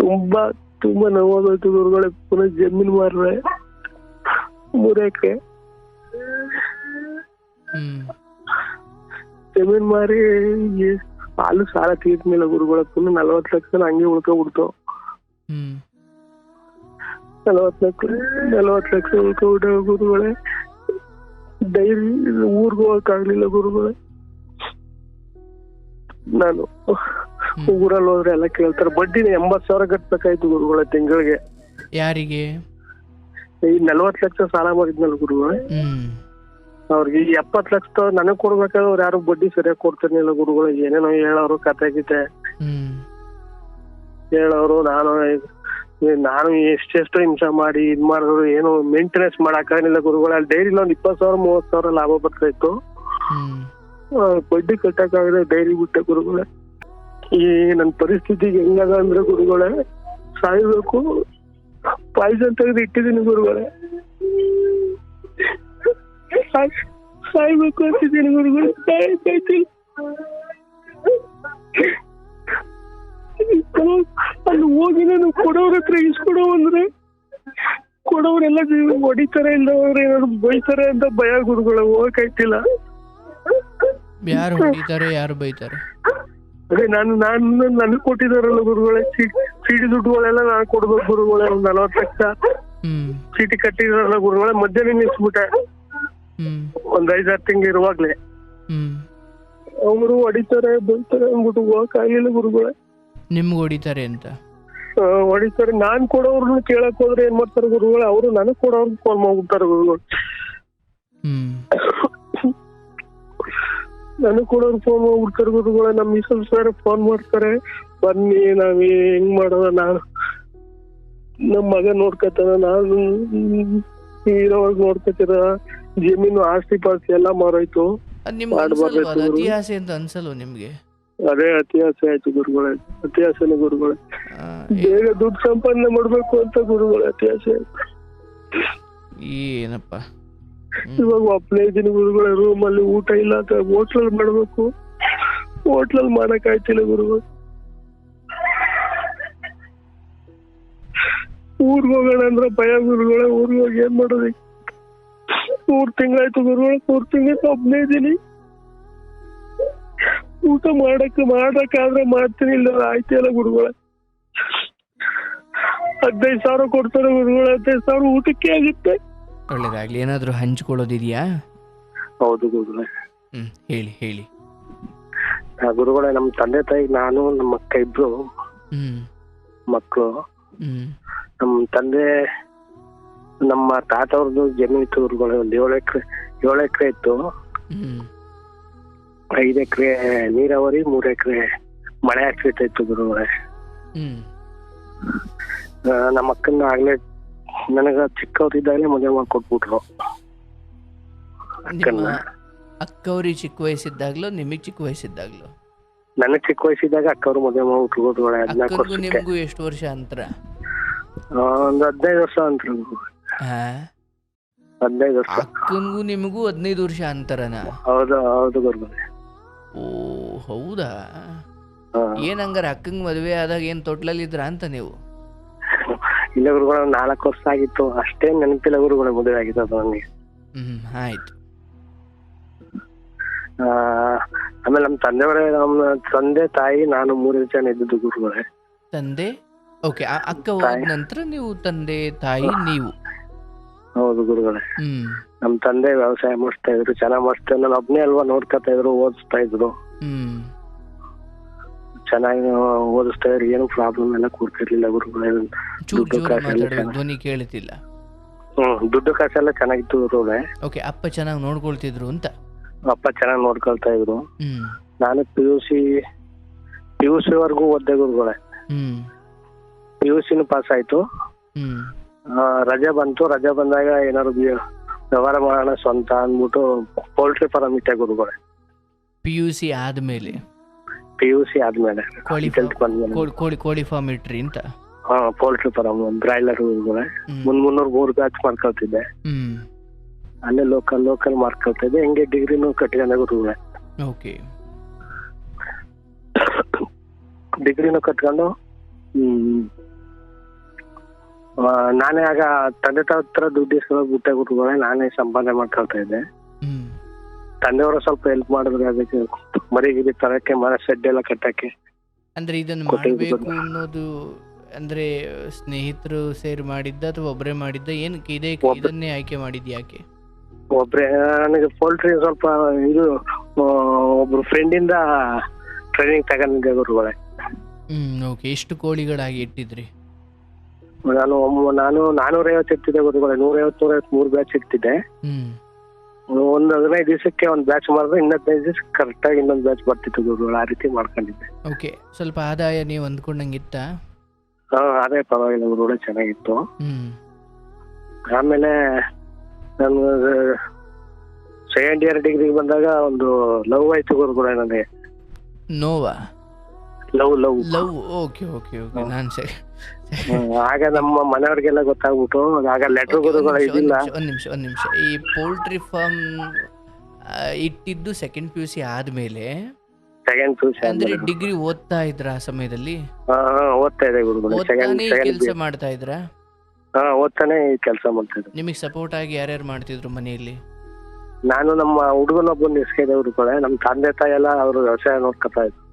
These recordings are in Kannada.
ತುಂಬಾ ತುಂಬಾ ನೋವಾಗೋಯ್ತು ಗುರುಗಳೇ. ಪುನಃ ಜಮೀನ್ ಮಾರ್ರೆ 3 ಎಕರೆ ಜಮೀನ್ ಮಾರಿ ಹಾಲು ಸಾಲ ತೀರ್ಸ್ಮಿಲ್ಲ ಗುರುಗಳ. ಪುನಃ 40 ಲಕ್ಷ ಹಂಗೆ ಉಳ್ಕೊಬಿಡ್ತು. 40 ಲಕ್ಷ ಉಳ್ಕೊಬಿಟ್ಟ ಗುರುಗಳೇ. ಡೈರಿ ಊರ್ಗ್ ಹೋಗಕ್ಕಾಗ್ಲಿಲ್ಲ ಗುರುಗಳೇ. ನಾನು ಊರಲ್ಲಿ ಹೋದ್ರೆ ಎಲ್ಲ ಕೇಳ್ತಾರೆ, ಬಡ್ಡಿನ 80,000 ಕಟ್ಬೇಕಾಯ್ತು ಗುರುಗಳೇ ತಿಂಗಳಿಗೆ. ಯಾರಿಗೆ? ಈ 40 ಲಕ್ಷ ಸಾಲ ಮಾಡಿದ್ನಲ್ಲ ಗುರುಗಳೇ, ಅವ್ರಿಗೆ 70 ಲಕ್ಷ ನನಗ್ ಕೊಡ್ಬೇಕಾದ್ರೆ ಅವ್ರು ಯಾರು ಬಡ್ಡಿ ಸರಿಯಾಗಿ ಕೊಡ್ತಿರ್ಲಿಲ್ಲ ಗುರುಗಳೇ. ಏನೇನೋ ಹೇಳೋರು, ಕತೆ ಗೀತೆ ಹೇಳೋರು. ನಾನು ಎಷ್ಟೆಷ್ಟು ಹಿಂಸೆ ಮಾಡಿ ಇದ್ ಮಾಡಿದ್ರು ಏನು ಮೇಂಟೆನೆನ್ಸ್ ಮಾಡಕ್ಕಾಗಿಲ್ಲ ಗುರುಗಳೇ. ಅಲ್ಲಿ ಡೈರಿಲಿ ಒಂದ್ 20,000 30,000 ಲಾಭ ಬರ್ತಾ ಇತ್ತು. ಬಡ್ಡಿ ಕಟ್ಟಕ್ಕಾಗದೆ ಡೈರಿ ಬಿಟ್ಟೆ ಗುರುಗಳೇ. ಈ ನನ್ ಪರಿಸ್ಥಿತಿಗೆ ಹೆಂಗದ ಅಂದ್ರೆ ಗುರುಗಳೇ, ಸಾಯ್ಬೇಕು ಪಾಯ್ಸನ್ ತೆಗೆದು ಇಟ್ಟಿದ್ದೀನಿ ಗುರುಗಳೇ. ಸಾಯ್ಬೇಕು ಅಂತಿದ್ದೀನಿ ಗುರುಗಳೇ. ಅಲ್ಲಿ ಹೋಗಿ ನಾನು ಕೊಡೋರ ಹತ್ರ ಇಸ್ಕೊಡೋ ಅಂದ್ರೆ ಕೊಡೋರೆಲ್ಲ ಹೊಡಿತಾರೆ ಇಲ್ಲ ಅವ್ರು ಏನಾದ್ರು ಬೈತಾರೆ ಅಂತ ಭಯ ಗುರುಗಳೇ. ಹೋಗಕ್ಕಾಯ್ತಿಲ್ಲ. ಯಾರು ಹೊಡಿತಾರೆ, ಯಾರು ಬೈತಾರೆ? ಅದೇ ನನಗ್ ಕೊಟ್ಟಿದಾರಲ್ಲ ಗುರುಗಳೇ ಚೀಟಿ ದುಡ್ಡುಗಳೆಲ್ಲ ನಾನು ಕೊಡ್ಬೇಕು ಗುರುಗಳೇ. ಒಂದ್ 40 ಲಕ್ಷ ಚೀಟಿ ಕಟ್ಟಿದಾರಲ್ಲ ಗುರುಗಳೇ, ಮಧ್ಯಾಹ್ನ ನಿಲ್ಸ್ಬಿಟ್ಟೆ ಒಂದ್ 5-6 ತಿಂಗಳು ಇರುವಾಗ್ಲೇ. ಅವರು ಹೊಡಿತಾರೆ ಬೈತಾರೆ ಅಂದ್ಬಿಟ್ಟು ಹೋಗಕ್ಕಾಗಿಲ್ಲ ಗುರುಗಳೇ. ನಿಮ್ಗೆ ಹೊಡಿತಾರೆ ಅಂತ? ಹೊಡಿತಾರೆ. ನಾನ್ ಕೊಡೋರ್ನು ಕೇಳಕ್ ಹೋದ್ರೆ ಏನ್ ಮಾಡ್ತಾರೆ ಗುರುಗಳೇ, ಅವರು ನನಗ್ ಕೊಡೋರ್ನ ಫೋನ್ ಮಾಡ್ಬಿಡ್ತಾರೆ ಗುರುಗಳು. ನನಗ್ ಕೊಡೋರು ಫೋನ್ ಮಾಡ್ಬಿಡ್ತಾರೆ ಗುರುಗಳೇ. ನಮ್ ಮಿಸಸ್ ಬೇರೆ ಫೋನ್ ಮಾಡ್ತಾರೆ, ಬನ್ನಿ ನಾವ್ ಹೆಂಗ್ ಮಾಡೋದ, ನಾನು ನಮ್ ಮಗ ನೋಡ್ಕೊತಾನ, ನಾನು ಹೀರೋವಾಗಿ ನೋಡ್ಕೊತೀರ, ಜಮೀನು ಆಸ್ತಿ ಪಾಸ್ತಿ ಎಲ್ಲ ಮಾರೋಯ್ತು. ಅತಿ ಆಸೆ ಅಂತ ಅನ್ಸಲ್ವ ನಿಮ್ಗೆ? ಅದೇ ಅತಿ ಆಸೆ ಆಯ್ತು ಗುರುಗಳೇ. ಅತಿ ಆಸೆನೆ ಗುರುಗಳೇ. ಬೇಗ ದುಡ್ಡು ಸಂಪಾದನೆ ಮಾಡ್ಬೇಕು ಅಂತ ಗುರುಗಳೇ ಅತಿ ಆಸೆ ಆಯ್ತು. ಏನಪ್ಪ ಇವಾಗ ಒಬ್ಬನೇ ಇದ್ದೀನಿ ಗುರುಗಳೇ. ರೂಮ್ ಅಲ್ಲಿ ಊಟ ಇಲ್ಲ ಅಂತ ಹೋಟ್ಲಲ್ಲಿ ಮಾಡ್ಬೇಕು. ಹೋಟ್ಲಲ್ಲಿ ಮಾಡಕ್ ಆಯ್ತಿಲ್ಲ ಗುರುಗಳು. ಊರ್ಗ್ ಹೋಗೋಣ ಅಂದ್ರೆ ಭಯ ಗುರುಗಳೇ. ಊರ್ಗ್ ಹೋಗಿ ಏನ್ ಮಾಡೋದು? 3 ತಿಂಗಳಾಯ್ತು ಗುರುಗಳೇ. 3 ತಿಂಗಳ ಒಬ್ಬನೇ ಇದ್ದೀನಿ. ಊಟ ಮಾಡಕ್ಕಾದ್ರೆ ಮಾಡ್ತೀನಿ, ಇಲ್ಲ ಆಯ್ತಿಲ್ಲ ಗುರುಗಳೇ. 15,000 ಕೊಡ್ತಾರೆ ಗುರುಗಳೇ. 15,000 ಊಟಕ್ಕೆ ಆಗುತ್ತೆ. ಒಳ್ಳೇದಾಗ್ಲಿ. ಏನಾದ್ರು ಹಂಚ್ಕೊಳ್ಳೋದಿದ್ಯಾ? ಹೌದು ಗುರುಗಳೇ. ಹೇಳಿ ಗುರುಗಳೇ, ನಮ್ ತಂದೆ ತಾಯಿ, ನಾನು ನಮ್ಮ ಅಕ್ಕ ಇಬ್ರು ಮಕ್ಕಳು. ನಮ್ ತಂದೆ ನಮ್ಮ ತಾತ ಅವ್ರದ್ದು ಜಮೀನು ಇತ್ತು ಗುರುಗಳೇ. ಒಂದ್ 7 ಎಕರೆ ಇತ್ತು. 5 ಎಕರೆ ನೀರಾವರಿ, 3 ಎಕರೆ ಮಳೆ ಆಶ್ರಿತ ಇತ್ತು ಗುರುಗಳೇ. ನಮ್ಮ ಅಕ್ಕನ ಆಗ್ಲೇ ನನಗ ಚಿಕ್ಕವ್ರಿದ್ದಾಗಲೇ ಮದುವೆ ಮಾಡ್ಕೊಟ್ಬಿಟ್ರು ಅಕ್ಕನ್ನ. ಅಕ್ಕವ್ರಿಗೆ ಚಿಕ್ಕ ವಯಸ್ಸಿದ್ದಾಗ್ಲೂ ನಿಮಗ್ ಚಿಕ್ಕ ವಯಸ್ಸಿದ್ದಾಗ್ಲೂ? ನನಗ್ ಚಿಕ್ಕ ವಯಸ್ಸಿದ್ದಾಗ ಅಕ್ಕವ್ರು ಮದುವೆ ಮಾಡ್ಬಿಟ್ರು ಗುರುಗಳೇ. 14 ವರ್ಷಕ್ಕೆ. ನಿಮ್ಗೂ ಎಷ್ಟು ವರ್ಷ ಅಂತರ? ಒಂದು 15 ವರ್ಷ ಅಂತರ. 15 ವರ್ಷ. ಅಕ್ಕನ್ಗೂ ನಿಮಗೂ 15 ವರ್ಷ ಅಂತರನಾ? ಹೌದು ಗುರುಗಳೇ. ಓ ಹೌದಾ? ಏನಂಗಾರ ಅಕ್ಕಂಗ್ ಮದ್ವೆ ಆದಾಗ ಏನ್ ತೊಟ್ಲಲ್ಲಿ ಇದ್ರ ಅಂತ ನೀವು? ಇಲ್ಲ ಗುರುಗಳ, 4 ವರ್ಷ ಆಗಿತ್ತು ಅಷ್ಟೇ, ನೆನಪಿಲ್ಲ ಗುರುಗಳ ಮದುವೆ ಆಗಿತ್ತು ನನಗೆ. ಆಯ್ತು. ಆಮೇಲೆ ನಮ್ಮ ತಂದೆಯವರೇ, ನಮ್ಮ ತಂದೆ ತಾಯಿ ನಾನು 3 ಜನ ಇದ್ದಿದ್ದು ಗುರುಗಳೇ. ತಂದೆ ಓಕೆ. ಅಕ್ಕ ಹೋದ ನಂತರ ನೀವು ತಂದೆ ತಾಯಿ ನೀವು? ಹೌದು ಗುರುಗಳೇ. ನಮ್ ತಂದೆ ವ್ಯವಸಾಯ ಮಾಡಿಸ್ತಾ ಇದ್ರು, ಚೆನ್ನಾಗ್ ಮಾಡಿಸ್ತಾ ಇದ್ರು. ನಾನು ಒಬ್ನೇ ಅಲ್ವಾ ನೋಡ್ಕೊತಾ ಇದ್ರು, ಓದಿಸ್ತಾ ಇದ್ರು, ಚೆನ್ನಾಗಿ ಓದಿಸ್ತಾ ಇದ್ರು. ಏನು ಪ್ರಾಬ್ಲಮ್ ಎಲ್ಲ ಕೊಡ್ತಿರ್ಲಿಲ್ಲ ಗುರುಗಳೇ. ಧ್ವನಿ ಕೇಳುತ್ತಿಲ್ಲ. ದುಡ್ಡು ಕಾಸೆಲ್ಲ ಚೆನ್ನಾಗಿತ್ತು ಗುರುಗಳೇ. ಓಕೆ. ಅಪ್ಪ ಚೆನ್ನಾಗಿ ನೋಡ್ಕೊಳ್ತಿದ್ರು ಅಂತ? ಅಪ್ಪ ಚೆನ್ನಾಗಿ ನೋಡ್ಕೊಳ್ತಾ ಇದ್ರು. ನಾನು PUC ವರ್ಗೂ ಓದ್ದೆ ಗುರುಗಳೇ. PUC ಪಾಸ್ ಆಯ್ತು. ರಜೆ ಬಂತು. ರಜೆ ಬಂದಾಗ ಏನಾದ್ರು ವ್ಯವಹಾರ ಮಾಡೋಣ ಸ್ವಂತ ಅಂದ್ಬಿಟ್ಟು ಪೋಲ್ಟ್ರಿ ಫಾರಂ ಇಟ್ಟೆ ಗುರುಗಳೇ. PUC ಆದ್ಮೇಲೆ ಕೋಳಿ ಫಾರ್ಮ್ ಇಟ್ರಿ ಅಂತ? ಪೋಲ್ಟ್ರಿ ಫಾರಂ, ಬ್ರಾಯ್ಲರ್ ಗುರುಗಳೇ. 300 ಬ್ಯಾಚ್ ಮಾಡ್ಕೊಳ್ತಿದ್ದೆ. ಅಲ್ಲೇ ಲೋಕಲ್ ಮಾಡ್ಕೊಳ್ತಾ ಇದ್ದೆ. ಹೆಂಗೆ ಡಿಗ್ರಿನೂ ಕಟ್ಕೊಂಡೆ ಗುರುಗಳೇ. ಓಕೆ. ಡಿಗ್ರಿನೂ ಕಟ್ಕೊಂಡು ನಾನೇ ಆಗ ತಂದೆ ತಾವ ಹತ್ರ ದುಡ್ಡು ಇಸ್ಕೊಳ್ಳೋದು ಬಿಟ್ಟೆ ಗುರುಗಳೇ, ನಾನೇ ಸಂಪಾದನೆ ಮಾಡ್ಕೊಳ್ತಾ ಇದ್ದೆ. ತಂದೆಯವರು ಸ್ವಲ್ಪ ಹೆಲ್ಪ್ ಮಾಡಿದ್ರೆ ಅದಕ್ಕೆ ಮರಿಗಿರಿ ತರಕ್ಕೆ, ಮರ ಶೆಡ್ ಎಲ್ಲ ಕಟ್ಟಕ್ಕೆ. ಅಂದ್ರೆ ಇದನ್ನು ಮಾಡಬೇಕು ಅನ್ನೋದು ಅಂದ್ರೆ ಸ್ನೇಹಿತರು ಸೇರಿ ಮಾಡಿದ್ದ ಅಥವಾ ಒಬ್ಬರೇ ಮಾಡಿದ್ದ? ಏನಕ್ಕೆ ಇದನ್ನೇ ಆಯ್ಕೆ ಮಾಡಿದ್ ಯಾಕೆ? ಒಬ್ರೆ ನನಗೆ ಪೋಲ್ಟ್ರಿ ಸ್ವಲ್ಪ ಇದು ಒಬ್ರು ಫ್ರೆಂಡ್ ಇಂದ ಟ್ರೈನಿಂಗ್ ತಗೊಂಡಿದ್ದೆ ಗುರುಗಳೇ. ಓಕೆ. ಎಷ್ಟು ಕೋಳಿಗಳಾಗಿ ಇಟ್ಟಿದ್ರಿ? ನಾನು 450 ಇರ್ತಿದ್ದೆ ಗುರುಗಳೇ. 150-153 ಬ್ಯಾಚ್ ಇರ್ತಿದ್ದೆ. ಒಂದು 15 ದಿವಸಕ್ಕೆ ಒಂದು ಬ್ಯಾಚ್ ಮಾಡಿದ್ರೆ ಇನ್ನ 15 ದಿವಸ ಕರೆಕ್ಟ್ ಆಗಿ ಇನ್ನೊಂದು ಬ್ಯಾಚ್ ಬರ್ತಿತ್ತು ಗುರುಗಳು. ಆ ರೀತಿ ಮಾಡ್ಕೊಂಡಿದ್ದೆ. ಓಕೆ. ಸ್ವಲ್ಪ ಆದಾಯ ನೀವು ಅಂದ್ಕೊಂಡಂಗಿತ್ತ? ಅದೇ ಪರವಾಗಿಲ್ಲ ಗುರುಗಳೇ, ಚೆನ್ನಾಗಿತ್ತು. ಆಮೇಲೆ ನಾನು ಸೆಕೆಂಡ್ ಇಯರ್ ಡಿಗ್ರಿಗೆ ಬಂದಾಗ ಒಂದು ಲವ್ ಆಯ್ತು ಗುರುಗಳೇ ನನಗೆ. ನೋವಾ? ಲವ್. Okay okay okay. ನಾನು ಸರಿ. ಆಗ ನಮ್ಮ ಮನೆಯವ್ರಿಗೆಲ್ಲ ಗೊತ್ತಾಗ್ಬಿಟ್ಟು ಆಗ ಲೆಟರ್ ಗುರುಗಳು ಇದಿಲ್ಲ. ಒಂದ್ ನಿಮಿಷ. ಈ ಪೋಲ್ಟ್ರಿ ಫಾರ್ಮ್ ಇಟ್ಟಿದ್ದು ಸೆಕೆಂಡ್ PUC ಆದ್ಮೇಲೆ ಅಂದ್ರೆ ಡಿಗ್ರಿ ಓದ್ತಾ ಇದ್ರ ಆ ಸಮಯದಲ್ಲಿ? ಓದ್ತಾ ಇದೆ ಗುರುಗಳು. ಕೆಲಸ ಮಾಡ್ತಾ ಇದ್ರ? ಓದ್ತಾನೆ ಕೆಲಸ ಮಾಡ್ತಾ ಇದ್ದೆ. ನಿಮಗೆ ಸಪೋರ್ಟ್ ಆಗಿ ಯಾರ್ಯಾರು ಮಾಡ್ತಿದ್ರು ಮನೆಯಲ್ಲಿ? ನಾನು ನಮ್ಮ ಹುಡುಗನೊಬ್ಬನ ಇಸ್ಕಿದೆ ಗುರುಗಳೇ. ನಮ್ಮ ತಂದೆ ತಾಯಿ ಎಲ್ಲ ಅವರು ವ್ಯವಸಾಯ ನೋಡ್ಕೊತಾ ಇದ್ರು.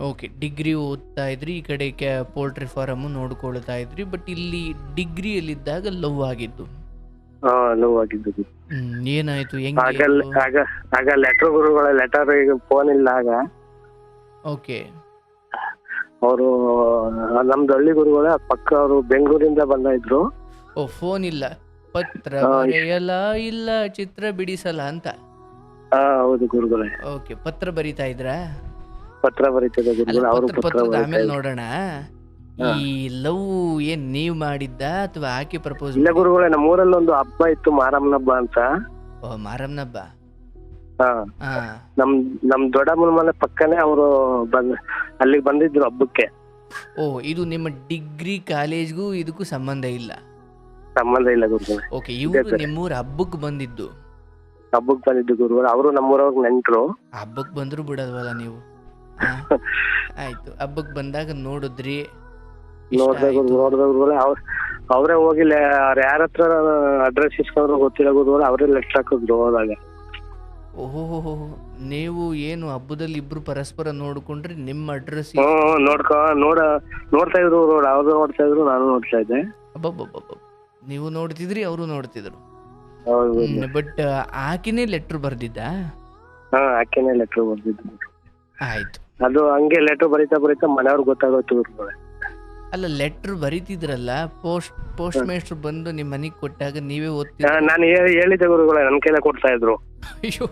ಓಕೆ. ಡಿಗ್ರಿ ಓದ್ತಾ ಇದ್ರಿ, ಈ ಕಡೆ ಪೋಲ್ಟ್ರಿ ಫಾರಮ್ ನೋಡ್ಕೊಳ್ತಾ ಇದ್ರಿ. ಬಟ್ ಇಲ್ಲಿ ಡಿಗ್ರಿಯಲ್ಲಿದ್ದಾಗ ಲವ್ ಆಗಿದ್ದು? ಲವ್ ಆಗಿದ್ದು. ಏನಾಯ್ತು? ಆಗ ಲೆಟರ್ ಗುರುಗಳ ಲೆಟರ್ ಈಗ ಫೋನ್ ಇಲ್ಲ ಆಗ. ಓಕೆ. ಅವರು ನಮ್ದು ಹಳ್ಳಿ ಗುರುಗಳ ಪಕ್ಕ ಅವರು ಬೆಂಗಳೂರಿಂದ ಬಂದ ಇದ್ರು. ಫೋನ್ ಇಲ್ಲ, ಪತ್ರ ಬರೆಯಲ ಇಲ್ಲ, ಚಿತ್ರ ಬಿಡಿಸಲ ಅಂತ. ಹೌದು ಗುರುಗಳೇ. ಓಕೆ. ಪತ್ರ ಬರಿತಾ ಇದ್ರಾ? ಪತ್ರ ಬರೀತದೆ ಗುರುಗಳು. ಅವರು ಪತ್ರದ ಆಮೇಲೆ ನೋಡೋಣ. ಈ ಲವ್ ಏನ್ ನೀವ್ ಮಾಡಿದ್ದ ಅಥವಾ ಆಕೆ ಪ್ರಪೋಸ್? ಇಲ್ಲ ಗುರುಗಳೇ, ನಮ್ಮ ಊರಲ್ಲಿ ಒಂದು ಹಬ್ಬ ಇತ್ತು, ಮಾರಮ್ಮನ ಹಬ್ಬ ಅಂತ. ಮಾರಮ್ಮನ ಹಬ್ಬ. ನಮ್ ದೊಡ್ಡಮ್ಮನ ಮನೆ ಪಕ್ಕನೆ ಅವರು ಅಲ್ಲಿಗೆ ಬಂದಿದ್ರು ಹಬ್ಬಕ್ಕೆ. ಇದು ನಿಮ್ಮ ಡಿಗ್ರಿ ಕಾಲೇಜ್ಗೂ ಇದಕ್ಕೂ ಸಂಬಂಧ ಇಲ್ಲ? ಸಂಬಂಧ ಇಲ್ಲ ಗುರುಗಳೇ. ಓಕೆ. ಇವರು ನಿಮ್ಮೂರ ಹಬ್ಬಕ್ಕೆ ಬಂದಿದ್ದು ಗುರುಗಳು. ಅವರು ನಮ್ಮೂರವ್ರ ನೆಂಟ್ರು. ಹಬ್ಬಕ್ ಬಂದ್ರು ಬಿಡೋದವಲ್ಲ ನೀವು? ಆಯ್ತು. ಹಬ್ಬಕ್ ಬಂದಾಗ ನೋಡಿದ್ರಿ? ನೋಡ್ದೆ ಗುರುಗಳೇ. ಅವ್ರೇ ಹೋಗಿಲ್ಲ, ಅವ್ರ ಯಾರ ಹತ್ರ ಅಡ್ರೆಸ್ ಇಸ್ಕೊಂಡ್ರು ಗೊತ್ತಿಲ್ಲ ಗುರುಗಳು. ಅವ್ರೇ ಲೆಟರ್ ಹಾಕಿದ್ರು ಹೋದಾಗ. ಓಹೋ. ನೀವು ಏನು ಹಬ್ಬದಲ್ಲಿ ಇಬ್ರು ಪರಸ್ಪರ ನೋಡ್ಕೊಂಡ್ರಿ? ನಿಮ್ಮ ಅಡ್ರೆಸ್ ನೋಡ್ತಾ ಇದ್ರು ಗುರುಗಳು. ಅವ್ರು ನೋಡ್ತಾ ಇದ್ರು, ನಾನು ನೋಡ್ತಾ ಇದ್ದೆ. ನೀವು ನೋಡ್ತಿದ್ರಿ, ಅವರು ನೋಡ್ತಿದ್ರು. ಬಟ್ ಆಕಿನೇ ಲೆಟರ್ ಬರ್ದಿದ್ದ? ಆಕೆನೇ ಲೆಟರ್ ಬರ್ದಿದ್ದು. ಆಯ್ತು. ಅದು ಹಂಗೆ ಲೆಟರ್ ಬರೀತಾ ಮನೆಯವ್ರಿಗೆ ಗೊತ್ತಾಗೋಯ್ತು ಗುರುಗಳೇ. ಅಲ್ಲ, ಲೆಟರ್ ಬರೀತಿದ್ರಲ್ಲ, ಪೋಸ್ಟ್ ಮೇಸ್ಟ್ರು ಬಂದು ನಿಮ್ ಮನೆಗ್ ಕೊಟ್ಟಾಗ ನೀವೇ ಓದ್ತಿದ್ರಿ? ನಾನು ಹೇಳಿದ್ದೆ ಗುರುಗಳೇ, ನನ್ ಕೈಲೇ ಕೊಡ್ತಾ ಇದ್ರು. ಅಯ್ಯೋ,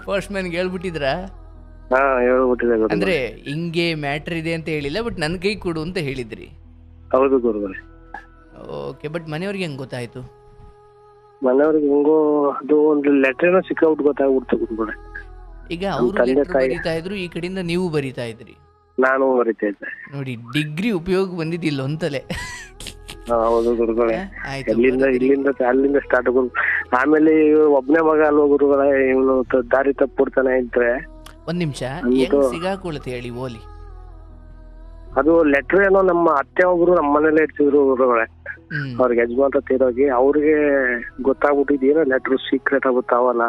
ಪೋಸ್ಟ್ ಮ್ಯಾನ್ಗೆ ಹೇಳ್ಬಿಟ್ಟಿದ್ರಾ? ಹೇಳ್ಬಿಟ್ಟಿದೆ ಗುರುಗಳೇ. ಅಂದ್ರೆ ಹಿಂಗೆ ಮ್ಯಾಟರ್ ಇದೆ ಅಂತ ಹೇಳಿಲ್ಲ, ಬಟ್ ನನ್ ಕೈ ಕೊಡು ಅಂತ ಹೇಳಿದ್ರಿ? ಹೌದು ಗುರುಗಳೇ. ಓಕೆ. ಬಟ್ ಮನೆಯವ್ರಿಗೆ ಹೆಂಗ್ ಗೊತ್ತಾಯ್ತು? ಮನೆಯವ್ರಿಗೆ ಹೆಂಗೋ ಅದು ಒಂದು ಲೆಟರ್ ಸಿಕ್ಕಾಬಿಟ್ಟು ಗೊತ್ತಾಗ್ಬಿಡ್ತು ಗುರುಗಳೇ. ಈಗ ಅವರು ಲೆಟರ್ ಬರೀತಾ ಇದ್ರು, ಈ ಕಡೆಯಿಂದ ನೀವು ಬರೀತಾ ಇದ್ರಿ? ನಾನು ಬರೀತಾ ಇದ್ದೆ. ನೋಡಿ, ಡಿಗ್ರಿ ಉಪಯೋಗ ಬಂದಿದ್ದಿಲ್ಲ ಒಂತಲೆ. ಹೌದು ಗುರುಗಳೇ. ಅಲ್ಲಿಂದ ಸ್ಟಾರ್ಟ್ ಗುರು. ಆಮೇಲೆ ಒಬ್ನೇ ಮಗ ಅಲ್ವ ಗುರುಗಳೇ, ಇವನು ದಾರಿ ತಪ್ಪಿಡ್ತಾನೆ ಇದ್ರೆ. ಒಂದ್ ನಿಮಿಷ, ಹೆಂಗ್ ಸಿಗಾಕೊಳತೆ ಹೇಳಿ ಓಲಿ? ಅದು ಲೆಟರ್ ಏನೋ ನಮ್ಮ ಅತ್ತೆ ಒಬ್ರು ನಮ್ಮ ಮನೇಲೆ ಇಡ್ತಿದ್ರು ಗುರುಗಳೇ. ಅವ್ರಿಗೆ ಯಜಮಾನ್ರ ತೀರೋಗಿ ಅವ್ರಿಗೆ ಗೊತ್ತಾಗ್ಬಿಟ್ಟಿದ್ ಏನೋ ಲೆಟರ್ ಸೀಕ್ರೆಟ್ ಆಗುತ್ತಾವಲ್ಲ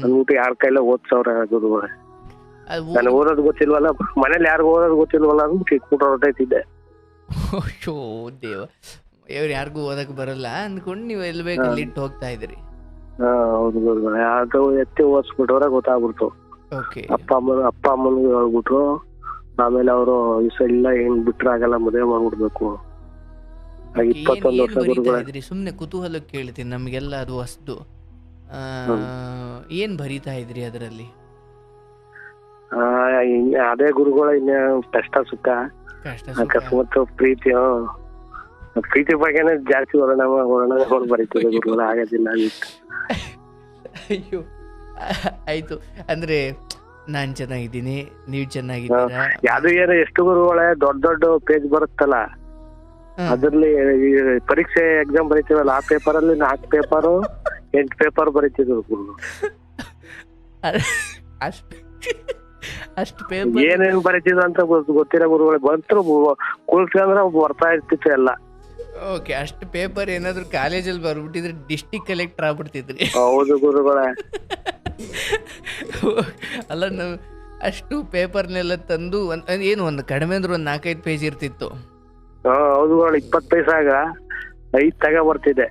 ಅಂದ್ಬಿಟ್ಟು ಯಾರ ಕೈಲ ಓದ್ಸವ್ರ ಗುರುಗಳೇ. ನಾನು ಓದೋದು ಗೊತ್ತಿಲ್ವಲ್ಲ, ಮನೇಲಿ ಯಾರಿಗೂ ಓದೋದು ಗೊತ್ತಿಲ್ವಲ್ಲ ಅಂದ್ಬಿಟ್ಟು ಇಟ್ಬಿಟ್ಟು ಹೊರಟೈತಿದ್ದೆ. ಅಯ್ಯೋ ದೇವ, ಯಾರಿಗೂ ಓದಕ್ ಬರಲ್ಲ ಅಂದ್ಕೊಂಡು ನೀವು ಎಲ್ಲಿ ಬೇಕಲ್ಲಿ ಇಟ್ಟು ಹೋಗ್ತಾ ಇದ್ರಿ? ಹೌದು ಗುರುಗಳೇ. ಅದು ಎತ್ತಿ ಓದಿಸ್ಬಿಟ್ಟವ್ರೆ ಗೊತ್ತಾಗ್ಬಿಡ್ತು. ಅಪ್ಪ ಅಮ್ಮನಿಗೆ ಹೇಳ್ಬಿಟ್ರು. ಆಮೇಲೆ ಅವರು ಇಲ್ಲ ಏನ್ ಬಿಟ್ರೆ ಆಗಲ್ಲ, ಮದುವೆ ಮಾಡ್ಬಿಡ್ಬೇಕು. 21 ವರ್ಷ ಗುರುಗಳೇ. ಸುಮ್ನೆ ಕುತೂಹಲಕ್ಕೆ ಕೇಳ್ತೀನಿ, ನಮ್ಗೆಲ್ಲ ಅದು ಹೊಸ್ದು. ಏನ್ ಬರೀತಾ ಇದ್ರಿ ಅದರಲ್ಲಿ? ಅದೇ ಗುರುಗಳ ಇನ್ನ ಕಷ್ಟ ಸುಖ, ಅಕಸ್ಮಾತ್ ಪ್ರೀತಿ ಬಗ್ಗೆನೇ ಜಾಸ್ತಿ ಹೊರಣ ಬರೀತಿದೆ ಗುರುಗಳ. ಆಗೋದಿಲ್ಲ. ಅಯ್ಯೋ ಆಯ್ತು. ಅಂದ್ರೆ ನಾನ್ ಚೆನ್ನಾಗಿದ್ದೀನಿ, ನೀವ್ ಚೆನ್ನಾಗಿದ್ದೀರಾ? ಯಾವ್ದು ಏನೋ ಎಷ್ಟು ಗುರುಗಳೇ ದೊಡ್ಡ ದೊಡ್ಡ ಪೇಜ್ ಬರುತ್ತಲ್ಲ, ಅದ್ರಲ್ಲಿ ಪರೀಕ್ಷೆ ಎಕ್ಸಾಮ್ ಬರೀತೀವಲ್ಲ, ಆ ಪೇಪರ್ ಅಲ್ಲಿ 4 ಪೇಪರ್ 8 ಪೇಪರ್ ಬರೀತಿದ್ರು ಗುರು. ಅಷ್ಟು ಪೇಪರ್ ಏನೇನ್ ಬರೀತಿದ್ರು ಅಂತ ಗೊತ್ತಿಲ್ಲ ಗುರುಗಳೇ. ಬಂತರು ಕುಳ್ಸ್ಕೊಂಡ್ರೆ ಬರ್ತಾ ಇರ್ತಿತ್ತು ಎಲ್ಲ. ಓಕೆ, ಅಷ್ಟು ಪೇಪರ್ ಏನಾದ್ರು ಕಾಲೇಜಲ್ಲಿ ಬರ್ಬಿಟ್ಟಿದ್ರೆ ಡಿಸ್ಟಿಕ್ ಕಲೆಕ್ಟರ್ ಆಗ್ಬಿಡ್ತಿದ್ರಿ. ಹೌದು ಗುರುಗಳೇ. ಅಲ್ಲ, ನಾವು ಅಷ್ಟು ಪೇಪರ್ನೆಲ್ಲ ತಂದು ಏನು ಒಂದು ಕಡಿಮೆ ಅಂದ್ರೆ ಒಂದು 4-5 ಪೇಜ್ ಇರ್ತಿತ್ತು. ಹೌದು ಗುರುಗಳೇ, 20 ಪೈಸಾಗ 5 ತಗ ಬರ್ತಿದೆ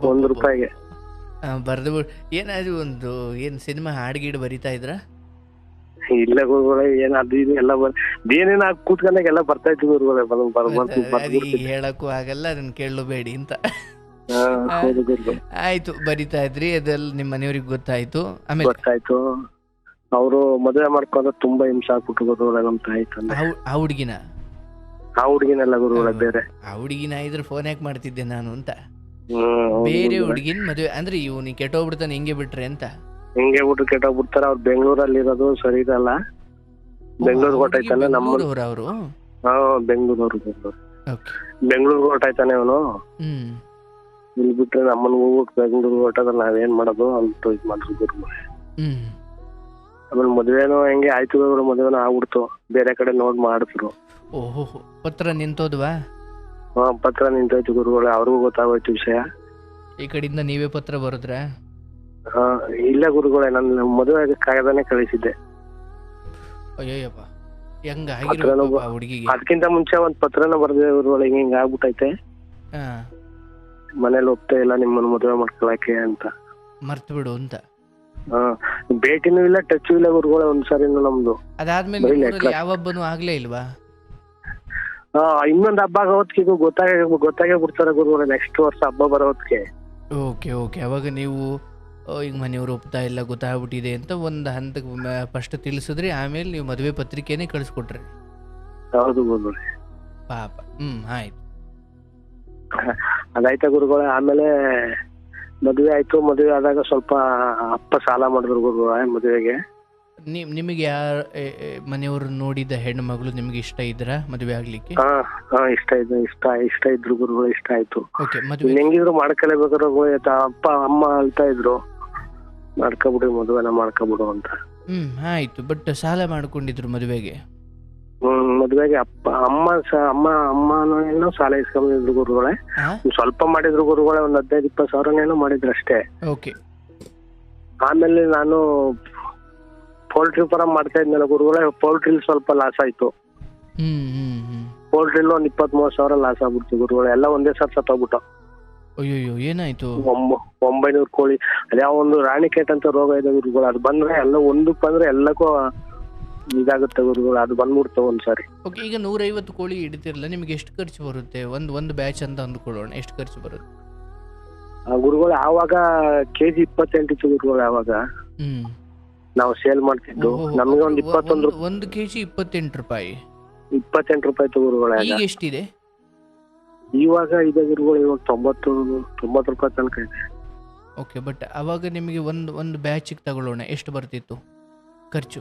₹1. ಬರ್ದು ಏನಾದ್ರು ಒಂದು ಏನು ಸಿನಿಮಾ ಹಾಡ್ಗೀಡು ಬರಿತಾ ಇದ್ರ? ಇಲ್ಲ ಗುರುಗಳೇ, ಏನ್ ಅದು ಇದು ಎಲ್ಲ ಏನೇನ ಕೂತ್ಕೊಂಡಾಗ ಎಲ್ಲ ಬರ್ತಾ ಇತ್ತು ಗುರುಗಳೇ. ಈಗ ಹೇಳಕ್ಕೂ ಆಗಲ್ಲ, ಅದನ್ನ ಕೇಳಬೇಡಿ ಅಂತ. ಹೌದು ಗುರುಗಳೇ. ಆಯ್ತು, ಬರಿತಾ ಇದ್ರಿ, ಅದೆಲ್ಲ ನಿಮ್ಮ ಮನೆಯವ್ರಿಗೆ ಗೊತ್ತಾಯ್ತು. ಆಮೇಲೆ ಗೊತ್ತಾಯ್ತು. ಅವರು ಮದುವೆ ಮಾಡ್ಕೊಂಡ್ರೆ ತುಂಬಾ ಹಿಂಸೆ ಆಗ್ಬಿಟ್ಟು ಗುರುಗಳೇ ನಮ್ ತಾಯಿ ತಂದೆ. ಆ ಹುಡ್ಗಿನ ಆ ಹುಡ್ಗಿನೆಲ್ಲ ಗುರುಗಳೇ ಬೇರೆ. ಆ ಹುಡುಗಿನ ಇದ್ರೆ ಫೋನ್ ಯಾಕೆ ಮಾಡ್ತಿದ್ದೆ ನಾನು ಅಂತ. ಬೇರೆ ಹುಡುಗಿನ ಮದುವೆ ಅಂದ್ರೆ ಇವ್ನಿ ಕೆಟ್ಟೋಗ್ಬಿಡ್ತಾನೆ ಹಿಂಗೆ ಬಿಟ್ರೆ ಅಂತ. ಹಿಂಗೆ ಬಿಟ್ಟು ಕೆಟ್ಟೋಗ್ಬಿಡ್ತಾರ. ಅವ್ರು ಬೆಂಗಳೂರಲ್ಲಿ ಇರೋದು ಸರಿ ಇರಲ್ಲ. ಬೆಂಗಳೂರು ಹೊರಟಾಯ್ತಾನೆ ನಮ್ಮೂರವ್ರು ಅವರು. ಬೆಂಗಳೂರು ಬೆಂಗಳೂರು ಹೊರಟಾಯ್ತಾನೆ ಅವನು. ಇಲ್ಲಿ ಬಿಟ್ರೆ ನಮ್ಮನ್ ಹೋಗ್ಬಿಟ್ಟು ಬೆಂಗಳೂರು ಹೊರಟಾದ್ರೆ ನಾವೇನ್ ಮಾಡೋದು ಅಂತ ಇದ್ ಮಾಡಿದ್ರು ಗುರುಗಳೇ. ಆಮೇಲೆ ಮದ್ವೆನೂ ಹೆಂಗೆ ಆಯ್ತು ಗುರು, ಮದ್ವೆನೂ ಆಗ್ಬಿಡ್ತು. ಬೇರೆ ಕಡೆ ನೋಡ್ ಮಾಡಿದ್ರು. ಓಹೋ, ಪತ್ರ ನಿಂತೋದ್ವಾ? ಪತ್ರ ನಿಂತೋಯ್ತು ಗುರುಗಳೇ. ಅವ್ರಿಗೂ ಗೊತ್ತಾಗೋಯ್ತು ವಿಷಯ. ಈ ಕಡೆಯಿಂದ ನೀವೇ ಪತ್ರ ಬರೋದ್ರ? ಇಲ್ಲ ಗುರುಗಳೇ, ನನ್ನ ಮದುವೆ ಕಾಗದನೇ ಕಳಿಸಿದ್ದೆ. ಅಯ್ಯಪ್ಪ, ಹೆಂಗ ಹುಡುಗಿಗೆ? ಅದಕ್ಕಿಂತ ಮುಂಚೆ ಒಂದ್ ಪತ್ರನ ಬರ್ದಿದೆ ಗುರುಗಳೇ, ಹಿಂಗ ಆಗ್ಬಿಟ್ಟೈತೆ, ಮನೇಲಿ ಒಪ್ತಾ ಇಲ್ಲ ನಿಮ್ಮನ್ನ ಮದುವೆ ಮಾಡ್ಕೊಳಕ್ಕೆ ಅಂತ. ಮರ್ತು ಬಿಡು ಅಂತ. ಭೇಟಿನೂ ಇಲ್ಲ, ಟಚ್ ಇಲ್ಲ ಗುರುಗಳೇ ಒಂದ್ಸರಿನೂ ನಮ್ದು. ಅದಾದ್ಮೇಲೆ ಯಾವ ಹಬ್ಬನೂ ಆಗ್ಲೇ ಇಲ್ವಾ? ಇನ್ನೊಂದು ಹಬ್ಬ ಹೊತ್ತಿಗೆ ಗೊತ್ತಾಗೇ ಬಿಡ್ತಾರೆ ಗುರುಗಳೇ, ನೆಕ್ಸ್ಟ್ ವರ್ಷ ಹಬ್ಬ ಬರೋ ಹೊತ್ತಿಗೆ. ಓಕೆ ಓಕೆ, ಅವಾಗ ನೀವು ಈಗ ಮನೆಯವ್ರು ಒಪ್ತಾ ಇಲ್ಲ, ಗೊತ್ತಾಗ್ಬಿಟ್ಟಿದೆ ಅಂತ ಒಂದು ಹಂತಕ್ಕೆ ಫಸ್ಟ್ ತಿಳಿಸಿದ್ರಿ, ಆಮೇಲೆ ನೀವು ಮದುವೆ ಪತ್ರಿಕೆನೇ ಕಳಿಸ್ಕೊಟ್ರಿ. ಹೌದು ಗುರುಗಳೇ. ಪಾಪ. ಆಯ್ತು. ಅದಾಯ್ತಾ ಗುರುಗಳೇ. ಆಮೇಲೆ ಮದುವೆ ಆಯ್ತು. ಮದುವೆ ಆದಾಗ ಸ್ವಲ್ಪ ಅಪ್ಪ ಸಾಲ ಮಾಡಿದ್ರು ಗುರುಗಳೇ ಮದುವೆಗೆ. ನಿಮಗೆ ಯಾರ ಮನೆಯವರು ನೋಡಿದ ಹೆಣ್ಣು ಮಗಳು ನಿಮ್ಗೆ ಇಷ್ಟ ಇದ್ರ ಮದುವೆ ಆಗ್ಲಿಕ್ಕೆ? ಇಷ್ಟ ಇದ್ರು ಗುರುಗಳು, ಇಷ್ಟ ಆಯ್ತು. ಹೆಂಗಿದ್ರು ಮಾಡ್ಕೊಲೇಬೇಕಾದ್ರು ಅಪ್ಪ ಅಮ್ಮ ಅಳ್ತಾ ಇದ್ರು, ಮಾಡ್ಕೊಬಿಡು ಮದುವೆನ ಮಾಡ್ಕೊಬಿಡು ಅಂತ. ಆಯ್ತು. ಬಟ್ ಸಾಲ ಮಾಡ್ಕೊಂಡಿದ್ರು ಮದುವೆಗೆ? ಮದುವೆಗೆ ಅಮ್ಮನೂ ಸಾಲ ಇಸ್ಕೊಂಡಿದ್ರು ಗುರುಗಳೇ. ಸ್ವಲ್ಪ ಮಾಡಿದ್ರು ಗುರುಗಳೇ, ಒಂದ್ 15-20 ಸಾವಿರನೇನೋ ಮಾಡಿದ್ರು ಅಷ್ಟೇ. ಆಮೇಲೆ ನಾನು ಪೋಲ್ಟ್ರಿ ಫಾರಂ ಮಾಡ್ತಾ ಇದ್ನಲ್ಲ ಗುರುಗಳೇ, ಪೋಲ್ಟ್ರಿಲ್ ಸ್ವಲ್ಪ ಲಾಸ್ ಆಯ್ತು. ಪೋಲ್ಟ್ರಿಲ್ ಒಂದ್ 20-30 ಸಾವಿರ ಲಾಸ್ ಆಗ್ಬಿಡ್ತು ಗುರುಗಳೇ. ಎಲ್ಲ ಒಂದೇ ಸರ್ ಸತ್ತೋಗ್ಬಿಟ್ಟು. ಅಯ್ಯೋ, ಏನಾಯ್ತು? 900 ಕೋಳಿ. ಅದ್ಯಾವ ಒಂದು ರಾಣಿಕೇಟ್ ಅಂತ ರೋಗ ಇದೆ ಗುರುಗಳು. ಅದು ಬಂದ್ರೆ ಎಲ್ಲ ಒಂದಕ್ಕೆ ಬಂದ್ರೆ ಎಲ್ಲಕ್ಕೂ ಇದಾಗುತ್ತೆ ಗುರುಗಳು. ಅದು ಬಂದ್ಬಿಡ್ತಾವ ಒಂದ್ಸಾರಿ. ಈಗ 150 ಕೋಳಿ ಹಿಡಿತಿರಲ್ಲ, ನಿಮ್ಗೆ ಎಷ್ಟು ಖರ್ಚು ಬರುತ್ತೆ? ಒಂದು ಬ್ಯಾಚ್ ಅಂತ ಅಂದ್ಕೊಳ್ಳೋಣ, ಎಷ್ಟು ಖರ್ಚು ಬರುತ್ತೆ ಗುರುಗಳು? ಆವಾಗ ಕೆಜಿ 28 ಇತ್ತು ಗುರುಗಳು. ಆವಾಗ ನಾವು ಸೇಲ್ ಮಾಡ್ತಿದ್ದು, ನಮ್ಗೆ ಒಂದು 21. ಒಂದು ಕೆಜಿ 28 ರೂಪಾಯಿ. 28 ರೂಪಾಯಿ ಇತ್ತು ಗುರುಗಳೇ. ಈಗ ಎಷ್ಟಿದೆ? ಇವಾಗ ಇದೆ ಗುರುಗಳು, ಇವಾಗ 90 ರೂಪಾಯಿ ತನಕ ಇದೆ. ಓಕೆ, ಬಟ್ ಅವಾಗ ನಿಮಗೆ ಒಂದು ಬ್ಯಾಚಿಗೆ ತಗೊಳ್ಳೋಣ, ಎಷ್ಟು ಬರ್ತಿತ್ತು ಖರ್ಚು?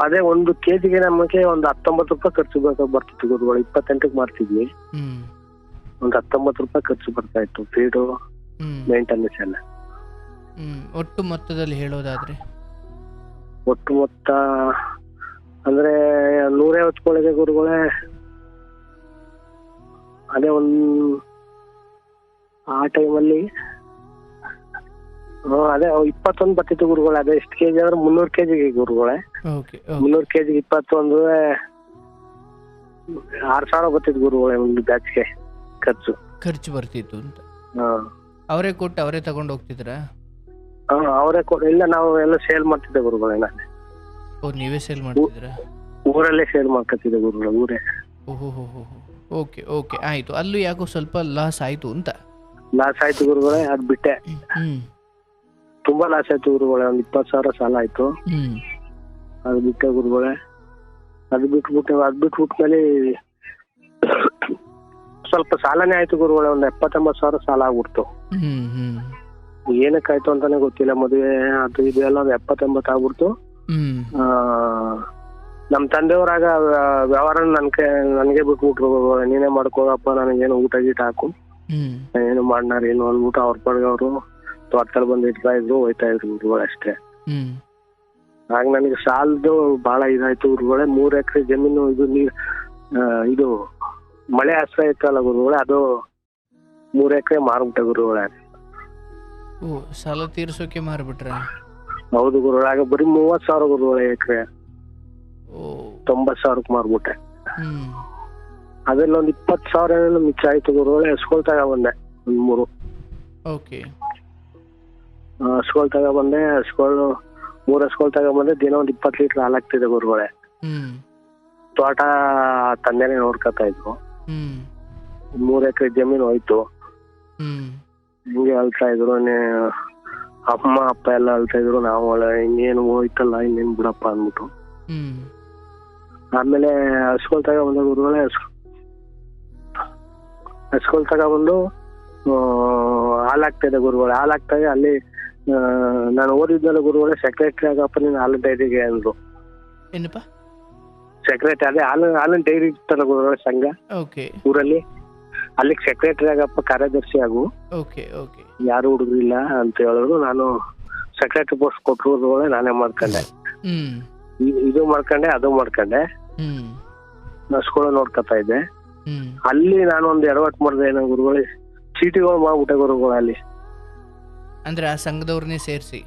ಅದೇ ಒಂದು ಕೆಜಿಗೆ ನಮಗೆ ಒಂದು 19 ರೂಪಾಯಿ ಖರ್ಚು ಬರ್ತಿತ್ತು ಗುರುಗಳು. 28ಕ್ಕೆ ಮಾಡ್ತಿದ್ವಿ. ಒಂದು 19 ರೂಪಾಯಿ ಖರ್ಚು ಬರ್ತಾ ಇತ್ತು, ಫೀಡು ಮೇಂಟೆನೆನ್ಸ್ ಎಲ್ಲ. ಒಟ್ಟು ಮೊತ್ತದಲ್ಲಿ ಹೇಳೋದಾದ್ರೆ? ಒಟ್ಟು ಮೊತ್ತ ಅಂದ್ರೆ 150 ಕೋಳಿಗೆ ಗುರುಗಳೇ, ಅದೇ ಆ ಟೈಮಲ್ಲಿ ಅದೇ 21 ಬರ್ತಿತ್ತು ಗುರುಗಳೇ. ಅದೇ ಎಷ್ಟು ಕೆಜಿ ಅಂದ್ರೆ 300 ಕೆಜಿಗೆ ಗುರುಗಳೇ. 300 ಕೆಜಿಗೆ 21 6,000 ಬರ್ತಿತ್ತು ಗುರುಗಳೇ ಒಂದು ಬ್ಯಾಚ್ಗೆ ಖರ್ಚು ಬರ್ತಿತ್ತು ಅಂತ. ಅವರೇ ಕೊಟ್ಟು ಅವರೇ ತಗೊಂಡು ಹೋಗ್ತಿದ್ರ? ಅವರೇ ಇಲ್ಲ, ನಾವು ಎಲ್ಲ ಸೇಲ್ ಮಾಡ್ತಿದ್ದೆ ಗುರುಗಳೇ. ನಾನೇ. ನೀವೇ ಸೇಲ್ ಮಾಡ್ತಿದ್ರ? ಊರಲ್ಲೇ ಸೇಲ್ ಮಾಡ್ಕೊತಿದ್ದೆ ಗುರುಗಳೇ, ಊರೇ. ಓಕೆ ಓಕೆ, ಆಯ್ತು. ಅಲ್ಲೂ ಯಾಕೋ ಸ್ವಲ್ಪ ಲಾಸ್ ಆಯ್ತು ಅಂತ? ಲಾಸ್ ಆಯ್ತು ಗುರುಗಳೇ, ಅದ್ ಬಿಟ್ಟೆ. ತುಂಬಾ ಲಾಸ್ ಆಯ್ತು ಗುರುಗಳೇ, ಒಂದ್ 20 ಸಾವಿರ ಸಾಲ ಆಯ್ತು. ಅದ್ ಬಿಟ್ಟೆ ಗುರುಗಳೇ. ಅದ್ ಬಿಟ್ಬಿಟ್ಮೇಲೆ ಸ್ವಲ್ಪ ಸಾಲನೇ ಆಯ್ತು ಗುರುಗಳೇ. ಒಂದ್ 70-80 ಸಾವಿರ ಸಾಲ ಆಗ್ಬಿಡ್ತು. ಏನಕ್ಕಾಯ್ತು ಅಂತಾನೆ ಗೊತ್ತಿಲ್ಲ. ಮದುವೆ ಅದು ಇದು ಎಲ್ಲ 70-80 ಆಗ್ಬಿಡ್ತು. ನಮ್ ತಂದೆಯವ್ರಾಗ ವ್ಯವಹಾರ ನನ್ಗೆ ಬಿಟ್ಬಿಟ್ರು. ನೀನೇ ಮಾಡ್ಕೋಪ್ಪ, ನನಗೇನು ಊಟ ಗೀಟ ಹಾಕು, ಏನು ಮಾಡ್ನಾರ ಏನು ಅಂದ್ಬಿಟ್ಟು ಅವ್ರ ಪಡ್ಗೆ ಅವರು ತೋಟದಲ್ಲಿ ಬಂದು ಇಡ್ತಾ ಇದ್ರು, ಹೋಯ್ತಾ ಇದ್ರು ಗುರುಗಳು ಅಷ್ಟೇ. ಆಗ ನನಗೆ ಸಾಲದು ಬಹಳ ಇದಾಯ್ತು ಗುರುಗಳೇ. 3 ಎಕರೆ ಜಮೀನು ಇದು ಮಳೆ ಆಶ್ರಯ ಇತ್ತಲ್ಲ ಗುರುಗಳೇ, ಅದು 3 ಎಕರೆ ಮಾರ್ಬಿಟ್ಟೆ ಗುರುಗಳೇ. ಓ, ಸಾಲ ತೀರ್ಸೋಕೆ ಮಾರ್ಬಿಟ್ರ? ಹೌದು ಗುರುಗಳೇ, ಆಗ ಬರೀ 30,000 ಗುರುಗಳೇ ಎಕರೆ. ಓ, 90,000ಕ್ಕೆ ಮಾರ್ಬಿಟ್ಟೆ. ಹ್ಮ್. ಅದ್ರಲ್ಲಿ ಒಂದು 20,000 ಮಿಚ್ಚ ಆಯ್ತು ಗುರುಗಳೇ. ಹಸ್ಕೊಳ್ ತಗೊಬಂದೆ ಒಂದ್ 3. ಓಕೆ. ಹಸ್ಕೊಳ್ ತಗೊಬಂದೆ. 3 ಹಸ್ಕೊಳ್ ತಗೊಬಂದೆ. ದಿನ ಒಂದ್ 20 ಲೀಟರ್ ಹಾಲು ಹಾಕ್ತಿದೆ ಗುರುಗಳೇ. ತೋಟ ತಂದೆನೆ ನೋಡ್ಕೊತಾ ಇದ್ರು. 3 ಎಕರೆ ಜಮೀನು ಹೋಯ್ತು. ಹಿಂಗೆ ಅಳ್ತಾ ಇದ್ರು. ಅಮ್ಮ ಅಪ್ಪ ಎಲ್ಲ ಅಳ್ತಾ ಇದ್ರು. ನಾವು ಇನ್ನೇನು ಹೋಯ್ತಲ್ಲ, ಇನ್ನೇನ್ ಬಿಡಪ್ಪ ಅಂದ್ಬಿಟ್ಟು. ಆಮೇಲೆ ಹಸ್ಕೊಳ್ ತಗೊಬಂದ ಗುರುಗಳೇ. ಹಸ್ಕೊಳ್ ತಗೊಬಂದು ಹಾಲು ಹಾಕ್ತಿದೆ ಗುರುಗಳೇ. ಹಾಲು ಹಾಕ್ತಾಗ ಅಲ್ಲಿ ನಾನು ಓದಿದ್ನಲ್ಲ ಗುರುಗಳೇ, ಸೆಕ್ರೆಟರಿ ಆಗಪ್ಪ ನೀನು ಹಾಲು ಡೈರಿಗೆ ಅಂದ್ರು. ಏನಪ್ಪ? ಸೆಕ್ರೆಟರಿ, ಅದೇ ಹಾಲಿನ ಡೈರಿ ಇತ್ತಲ್ಲ ಗುರುಗಳೇ ಸಂಘ ಊರಲ್ಲಿ, ಅಲ್ಲಿಗೆ ಸೆಕ್ರೆಟರಿ ಆಗಪ್ಪ, ಕಾರ್ಯದರ್ಶಿ ಆಗು, ಯಾರು ಹುಡುಗ್ರಿಲ್ಲ ಅಂತ ಹೇಳಿದ್ರು. ನಾನು ಸೆಕ್ರೆಟರಿ ಪೋಸ್ಟ್ ಕೊಟ್ಟರು ಗುರುಗಳೇ. ನಾನೇ ಮಾಡ್ಕೊಂಡೆ. ಇದು ಮಾಡ್ಕೊಂಡೆ, ಅದು ಮಾಡ್ಕೊಂಡೆ. ಹಸ್ಕೊಳ ನೋಡ್ಕೊತಾ ಇದ್ದೆ. ಅಲ್ಲಿ ನಾನು ಒಂದು ಎಡವಟ್ ಮಾಡಿದೆ ಏನೋ ಗುರುಗಳೇ, ಚೀಟಿಗಳು ಮಾಡ್ಬಿಟ್ಟೆ ಗುರುಗಳು ಅಲ್ಲಿ. ಅಂದ್ರೆ ಆ ಸಂಘದವ್ರನ್ನೇ ಸೇರಿಸಿ?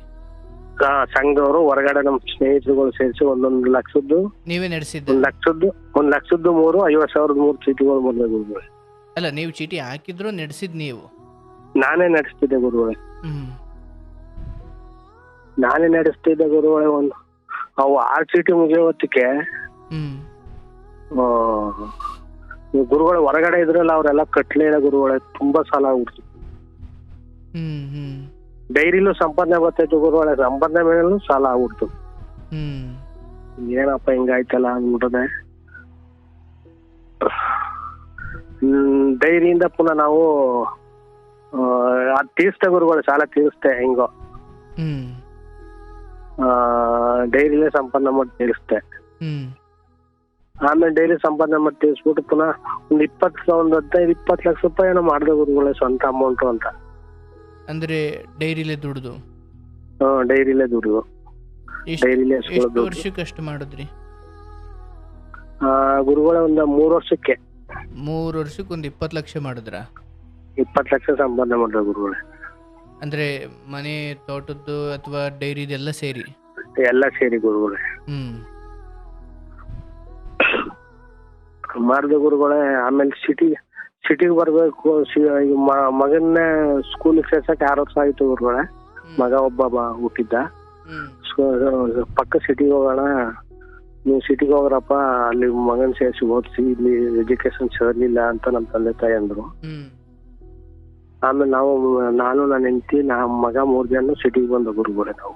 ಸಂಘದವರು ಹೊರಗಡೆ ನಮ್ ಸ್ನೇಹಿತರುಗಳು ಸೇರಿಸಿ 1 ಲಕ್ಷದ್ದು ನೀವೇ ನಡೆಸಿದ್ದು? 1 ಲಕ್ಷದ್ದು 3, 50,000 3 ಚೀಟಿಗಳು ಬಂದೆ ಗುರುಗಳೇ. ಅಲ್ಲ, ನೀವು ಚೀಟಿ ಹಾಕಿದ್ರು ನಡೆಸಿದ್ ನೀವು? ನಾನೇ ನಡೆಸ್ತಿದ್ದೆ ಗುರುಗಳೇ. ನಾನೇ ನಡೆಸ್ತಿದ್ದೆ ಗುರುಗಳೇ. ಅವು 6 ಚೀಟಿ ಮುಗಿಯೋತ್ತಿಗೆ ಗುರುಗಳು ಹೊರಗಡೆ ಇದ್ರಲ್ಲ, ಅವರೆಲ್ಲ ಕಟ್ಲಿಲ್ಲ ಗುರುಗಳೇ. ತುಂಬಾ ಸಾಲ ಆಗ್ಬಿಡ್ತು. ಡೈರಿಲೂ ಸಂಪಾದನೆ ಬರ್ತಾಯಿತ್ತು ಗುರುಗಳೇ. ಸಂಪಾದನೆ ಮೇಲೂ ಸಾಲ ಆಗ್ಬಿಡ್ತು. ಏನಪ್ಪ ಹಿಂಗಾಯ್ತಲ್ಲ ಅಂದ್ಬಿಟ್ಟದೆ. ಡೈರಿಯಿಂದ ಪುನಃ ನಾವು ಅದ್ ತೀರ್ಸ್ತೆ ಗುರುಗಳೇ, ಸಾಲ ತೀರಿಸ್ತೆ ಹೆಂಗೋ. ಡೈರಿಲೇ ಸಂಪಾದನೆ ಮಾಡಿ ತೀರಿಸ್ತೆ. ಆಮೇಲೆ ಡೈರಿ ಸಂಪಾದನೆ ಮಾಡಿ ತೀರಿಸ್ಬಿಟ್ಟು ಪುನಃ ಒಂದು 15-20 ಲಕ್ಷ ರೂಪಾಯಿ ಏನೋ ಮಾಡಿದೆ ಗುರುಗಳೇ, ಸ್ವಂತ ಅಮೌಂಟ್ ಅಂತ. ಅಂದ್ರೆ ಡೈರಿಲೇ ದುಡ್ದು? ಡೈರಿಲೇ ದುಡ್ದು. ಡೈರಿಲೇ ಎಷ್ಟು ವರ್ಷಕ್ಕೆ ಅಷ್ಟು ಮಾಡಿದ್ರಿ ಗುರುಗಳೇ? ಒಂದು 3 ವರ್ಷಕ್ಕೆ. 3 ವರ್ಷಕ್ಕೆ ಒಂದು 20 ಲಕ್ಷ ಮಾಡಿದ್ರ? 20 ಲಕ್ಷ ಸಂಪಾದನೆ ಮಾಡಿದೆ ಗುರುಗಳೇ. ಅಂದ್ರೆ ಮನೆ, ತೋಟದ್ದು ಅಥವಾ ಡೈರಿದೆಲ್ಲ ಸೇರಿ? ಎಲ್ಲ ಸೇರಿ ಗುರುಗಳೇ. ಮಾಡಿದೆ ಗುರುಗಳೇ. ಆಮೇಲೆ ಸಿಟಿಗೆ ಬರ್ಬೇಕು. ಮಗನ್ನೇ ಸ್ಕೂಲಿಗೆ ಸೇರ್ಸಕ್ಕೆ 6 ವರ್ಷ ಆಯ್ತು ಗುರುಗಳೇ. ಮಗ ಒಬ್ಬ ಹುಟ್ಟಿದ್ದ. ಪಕ್ಕ ಸಿಟಿಗೆ ಹೋಗೋಣ, ನೀವು ಸಿಟಿಗೆ ಹೋಗ್ರಪ್ಪ, ಅಲ್ಲಿ ಮಗನ್ ಸೇರಿಸಿ ಓದಿಸಿ, ಇಲ್ಲಿ ಎಜುಕೇಶನ್ ಸೇರ್ಲಿಲ್ಲ ಅಂತ ನಮ್ಮ ತಂದೆ ತಾಯಿ ಅಂದ್ರು. ಆಮೇಲೆ ನಾನು ನನ್ನ ಹೆಂಡತಿ, ನಮ್ಮ ಮಗ 3 ಜನ ಸಿಟಿಗೆ ಬಂದ ಗುರುಗಳೇ ನಾವು.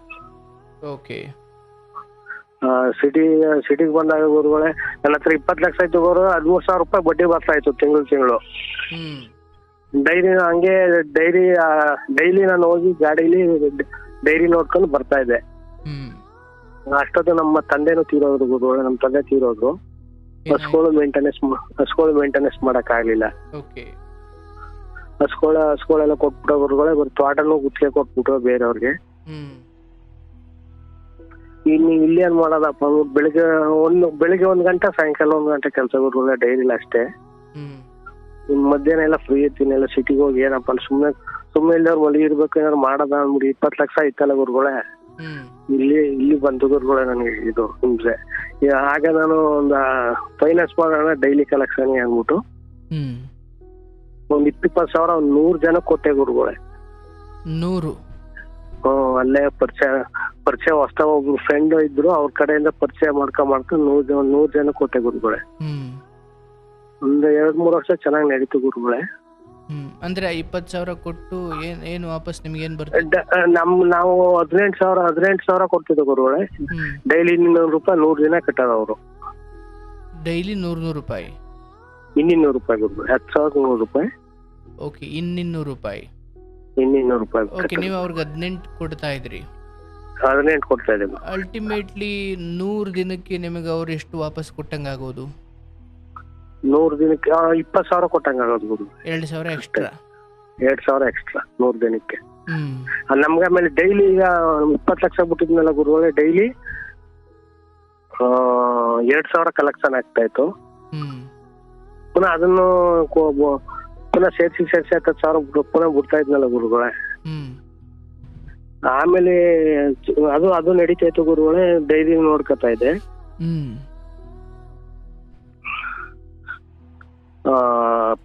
ಸಿಟಿಗೆ ಬಂದಾಗ ಗುರುಗಳೇ ನನ್ನ ಹತ್ರ 20 ಲಕ್ಷ ಆಯ್ತು ಗುರು. 13,000 ರೂಪಾಯಿ ಬಡ್ಡಿ ಬರ್ತಾ ಇತ್ತು ತಿಂಗಳು. ಡೈರಿ ಹಂಗೆ ಡೈಲಿ ನಾನು ಹೋಗಿ ಗಾಡಿಲಿ ಡೈರಿ ನೋಡ್ಕೊಂಡು ಬರ್ತಾ ಇದ್ದೆ. ಅಷ್ಟೊತ್ತು ನಮ್ಮ ತಂದೆನೂ ತೀರೋದ್ರು ಗುರುಗಳೇ. ನಮ್ಮ ತಂದೆ ತೀರೋದ್ರು. ಹಸ್ಗಳು ಮೇಂಟೆನೆನ್ಸ್ ಮಾಡಕ್ ಆಗ್ಲಿಲ್ಲ. ಹಸ್ಗಳೆಲ್ಲ ಕೊಟ್ಬಿಟ್ಟೋ ಗುರುಗಳೇ. ತೋಟನೂ ಗುತ್ತಿಗೆ ಕೊಟ್ಬಿಟ್ಟು ಬೇರೆಯವ್ರಿಗೆ. ಇನ್ನು ಇಲ್ಲಿ ಏನ್ ಮಾಡೋದಪ್ಪ, ಬೆಳಿಗ್ಗೆ 1 ಗಂಟೆ, ಸಾಯಂಕಾಲ 1 ಗಂಟೆ ಕೆಲಸ ಗುರುಗಳೇ ಡೈರಿಲಿ ಅಷ್ಟೇ. ಮಧ್ಯಾಹ್ನ ಎಲ್ಲ ಫ್ರೀ ಇರ್ತೀನಿ. ಎಲ್ಲ ಸಿಟಿಗೆ ಹೋಗಿ ಏನಪ್ಪ ಸುಮ್ಮನೆ ಇಲ್ಲವ್ರು ಮಲಗಿ ಇರ್ಬೇಕು, ಏನಾರು ಮಾಡೋದ ಅಂದ್ಬಿಟ್ಟು 20 ಲಕ್ಷ ಇತ್ತಲ್ಲ ಗುರುಗಳೇ. ಇಲ್ಲಿ ಬಂತು ಗುರುಗಳೇ ನನಗೆ ಇದು ಹಿಂಸೆ. ಆಗ ನಾನು ಒಂದು ಫೈನಾನ್ಸ್ ಮಾಡೋಣ ಡೈಲಿ ಕಲೆಕ್ಷನ್ ಅಂದ್ಬಿಟ್ಟು ಒಂದ್ 20,000 100 ಜನ ಕೊಟ್ಟೆ ಗುರುಗಳೇ. 100? ಅಲ್ಲೇ ಪರಿಚಯ ಹೊಸ ಒಬ್ರು ಫ್ರೆಂಡ್ ಇದ್ರು, ಅವ್ರ ಕಡೆಯಿಂದ ಪರಿಚಯ ಮಾಡ್ಕೊಂಡು 100 ಜನ ಕೊಟ್ಟೆ ಗುರುಗಳೇ. ಒಂದು 2-3 ವರ್ಷ ಚೆನ್ನಾಗಿ ನಡೀತು ಗುರುಗಳೇ. ಅಂದ್ರೆ 20,000 ಕೊಟ್ಟು ಏನು ವಾಪಸ್ ನಿಮ್ಗೆ ಏನ್ ಬರ್ತದೆ? ನಾವು 18,000 ಕೊಡ್ತಿದ್ದೆ ಗುರುಗಳೇ. ಡೈಲಿ 200 ರೂಪಾಯಿ 100 ದಿನ ಕಟ್ಟೋದು ಅವರು. ಡೈಲಿ 100 ರೂಪಾಯಿ? 200 ರೂಪಾಯಿ ಗುರುಗಳೇ. 10,100 ರೂಪಾಯಿ. ಓಕೆ, 200 ರೂಪಾಯಿ. 200 ರೂಪಾಯಿ. ಓಕೆ, ನೀವು ಅವ್ರಿಗೆ 18 ಕೊಡ್ತಾ ಇದ್ರಿ? 18 ಕೊಡ್ತಾ ಇದ್ದೆ. ಅಲ್ಟಿಮೇಟ್ಲಿ 100 ದಿನಕ್ಕೆ ನಿಮಗೆ ಅವ್ರು ಎಷ್ಟು ವಾಪಸ್ ಕೊಟ್ಟಂಗ ಆಗೋದು? 100 ದಿನಕ್ಕೆ 20,000 ಕೊಟ್ಟಂಗ ಆಗೋದು ಗುರು. 2,000 ಎಕ್ಸ್ಟ್ರಾ? 2,000 ಎಕ್ಸ್ಟ್ರಾ 100 ದಿನಕ್ಕೆ. ನಮ್ಗೆ ಆಮೇಲೆ ಡೈಲಿ ಈಗ 20 ಲಕ್ಷ ಬಿಟ್ಟಿದ್ನಲ್ಲ ಗುರುಗಳೇ, ಡೈಲಿ 2,000 ಕಲೆಕ್ಷನ್ ಆಗ್ತಾ ಇತ್ತು. ಪುನಃ ಅದನ್ನು ಪುನಃ ಸೇರ್ಸಿ 10,000 ಪುನಃ ಬಿಡ್ತಾ ಇದ್ನಲ್ಲ ಗುರುಗಳೇ. ಆಮೇಲೆ ಅದು ನಡೀತಾ ಇತ್ತು ಗುರುಗಳೇ. ಡೈರಿ ನೋಡ್ಕೊತಾ ಇದ್ದೆ.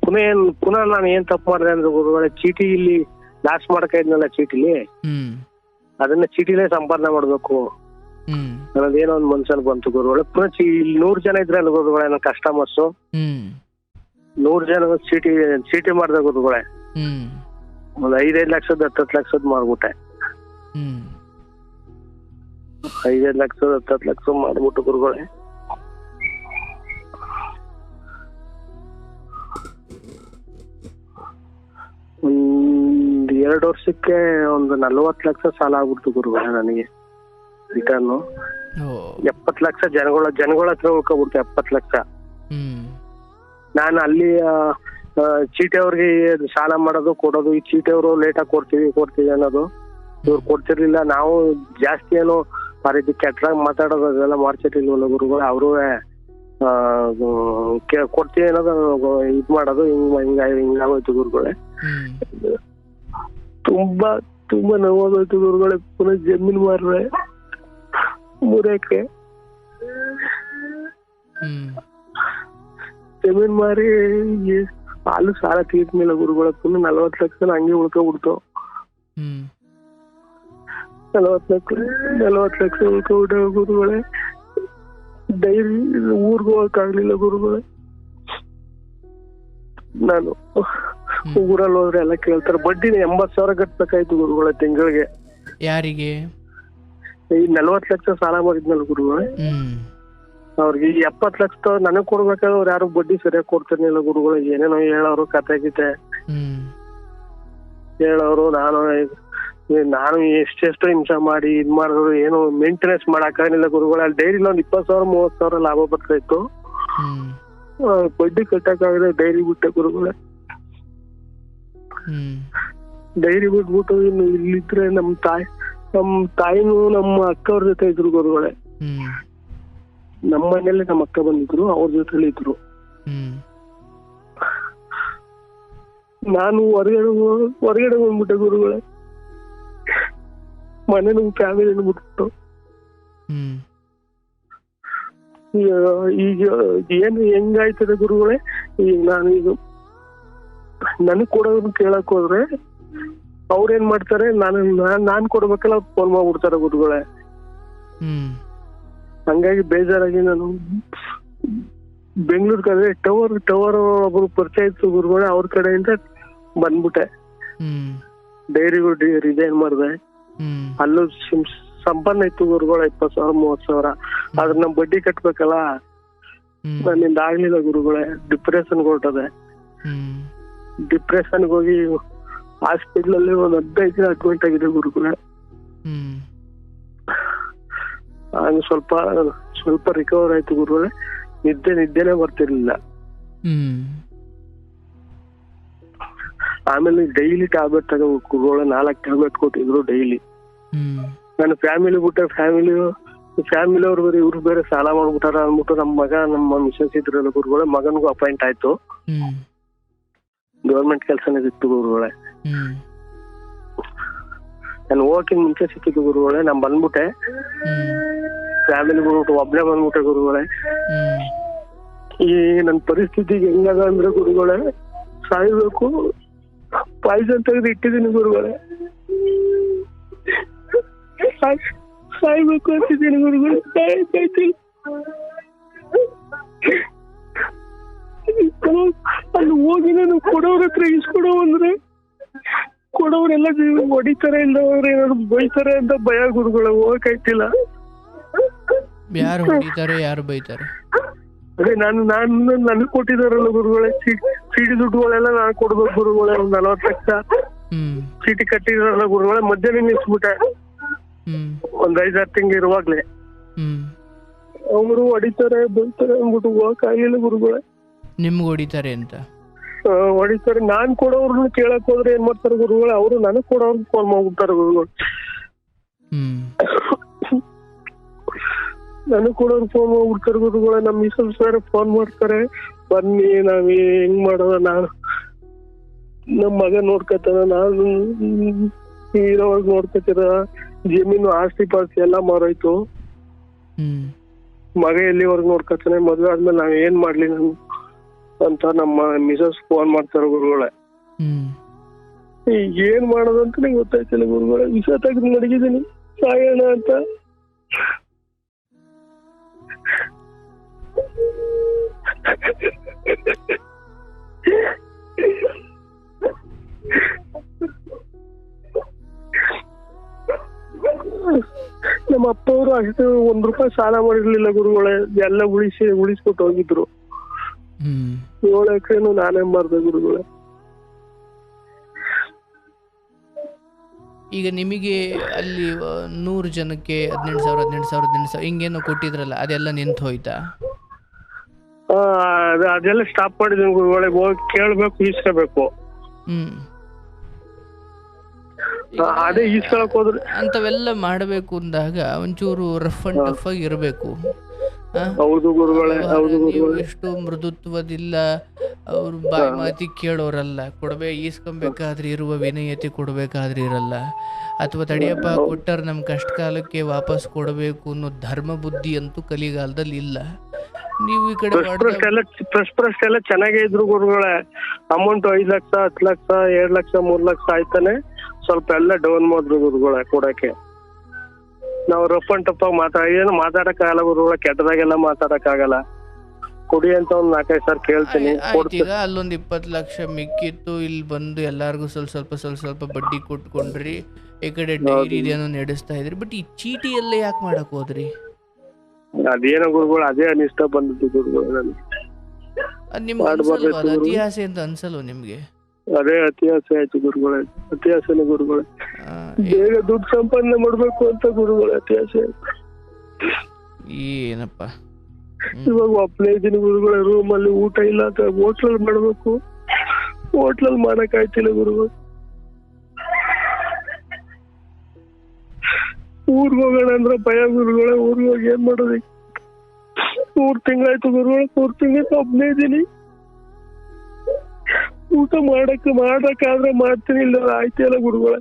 ಪುನಃ ನಾನು ಏನ್ ತಪ್ಪು ಮಾಡಿದೆ ಅಂದ್ರೆ ಗುರುಗಳೇ, ಚೀಟಿ ಇಲ್ಲಿ ಲಾಸ್ ಮಾಡ್ತಾ ಇದ್ನಲ್ಲ ಚೀಟಿಲಿ, ಅದನ್ನ ಚೀಟಿಲೇ ಸಂಪಾದನೆ ಮಾಡ್ಬೇಕು ಅನ್ನೋದೇನೋ ಒಂದ್ ಮನ್ಸಲ್ಲಿ ಬಂತು ಗುರುಗಳೇ. ಪುನಃ ಇಲ್ಲಿ 100 ಜನ ಇದ್ರಲ್ಲ ಗುರುಗಳೇ ನನ್ನ ಕಸ್ಟಮರ್ಸ್, 100 ಜನ ಚೀಟಿ ಮಾಡ್ದೆ ಗುರುಗಳೇ. ಒಂದ್ 5 ಲಕ್ಷದ 10 ಲಕ್ಷದ ಮಾಡ್ಬಿಟ್ಟೆ. 5 ಲಕ್ಷದ 10 ಲಕ್ಷ ಮಾಡ್ಬಿಟ್ಟು ಗುರುಗಳೇ. ಒಂದ್ 2 ವರ್ಷಕ್ಕೆ ಒಂದು 40 ಲಕ್ಷ ಸಾಲ ಆಗ್ಬಿಡ್ತು ಗುರುಗಳೇ ನನಗೆ. ರಿಟರ್ನ್ 70 ಲಕ್ಷ ಜನಗಳ ಹತ್ರ ಉಳ್ಕೊಬಿಡ್ತು. 70 ಲಕ್ಷ ನಾನು ಅಲ್ಲಿ ಚೀಟಿ ಅವ್ರಿಗೆ ಸಾಲ ಮಾಡೋದು ಕೊಡೋದು. ಈ ಚೀಟಿ ಅವರು ಲೇಟಾಗಿ ಕೊಡ್ತೀವಿ ಅನ್ನೋದು, ಇವ್ರು ಕೊಡ್ತಿರ್ಲಿಲ್ಲ. ನಾವು ಜಾಸ್ತಿ ಏನೋ ಆ ರೀತಿ ಕೆಟ್ಟದಾಗ ಮಾತಾಡೋದು ಅದೆಲ್ಲ ಮಾಡ್ತಿರ್ಲಿಲ್ವಲ್ಲ ಗುರುಗಳು. ಅವರು ಕೊಡ್ತೀವಿ ಅನ್ನೋದು ಇದ್ ಮಾಡೋದು ಹಿಂಗಾಗೋಯ್ತು ಗುರುಗಳೇ. ತುಂಬಾ ನೋವಾಗೋಯ್ತು ಗುರುಗಳೇ. ಪುನಃ ಜಮೀನ್ ಮಾರ್ರೆ 3 ಎಕರೆ ಜಮೀನ್ ಮಾರಿ ಹಾಲು ಸಾಲ ತೀರ್ಮಿಲ್ಲ ಗುರುಗಳ. ಪುನಃ 40 ಲಕ್ಷ ಹಂಗೆ ಉಳ್ಕೊಬಿಡ್ತು. 40 ಲಕ್ಷ ಉಳ್ಕೊಬಿಟ್ಟ ಗುರುಗಳೇ. ಡೈರಿ ಊರ್ಗ್ ಹೋಗಕ್ಕಾಗ್ಲಿಲ್ಲ ಗುರುಗಳೇ. ನಾನು ಊರಲ್ಲಿ ಹೋದ್ರೆ ಎಲ್ಲ ಕೇಳ್ತಾರೆ. ಬಡ್ಡಿನ 80,000 ಕಟ್ಬೇಕಾಯ್ತು ಗುರುಗಳೇ ತಿಂಗಳಿಗೆ. ಯಾರಿಗೆ? ಈ 40 ಲಕ್ಷ ಸಾಲ ಮಾಡಿದ್ನಲ್ಲ ಗುರುಗಳೇ, ಅವ್ರಿಗೆ 70 ಲಕ್ಷ ನನಗ್ ಕೊಡ್ಬೇಕಾದ್ರೆ ಅವ್ರು ಯಾರು ಬಡ್ಡಿ ಸರಿಯಾಗಿ ಕೊಡ್ತಿರ್ಲಿಲ್ಲ ಗುರುಗಳು. ಏನೇನೋ ಹೇಳೋರು, ಕತೆ ಗೀತೆ ಹೇಳೋರು. ನಾನು ಎಷ್ಟೆಷ್ಟು ಹಿಂಸೆ ಮಾಡಿ ಇದ್ ಮಾಡಿದ್ರು ಏನು ಮೇಂಟೆನೆನ್ಸ್ ಮಾಡಕ್ಕಾಗಿಲ್ಲ ಗುರುಗಳು. ಅಲ್ಲಿ ಡೈರಿಲಿ ಒಂದ್ 20,000-30,000 ಲಾಭ ಬರ್ತಾ ಇತ್ತು. ಬಡ್ಡಿ ಕಟ್ಟಕ್ಕಾಗದೆ ಡೈರಿ ಬಿಟ್ಟೆ ಗುರುಗಳೇ. ಡೈರಿ ಬಿಟ್ಬಿಟ್ಟು ಇನ್ನು ಇಲ್ಲಿದ್ರೆ ನಮ್ ತಾಯಿನೂ ನಮ್ಮ ಅಕ್ಕವ್ರ ಜೊತೆ ಇದ್ರು ಗುರುಗಳೇ. ನಮ್ಮ ಮನೇಲಿ ನಮ್ಮ ಅಕ್ಕ ಬಂದಿದ್ರು, ಅವ್ರ ಜೊತೆಲಿ ಇದ್ರು. ನಾನು ಹೊರಗಡೆ ಬಂದ್ಬಿಟ್ಟೆ ಗುರುಗಳೇ. ಮನೇನು ಫ್ಯಾಮಿಲಿನ ಬಿಟ್ಬಿಟ್ಟು. ಈಗ ಏನು ಹೆಂಗಾಯ್ತದೆ ಗುರುಗಳೇ, ಈಗ ನಾನೀಗ ನನಗ್ ಕೊಡೋದನ್ನ ಕೇಳಕ್ ಹೋದ್ರೆ ಅವ್ರೇನ್ ಮಾಡ್ತಾರೆ, ನಾನ್ ಕೊಡ್ಬೇಕಲ್ಲ ಅವ್ರು ಫೋನ್ ಮಾಡ್ಬಿಡ್ತಾರೆ ಗುರುಗಳೇ. ಹಂಗಾಗಿ ಬೇಜಾರಾಗಿ ನಾನು ಬೆಂಗಳೂರು ಕಡೆ ಟವರ್ ಒಬ್ರು ಪರಿಚಯ ಇತ್ತು ಗುರುಗಳೇ, ಅವ್ರ ಕಡೆಯಿಂದ ಬಂದ್ಬಿಟ್ಟೆ. ಡೈರಿಗಳು ರಿಸೈನ್ ಮಾಡಿದೆ. ಅಲ್ಲೂ ಸಂಪನ್ನ ಇತ್ತು ಗುರುಗಳ 20,000-30,000. ಆದ್ರೆ ನಮ್ ಬಡ್ಡಿ ಕಟ್ಬೇಕಲ್ಲ, ನನ್ನಿಂದ ಆಗ್ಲಿಲ್ಲ ಗುರುಗಳೇ. ಡಿಪ್ರೆಷನ್ ಹೊರಟದೆ. ಡಿಪ್ರೆಷನ್ಗೆ ಹೋಗಿ ಹಾಸ್ಪಿಟ್ಲ್ ಅಲ್ಲಿ ಒಂದ್ 15 ದಿನ ಅಡ್ಮಿಟ್ ಆಗಿದೆ ಗುರುಗಳೇ. ಹಂಗ ಸ್ವಲ್ಪ ರಿಕವರ್ ಆಯ್ತು ಗುರುಗಳೇ. ನಿದ್ದೆನೆ ಬರ್ತಿರ್ಲಿಲ್ಲ. ಆಮೇಲೆ ಡೈಲಿ ಟ್ಯಾಬ್ಲೆಟ್ ತಗೋಬೇಕು ಗುರುಗಳೇ. 4 ಟ್ಯಾಬ್ಲೆಟ್ ಕೊಟ್ಟಿದ್ರು ಡೈಲಿ. ನಾನು ಫ್ಯಾಮಿಲಿ ಬಿಟ್ಟೆ. ಫ್ಯಾಮಿಲಿ ಅವ್ರು ಬೇರೆ ಇವ್ರು ಬೇರೆ ಸಾಲ ಮಾಡ್ಬಿಟ್ಟಾರ ಅಂದ್ಬಿಟ್ಟು ನಮ್ಮ ಮಿಸಸ್ ಇದ್ರಲ್ಲ ಗುರುಗಳೇ, ಮಗನ್ಗೂ ಅಪಾಯಿಂಟ್ ಆಯ್ತು. ಗವರ್ಮೆಂಟ್ ಕೆಲ್ಸನೇ ಸಿಕ್ತು ಗುರುಗಳೇ. ನಾನು ಹೋಗಕ್ಕಿಂತ ಮುಂಚೆ ಸಿಕ್ಕಿದ್ದು ಗುರುಗಳೇ. ನಾನ್ ಬಂದ್ಬಿಟ್ಟೆ, ಫ್ಯಾಮಿಲಿ ಬಿಟ್ಬಿಟ್ಟು ಒಬ್ನೇ ಬಂದ್ಬಿಟ್ಟೆ ಗುರುಗಳೇ. ಈ ನನ್ ಪರಿಸ್ಥಿತಿಗೆ ಹೆಂಗದ ಅಂದ್ರೆ ಗುರುಗಳೇ, ಸಾಯ್ಬೇಕು ಪಾಯ್ಸನ್ ತೆಗೆದು ಇಟ್ಟಿದ್ದೀನಿ ಗುರುಗಳೇ. ಸಾಯ್ಬೇಕು ಅಂತಿದ್ದೀನಿ ಗುರುಗಳೇ. ಅಲ್ಲಿ ಹೋಗಿ ನಾನು ಕೊಡೋರ ಹತ್ರ ಇಸ್ಕೊಡೋ ಅಂದ್ರೆ ಕೊಡೋರೆಲ್ಲ ಹೊಡಿತಾರೆ ಇಲ್ಲ ಅವ್ರು ಏನಾದ್ರು ಬೈತಾರೆ ಅಂತ ಭಯ ಗುರುಗಳ. ಹೋಗಕ್ಕಾಯ್ತಿಲ್ಲ. ಯಾರು ಹೊಡಿತಾರೆ, ಯಾರು ಬೈತಾರೆ? ಅದೇ ನನಗ್ ಕೊಟ್ಟಿದಾರಲ್ಲ ಗುರುಗಳೇ ಚೀಟಿ ದುಡ್ಡುಗಳೆಲ್ಲ ನಾನು ಕೊಡ್ಬೇಕು ಗುರುಗಳೇ. ಒಂದ್ 40 ಲಕ್ಷ ಚೀಟಿ ಕಟ್ಟಿದಾರಲ್ಲ ಗುರುಗಳೇ, ಮಧ್ಯಾಹ್ನ ನಿಲ್ಸ್ಬಿಟ್ಟೆ. ಒಂದ್ 5-6 ತಿಂಗಳು ಇರುವಾಗ್ಲೇ ಅವರು ಹೊಡಿತಾರೆ ಬೈತಾರೆ ಅಂದ್ಬಿಟ್ಟು ಹೋಗಕ್ಕಾಗಿಲ್ಲ ಗುರುಗಳೇ. ನಿಮ್ಗೆ ಹೊಡಿತಾರೆ ಅಂತ? ಹೊಡಿತಾರೆ. ನಾನ್ ಕೊಡೋರ್ನು ಕೇಳಕ್ ಹೋದ್ರೆ ಏನ್ ಮಾಡ್ತಾರೆ ಗುರುಗಳೇ, ಅವರು ನನಗ್ ಕೊಡೋರ್ನ ಫೋನ್ ಮಾಡ್ಬಿಡ್ತಾರೆ ಗುರುಗಳು. ನನಗ್ ಕೊಡೋರು ಫೋನ್ ಮಾಡ್ಬಿಡ್ತಾರೆ ಗುರುಗಳೇ. ನಮ್ ಮಿಸಸ್ ಬೇರೆ ಫೋನ್ ಮಾಡ್ತಾರೆ, ಬನ್ನಿ ನಾವ್ ಹೆಂಗ್ ಮಾಡೋದ, ನಾನು ನಮ್ ಮಗ ನೋಡ್ಕೊತಾನ, ನಾನು ಇರೋವಾಗ ನೋಡ್ಕೊತೀರ, ಜಮೀನು ಆಸ್ತಿ ಪಾಸ್ತಿ ಎಲ್ಲ ಮಾರೋಯ್ತು, ಮಗ ಎಲ್ಲಿವರೆಗೂ ನೋಡ್ಕೊತಾನೆ, ಮದ್ವೆ ಆದ್ಮೇಲೆ ನಾವ್ ಏನ್ ಮಾಡ್ಲಿ ನಾನು ಅಂತ ನಮ್ಮ ಮಿಸಸ್ ಫೋನ್ ಮಾಡ್ತಾರ ಗುರುಗಳೇ. ಏನ್ ಮಾಡೋದು ಅಂತ ನಂಗೆ ಗೊತ್ತಾಯ್ತಿಲ್ಲ ಗುರುಗಳೇ. ವಿಷ ತೆಗೆದು ಮಡಗಿದ್ದೀನಿ ಸಾಯೋಣ ಅಂತ. ನಮ್ಮ ಅಪ್ಪ ಅವರು ಅಷ್ಟು ₹1 ಸಾಲ ಮಾಡಿರ್ಲಿಲ್ಲ ಗುರುಗಳೇ, ಎಲ್ಲ ಉಳಿಸ್ಕೊಟ್ಟು ಹೋಗಿದ್ರು. 7 ಎಕರೆನು ನಾನೇ ಮಾರ್ದೆ ಗುರುಗಳೇ. ಈಗ ನಿಮಗೆ ಅಲ್ಲಿ 100 ಜನಕ್ಕೆ 18,000 ಹಿಂಗೇನೋ ಕೊಟ್ಟಿದ್ರಲ್ಲ, ಅದೆಲ್ಲ ನಿಂತು ಹೋಯ್ತಾ? ಅದೆಲ್ಲ ಸ್ಟಾಪ್ ಮಾಡಿದೀನಿ ಗುರುಗಳೇ. ಹೋಗಿ ಕೇಳ್ಬೇಕು, ಈಸ್ಕೋಬೇಕು. ಅದೇ ಈಸ್ಕೊಳಕ್ ಹೋದ್ರೆ ಅಂತವೆಲ್ಲ ಮಾಡಬೇಕು ಅಂದಾಗ ಒಂಚೂರು ರಫ್ ಅಂಡ್ ಟಫ್ ಆಗಿ ಇರಬೇಕು. ಹೌದು ಗುರುಗಳೇ, ಹೌದು ಗುರುಗಳೇ. ಎಷ್ಟು ಮೃದುತ್ವದಿಲ್ಲ, ಅವ್ರು ಬಾಯಿ ಮಾತಿ ಕೇಳೋರಲ್ಲ. ಈಸ್ಕೊಬೇಕಾದ್ರೆ ಇರುವ ವಿನಯತೆ ಕೊಡ್ಬೇಕಾದ್ರೆ ಇರಲ್ಲ. ಅಥವಾ ತಡಿಯಪ್ಪ ಕೊಟ್ಟರೆ ನಮ್ ಕಷ್ಟ ಕಾಲಕ್ಕೆ ವಾಪಸ್ ಕೊಡಬೇಕು ಅನ್ನೋ ಧರ್ಮ ಬುದ್ಧಿ ಅಂತೂ ಕಲಿಗಾಲದಲ್ಲಿ ಇಲ್ಲ. ನೀವು ಈ ಕಡೆ ಫಸ್ಟ್ ಎಲ್ಲ ಚೆನ್ನಾಗೇ ಇದ್ರು ಗುರುಗಳೇ. ಅಮೌಂಟ್ 5 ಲಕ್ಷ 10 ಲಕ್ಷ 2 ಲಕ್ಷ 3 ಲಕ್ಷ ಆಯ್ತಾನೆ ಸ್ವಲ್ಪ ಎಲ್ಲ ಡೌನ್ ಮಾಡಿದ್ರು ಗುರುಗಳೇ ಕೊಡಕ್ಕೆ. ನಾವು ರಫ್ ಅಂಡ್ ಟಫ್ ಆಗಿ ಏನು ಮಾತಾಡಕ್ ಆಗಲ್ಲ ಗುರುಗಳೇ, ಕೆಟ್ಟದಾಗೆಲ್ಲ ಮಾತಾಡಕ್ ಆಗಲ್ಲ. ಕೊಡಿ ಅಂತ ಒಂದ್ 4-5 ಸಾವಿರ ಕೇಳ್ತೀನಿ. ಈಗ ಅಲ್ಲೊಂದ್ 20 ಲಕ್ಷ ಮಿಕ್ಕಿತ್ತು, ಇಲ್ಲಿ ಬಂದು ಎಲ್ಲಾರ್ಗು ಸ್ವಲ್ಪ ಬಡ್ಡಿ ಕೊಟ್ಕೊಂಡ್ರಿ, ಈ ಕಡೆ ಡೈರಿ ಇದೇನೋ ನಡೆಸ್ತಾ ಇದ್ರಿ. ಬಟ್ ಈ ಚೀಟಿ ಎಲ್ಲ ಯಾಕೆ ಮಾಡಕ್ ಹೋದ್ರಿ? ಅದೇನೋ ಗುರುಗಳು, ಅದೇ ಅನಿಷ್ಟ ಬಂದಿದ್ದು ಗುರುಗಳು ನನಗೆ. ನಿಮ್ಗೆ ಅತಿ ಆಸೆ ಅಂತ ಅನ್ಸಲ್ವ ನಿಮ್ಗೆ? ಅದೇ ಅತಿ ಆಸೆ ಆಯ್ತು ಗುರುಗಳೇ, ಅತಿ ಆಸೆನೆ ಗುರುಗಳೇ. ಬೇಗ ದುಡ್ಡು ಸಂಪಾದನೆ ಮಾಡ್ಬೇಕು ಅಂತ ಗುರುಗಳೇ ಅತಿ ಆಸೆ ಆಯ್ತು. ಏನಪ್ಪ ಇವಾಗ ಒಬ್ಬನೇ ಇದ್ದೀನಿ ಗುರುಗಳೇ, ರೂಮ್ ಅಲ್ಲಿ ಊಟ ಇಲ್ಲ ಅಂತ ಹೋಟ್ಲಲ್ಲಿ ಮಾಡ್ಬೇಕು, ಹೋಟ್ಲಲ್ಲಿ ಮಾಡಕ್ ಆಯ್ತಿಲ್ಲ ಗುರುಗಳು. ಊರ್ಗ್ ಹೋಗೋಣ ಅಂದ್ರೆ ಭಯ ಗುರುಗಳೇ, ಊರ್ಗ್ ಹೋಗಿ ಏನ್ ಮಾಡೋದು? 3 ತಿಂಗಳಾಯ್ತು ಗುರುಗಳೇ, 3 ತಿಂಗಳ ಒಬ್ಬನೇ ಇದ್ದೀನಿ. ಊಟ ಮಾಡಕ್ಕಾದ್ರೆ ಮಾಡ್ತೀನಿ, ಇಲ್ಲ ಆಯ್ತಿಲ್ಲ ಗುರುಗಳೇ.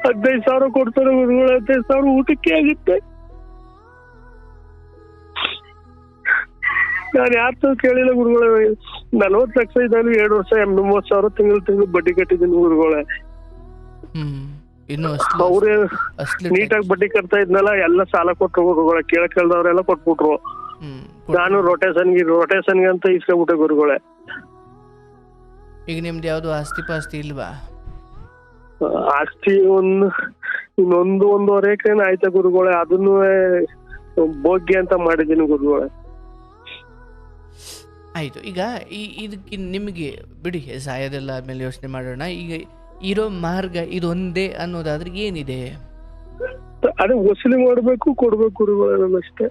15,000 ಕೊಡ್ತಾರೆ ಗುರುಗಳೇ, 15,000 ಊಟಕ್ಕೆ ಆಗುತ್ತೆ. ನಾನು ಯಾರು ಕೇಳಿಲ್ಲ ಗುರುಗಳೇ. 40 ಲಕ್ಷ ಇದ್ದಾನು 2 ವರ್ಷ 30,000 ತಿಂಗಳು ಬಡ್ಡಿ ಕಟ್ಟಿದ್ದೀನಿ ಗುರುಗಳೇ. ಅವ್ರೇ ನೀಟಾಗಿ ಬಡ್ಡಿ ಕಟ್ತಾ ಇದ್ನಲ್ಲ, ಎಲ್ಲ ಸಾಲ ಕೊಟ್ರು ಗುರುಗಳೇ. ಕೇಳ್ದವ್ರೆಲ್ಲ ಕೊಟ್ಬಿಟ್ರು. ನಾನು ರೊಟೇಷನ್ಗೆ ಅಂತ ಇಸ್ಕೊಂಡ್ಬಿಟ್ಟೆ ಗುರುಗಳೇ. ಈಗ ನಿಮ್ದು ಯಾವ್ದು ಆಸ್ತಿ ಪಾಸ್ತಿ ಇಲ್ವಾ? ಆಸ್ತಿ ಇನ್ನೊಂದು 1.5 ಎಕರೆ ಆಯ್ತಾ ಗುರುಗಳೇ, ಅದನ್ನು ಭೋಗ್ಯ ಅಂತ ಮಾಡಿದ್ದೀನಿ ಗುರುಗಳೇ. ಆಯ್ತು, ಈಗ ಇದಕ್ಕೆ ನಿಮಗೆ ಬಿಡಿ, ಸಾಯೋದೆಲ್ಲ ಆದ್ಮೇಲೆ ಯೋಚನೆ ಮಾಡೋಣ. ಈಗ ಇರೋ ಮಾರ್ಗ ಇದೊಂದೇ ಅನ್ನೋದಾದ್ರೆ ಏನಿದೆ? ಅದೇ ವಸೂಲಿ ಮಾಡ್ಬೇಕು, ಕೊಡ್ಬೇಕು ಗುರುಗಳೇ ಅಷ್ಟೇ.